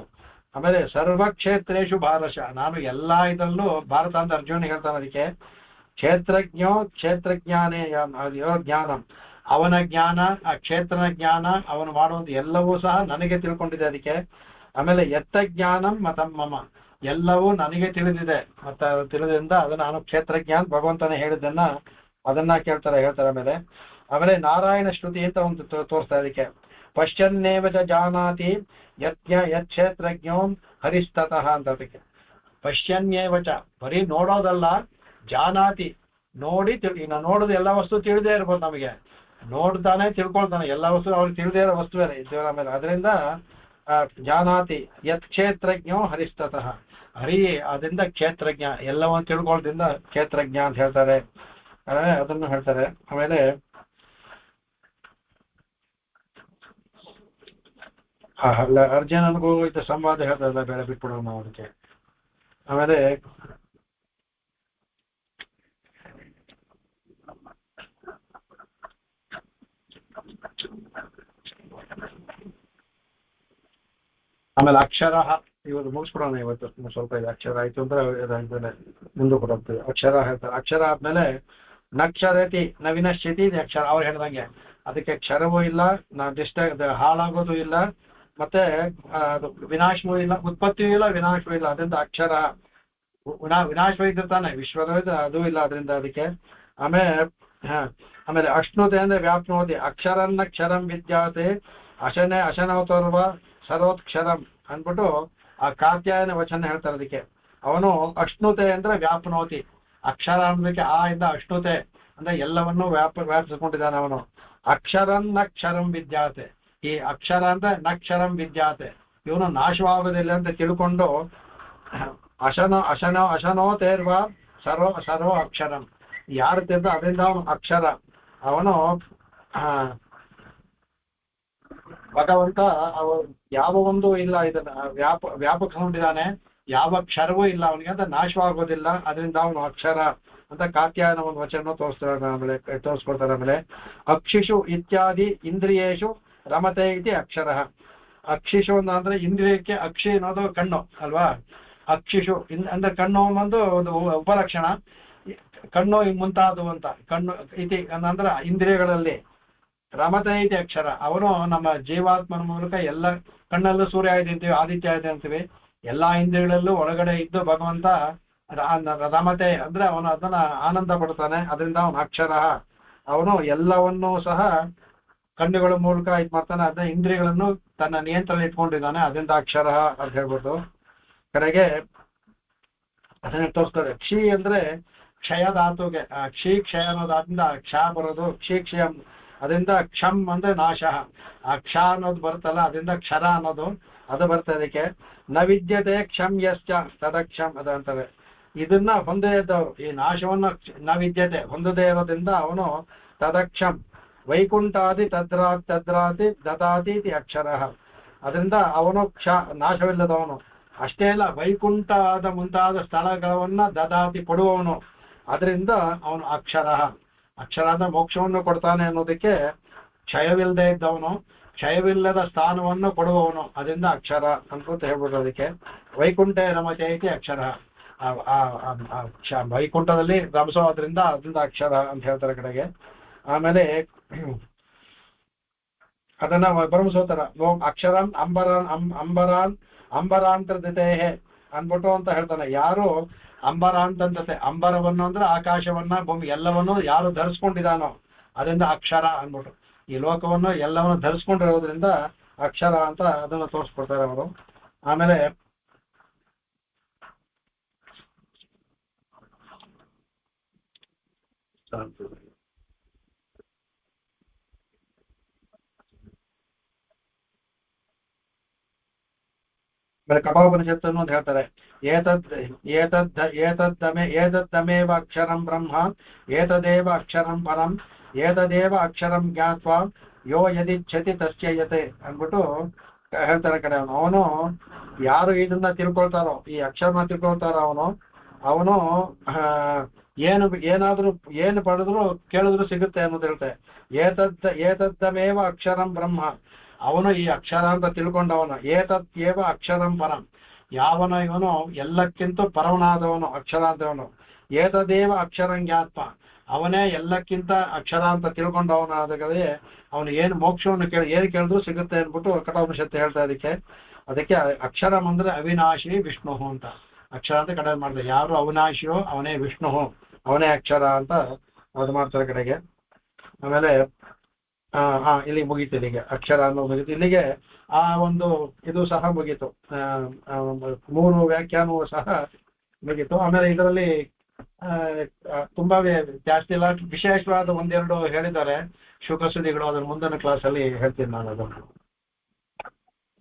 ಆಮೇಲೆ ಸರ್ವಕ್ಷೇತ್ರೇಷು ಭಾರಶ, ನಾನು ಎಲ್ಲಾ ಇದರಲ್ಲೂ ಭಾರತ ಅಂತ ಅರ್ಜುನ ಹೇಳ್ತಾನೆ. ಅದಕ್ಕೆ ಕ್ಷೇತ್ರಜ್ಞಾನೇ ಜ್ಞಾನಂ, ಅವನ ಜ್ಞಾನ, ಆ ಕ್ಷೇತ್ರನ ಜ್ಞಾನ, ಅವನು ಮಾಡುವುದು ಎಲ್ಲವೂ ಸಹ ನನಗೆ ತಿಳ್ಕೊಂಡಿದೆ ಅದಕ್ಕೆ. ಆಮೇಲೆ ಎತ್ತ ಜ್ಞಾನಂ ಮತಂ ಮಮ, ಎಲ್ಲವೂ ನನಗೆ ತಿಳಿದಿದೆ, ಮತ್ತೆ ತಿಳಿದ್ರಿಂದ ಅದನ್ನ ನಾನು ಕ್ಷೇತ್ರಜ್ಞಾನ ಭಗವಂತನೇ ಹೇಳಿದ್ದನ್ನ ಅದನ್ನ ಹೇಳ್ತಾರೆ. ಆಮೇಲೆ ನಾರಾಯಣ ಶ್ರುತಿ ಅಂತ ಒಂದು ತೋರಿಸ್ತಾ ಅದಕ್ಕೆ. ಪಶ್ಯನ್ನೇವ ಚ ಜಾನಾತಿ ಯತ್ಕ್ಷೇತ್ರಜ್ಞೋ ಹರಿಸ್ತತಃ ಅಂತ ಅದಕ್ಕೆ. ಪಶ್ಯನ್ಯೇವ ಚ ಬರೀ ನೋಡೋದಲ್ಲ, ಜಾನಾತಿ ನೋಡಿ ಇನ್ನು ನೋಡೋದು ಎಲ್ಲ ವಸ್ತು ತಿಳಿದೇ ಇರ್ಬೋದು ನಮಗೆ, ನೋಡ್ತಾನೆ ತಿಳ್ಕೊಳ್ತಾನೆ ಎಲ್ಲ ವಸ್ತು ಅವ್ರಿಗೆ ತಿಳಿದೇ ಇರೋ ವಸ್ತುವೇ ದೇವರ ಮೇಲೆ. ಅದರಿಂದ ಜಾನಾತಿ ಯತ್ ಕ್ಷೇತ್ರಜ್ಞೋ ಹರಿಸ್ತತಃ, ಹರಿ ಅದರಿಂದ ಕ್ಷೇತ್ರಜ್ಞ, ಎಲ್ಲವನ್ನು ತಿಳ್ಕೊಳ್ಳೋದ್ರಿಂದ ಕ್ಷೇತ್ರಜ್ಞ ಅಂತ ಹೇಳ್ತಾರೆ, ಅದನ್ನು ಹೇಳ್ತಾರೆ. ಆಮೇಲೆ ಅಲ್ಲ ಅರ್ಜುನನಿಗೂ ಇದು ಸಂವಾದ ಹೇಳ್ತಾರಲ್ಲ, ಬೇಡ ಬಿಟ್ಬಿಡೋಣ ನಾವು ಅದಕ್ಕೆ. ಆಮೇಲೆ ಅಕ್ಷರ ಇವತ್ತು ಮುಗಿಸ್ಬಿಡೋಣ. ಇವತ್ತು ಸ್ವಲ್ಪ ಇದೆ, ಅಕ್ಷರ ಆಯ್ತು ಅಂದ್ರೆ ಮುಂದೆ ಕೊಡೋಗ್ತದೆ. ಅಕ್ಷರ ಹೇಳ್ತಾರೆ. ಅಕ್ಷರ ಆದ್ಮೇಲೆ ನಕ್ಷರತಿ ನವಿನಶ್ಯತಿ ಇದೆ ಅಕ್ಷರ. ಅವ್ರು ಹೇಳ್ದಂಗೆ ಅದಕ್ಕೆ ಕ್ಷರವೂ ಇಲ್ಲ, ಹಾಳಾಗೋದು ಇಲ್ಲ, ಮತ್ತೆ ಅದು ವಿನಾಶವೂ ಇಲ್ಲ, ಉತ್ಪತ್ತಿಯೂ ಇಲ್ಲ, ವಿನಾಶವೂ ಇಲ್ಲ. ಅದರಿಂದ ಅಕ್ಷರ ವಿನಾಶವೂ ಇದ್ದಿರ್ತಾನೆ, ವಿಶ್ವದ ಅದು ಇಲ್ಲ ಅದರಿಂದ ಅದಕ್ಕೆ. ಆಮೇಲೆ ಅಶ್ನುತೆ ಅಂದ್ರೆ ವ್ಯಾಪ್ನೋತಿ, ಅಕ್ಷರನ್ನಕ್ಷರಂ ವಿದ್ಯಾತೆ ಅಶನವತರ್ವ ಸರ್ವೋತ್ಕ್ಷರಂ ಅಂದ್ಬಿಟ್ಟು ಆ ಕಾತ್ಯಾಯನ ವಚನ ಹೇಳ್ತಾರೆ ಅದಕ್ಕೆ. ಅವನು ಅಶ್ನುತೆ ಅಂದ್ರೆ ವ್ಯಾಪ್ನೋತಿ, ಅಕ್ಷರ ಅನ್ನೋದಕ್ಕೆ ಆ ಇಂದ ಅಶ್ನುತೆ ಅಂದ್ರೆ ಎಲ್ಲವನ್ನೂ ವ್ಯಾಪಿಸಿಕೊಂಡಿದ್ದಾನೆ ಅವನು. ಅಕ್ಷರನ್ನಕ್ಷರಂ ವಿದ್ಯಾತೆ, ಈ ಅಕ್ಷರ ಅಂದ್ರೆ ನಕ್ಷರಂ ವಿದ್ಯಾತೆ, ಇವನು ನಾಶವಾಗುವುದಿಲ್ಲ ಅಂತ ತಿಳ್ಕೊಂಡು ಅಶನೋತೇರ್ವ ಸರ್ವ ಅಕ್ಷರಂ, ಯಾರು ತಿಂದ ಅದರಿಂದ ಅವನು ಅಕ್ಷರ. ಅವನು ಭಗವಂತ ಯಾವ ಒಂದು ಇಲ್ಲ, ಇದನ್ನ ವ್ಯಾಪಕಗೊಂಡಿದ್ದಾನೆ, ಯಾವ ಕ್ಷರವೂ ಇಲ್ಲ ಅವನಿಗೆ ಅಂತ ನಾಶವಾಗೋದಿಲ್ಲ, ಅದರಿಂದ ಅವನು ಅಕ್ಷರ ಅಂತ ಕಾತ್ಯಾಯನ ಒಂದು ವಚನ ತೋರಿಸ್ಕೊಡ್ತಾರೆ. ಆಮೇಲೆ ಅಕ್ಷಿಷು ಇತ್ಯಾದಿ ಇಂದ್ರಿಯೇಶು ರಮತೆ ಇತಿ ಅಕ್ಷರ. ಅಕ್ಷಿಷು ಅಂದ್ರೆ ಇಂದ್ರಿಯಕ್ಕೆ ಅಕ್ಷಿ ಅನ್ನೋದು ಕಣ್ಣು ಅಲ್ವಾ. ಅಕ್ಷಿಷು ಅಂದ್ರೆ ಕಣ್ಣು ಒಂದು ಉಪಲಕ್ಷಣ, ಕಣ್ಣು ಮುಂತಾದವು ಅಂತ. ಕಣ್ಣು ಇತಿ ಅಂದ್ರೆ ಇಂದ್ರಿಯಗಳಲ್ಲಿ, ರಮತೆ ಇತಿ ಅಕ್ಷರ. ಅವನು ನಮ್ಮ ಜೀವಾತ್ಮನ ಮೂಲಕ ಎಲ್ಲ, ಕಣ್ಣಲ್ಲೂ ಸೂರ್ಯ ಇದೆ ಅಂತೀವಿ, ಆದಿತ್ಯ ಇದೆ ಅಂತೀವಿ, ಎಲ್ಲಾ ಇಂದ್ರಿಯಗಳಲ್ಲೂ ಒಳಗಡೆ ಇದ್ದು ಭಗವಂತ ರಮತೆ ಅಂದ್ರೆ ಅವನು ಅದನ್ನ ಆನಂದ ಪಡ್ತಾನೆ, ಅದರಿಂದ ಅವನು ಅಕ್ಷರ. ಅವನು ಎಲ್ಲವನ್ನೂ ಸಹ ಕಣ್ಣುಗಳ ಮೂಲಕ ಇದು ಮಾಡ್ತಾನೆ, ಅದನ್ನ ಇಂದ್ರಿಯಗಳನ್ನು ತನ್ನ ನಿಯಂತ್ರಣ ಇಟ್ಕೊಂಡಿದ್ದಾನೆ, ಅದರಿಂದ ಅಕ್ಷರ ಅಂತ ಹೇಳ್ಬೋದು. ಕಡೆಗೆ ಅದನ್ನ ತೋರಿಸ್ತಾರೆ. ಕ್ಷಿ ಅಂದ್ರೆ ಕ್ಷಯ ಧಾತುಗೆ, ಕ್ಷಿ ಕ್ಷಯ ಅನ್ನೋದಾದ್ರಿಂದ ಕ್ಷ ಬರೋದು, ಕ್ಷಯ ಅದರಿಂದ ಕ್ಷಮ್ ಅಂದ್ರೆ ನಾಶ, ಆ ಕ್ಷ ಅನ್ನೋದು ಬರುತ್ತಲ್ಲ ಅದರಿಂದ ಕ್ಷರ ಅನ್ನೋದು ಅದು ಬರ್ತದೆ ಅದಕ್ಕೆ. ನ ವಿದ್ಯತೆ ಕ್ಷಮ್ ಯಶ್ಚ ತದಕ್ಷಮ್ ಅದ ಅಂತಾರೆ. ಇದನ್ನ ಹೊಂದೇ ಇದ್ದವರು ಈ ನಾಶವನ್ನು ನ ವಿದ್ಯತೆ ಹೊಂದದೇ ಇರೋದ್ರಿಂದ ಅವನು ತದಕ್ಷಮ್ ವೈಕುಂಠಾದಿ ತದ್ರಾತಿ ದದಾತಿ ಇತಿ ಅಕ್ಷರ. ಅದರಿಂದ ಅವನು ನಾಶವಿಲ್ಲದವನು. ಅಷ್ಟೇ ಅಲ್ಲ, ವೈಕುಂಠದ ಮುಂತಾದ ಸ್ಥಳಗಳನ್ನ ದದಾತಿ ಕೊಡುವವನು, ಅದರಿಂದ ಅವನು ಅಕ್ಷರ. ಅಕ್ಷರ ಅಂದ್ರೆ ಮೋಕ್ಷವನ್ನು ಕೊಡ್ತಾನೆ ಅನ್ನೋದಕ್ಕೆ ಕ್ಷಯವಿಲ್ಲದೆ ಇದ್ದವನು, ಕ್ಷಯವಿಲ್ಲದ ಸ್ಥಾನವನ್ನು ಕೊಡುವವನು, ಅದರಿಂದ ಅಕ್ಷರ ಅನ್ಕೊಂತ ಹೇಳ್ಬೋದು ಅದಕ್ಕೆ. ವೈಕುಂಠೆ ರಮತೆ ಐತಿ ಅಕ್ಷರ, ವೈಕುಂಠದಲ್ಲಿ ರಮಿಸೋದ್ರಿಂದ ಅದರಿಂದ ಅಕ್ಷರ ಅಂತ ಹೇಳ್ತಾರೆ ಕಡೆಗೆ. ಆಮೇಲೆ ಅದನ್ನ ಬ್ರಹ್ಮಸೂತ್ರ ಅಕ್ಷರಂ ಅಂಬರಾಂತರ್ದತೆಹೇ ಅನ್ಬಿಟ್ಟು ಅಂತ ಹೇಳ್ತಾನೆ. ಯಾರು ಅಂಬರಾಂತಂದತೆ, ಅಂಬರವನ್ನು ಅಂದ್ರೆ ಆಕಾಶವನ್ನ ಭೂಮಿ ಎಲ್ಲವನ್ನು ಯಾರು ಧರಿಸ್ಕೊಂಡಿದ್ದಾನೋ ಅದರಿಂದ ಅಕ್ಷರ ಅನ್ಬಿಟ್ಟು, ಈ ಲೋಕವನ್ನು ಎಲ್ಲವನ್ನು ಧರಿಸ್ಕೊಂಡಿರೋದ್ರಿಂದ ಅಕ್ಷರ ಅಂತ ಅದನ್ನು ತೋರಿಸ್ಕೊಡ್ತಾರೆ ಅವರು. ಆಮೇಲೆ ಕಠೋಪನಿಷತ್ತನ್ನು ಅಂತ ಹೇಳ್ತಾರೆ. ಏತದ್ದೇವ ಅಕ್ಷರಂ ಬ್ರಹ್ಮ ಏತದೇವ ಅಕ್ಷರಂ ಪರಂ ಏತದೇವ ಅಕ್ಷರಂ ಜ್ಞಾತ್ವಾ ಯೋ ಯದಿಚ್ಛತಿ ತಸ್ಯಯತೆ ಅಂದ್ಬಿಟ್ಟು ಹೇಳ್ತಾರೆ ಕಡೆ. ಅವನು ಯಾರು ಇದನ್ನ ತಿಳ್ಕೊಳ್ತಾರೋ, ಈ ಅಕ್ಷರನ ತಿಳ್ಕೊಳ್ತಾರೋ ಅವನು ಏನು ಪಡೆದ್ರು ಕೇಳಿದ್ರು ಸಿಗುತ್ತೆ ಅನ್ನೋದು ಹೇಳ್ತೆ. ಏತದ್ದೇವ ಅಕ್ಷರಂ ಬ್ರಹ್ಮ, ಅವನು ಈ ಅಕ್ಷರ ಅಂತ ತಿಳ್ಕೊಂಡವನು. ಏತತ್ಯೇವ ಅಕ್ಷರಂ ಪರಂ, ಯಾವನು ಇವನು ಎಲ್ಲಕ್ಕಿಂತ ಪರವನಾದವನು ಅಕ್ಷರ ಅಂತವನು. ಏತದೇವ ಅಕ್ಷರಂ ಜ್ಞಾತ್ಮ, ಅವನೇ ಎಲ್ಲಕ್ಕಿಂತ ಅಕ್ಷರ ಅಂತ ತಿಳ್ಕೊಂಡವನಾದರೆ ಅವನು ಏನು ಮೋಕ್ಷವನ್ನು ಏನು ಕೇಳಿದ್ರು ಸಿಗುತ್ತೆ ಅಂದ್ಬಿಟ್ಟು ಕಠೋಪನಿಷತ್ತು ಹೇಳ್ತಾ ಅದಕ್ಕೆ ಅಕ್ಷರಂ ಅಂದ್ರೆ ಅವಿನಾಶಿ ವಿಷ್ಣು ಅಂತ. ಅಕ್ಷರ ಅಂತ ಕಡೆ ಮಾಡಿದೆ. ಯಾರು ಅವಿನಾಶಿಯೋ ಅವನೇ ವಿಷ್ಣು, ಅವನೇ ಅಕ್ಷರ ಅಂತ ಅದು ಮಾಡ್ತಾರೆ ಕಡೆಗೆ. ಆಮೇಲೆ ಇಲ್ಲಿ ಮುಗೀತು. ಇಲ್ಲಿಗೆ ಅಕ್ಷರ ಅನ್ನೋ ಮುಗೀತು. ಇಲ್ಲಿಗೆ ಆ ಒಂದು ಇದು ಸಹ ಮುಗೀತು. 3 ವ್ಯಾಖ್ಯಾನವೂ ಸಹ ಮುಗೀತು. ಆಮೇಲೆ ಇದರಲ್ಲಿ ತುಂಬಾ ಜಾಸ್ತಿ ಇಲ್ಲ, ವಿಶೇಷವಾದ 1-2 ಹೇಳಿದ್ದಾರೆ ಶುಕಸುದಿಗಳು. ಅದರ ಮುಂದಿನ ಕ್ಲಾಸಲ್ಲಿ ಹೇಳ್ತೀನಿ ನಾನು ಅದನ್ನು.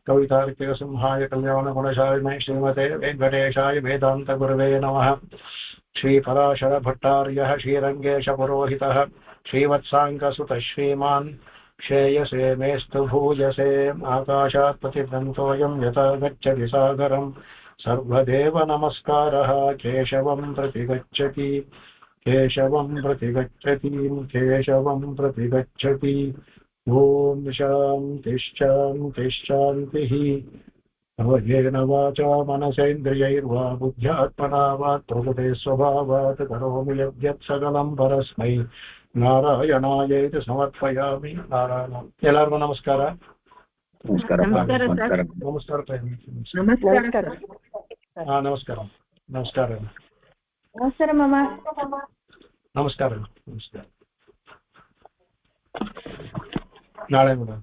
ಕವಿತಾರ್ಕಿಕ ಸಿಂಹಾಯ ಕಲ್ಯಾಣ ಗುಣಶಾಲಿನೇ ಶ್ರೀಮತೆ ವೆಂಕಟೇಶಾಯ ವೇದಾಂತ ಗುರವೇ ನಮಃ. ಶ್ರೀಪರಾಶರ ಭಟ್ಟಾರ್ಯಃ ಶ್ರೀರಂಗೇಶ ಪುರೋಹಿತಃ ಶ್ರೀವತ್ಸಾಂಗಸುತಃ ಶ್ರೀಮಾನ್ ಶ್ರೇಯಸೇ ಮೇಸ್ತು ಭೂಯಸೇ. ಆಕಾಶಾತ್ ಪತಿತಂತೋಯಂ ಯಥಾ ಗಚ್ಚತಿ ಸಾಗರಂ ಸರ್ವದೇವ ನಮಸ್ಕಾರಃ. ಕೇಶವಂ ಪ್ರತಿಗಚ್ಚತಿ ಕೇಶವಂ ಪ್ರತಿಗಚ್ಚತಿ ಕೇಶವಂ ಪ್ರತಿಗಚ್ಚತಿ. ಓಂ ಶಾಂತಿ ಶಾಂತಿ ಶಾಂತಿಃ. ಅವಯೇನ ವಾಚಾ ಮನಸೇಂದ್ರಿಯೈರ್ವಾ ಬುದ್ಧ್ಯಾತ್ಮನಾ ವಾ ಪ್ರಕೃತೆ ಸ್ವಭಾವಾತ್ ಕರೋಮಿ ಯದ್ಯತ್ ಸಕಲಂ ಪರಸ್ಮೈ ನಾರಾಯಣಾಯೇತಿ ಸಮರ್ಪಯಾಮಿ. ನಾರಾಯಣ. ಎಲ್ಲರಿಗೂ ನಮಸ್ಕಾರ. ನಮಸ್ಕಾರ. ನಮಸ್ಕಾರ ಸರ್. ನಮಸ್ಕಾರ. ನಮಸ್ಕಾರ. ನಮಸ್ಕಾರ. ನಮಸ್ಕಾರ. ನಮಸ್ಕಾರ ಮಾಮ. ನಮಸ್ಕಾರ. ನಮಸ್ಕಾರ. ನಾಳೆ ಮೇಡಮ್.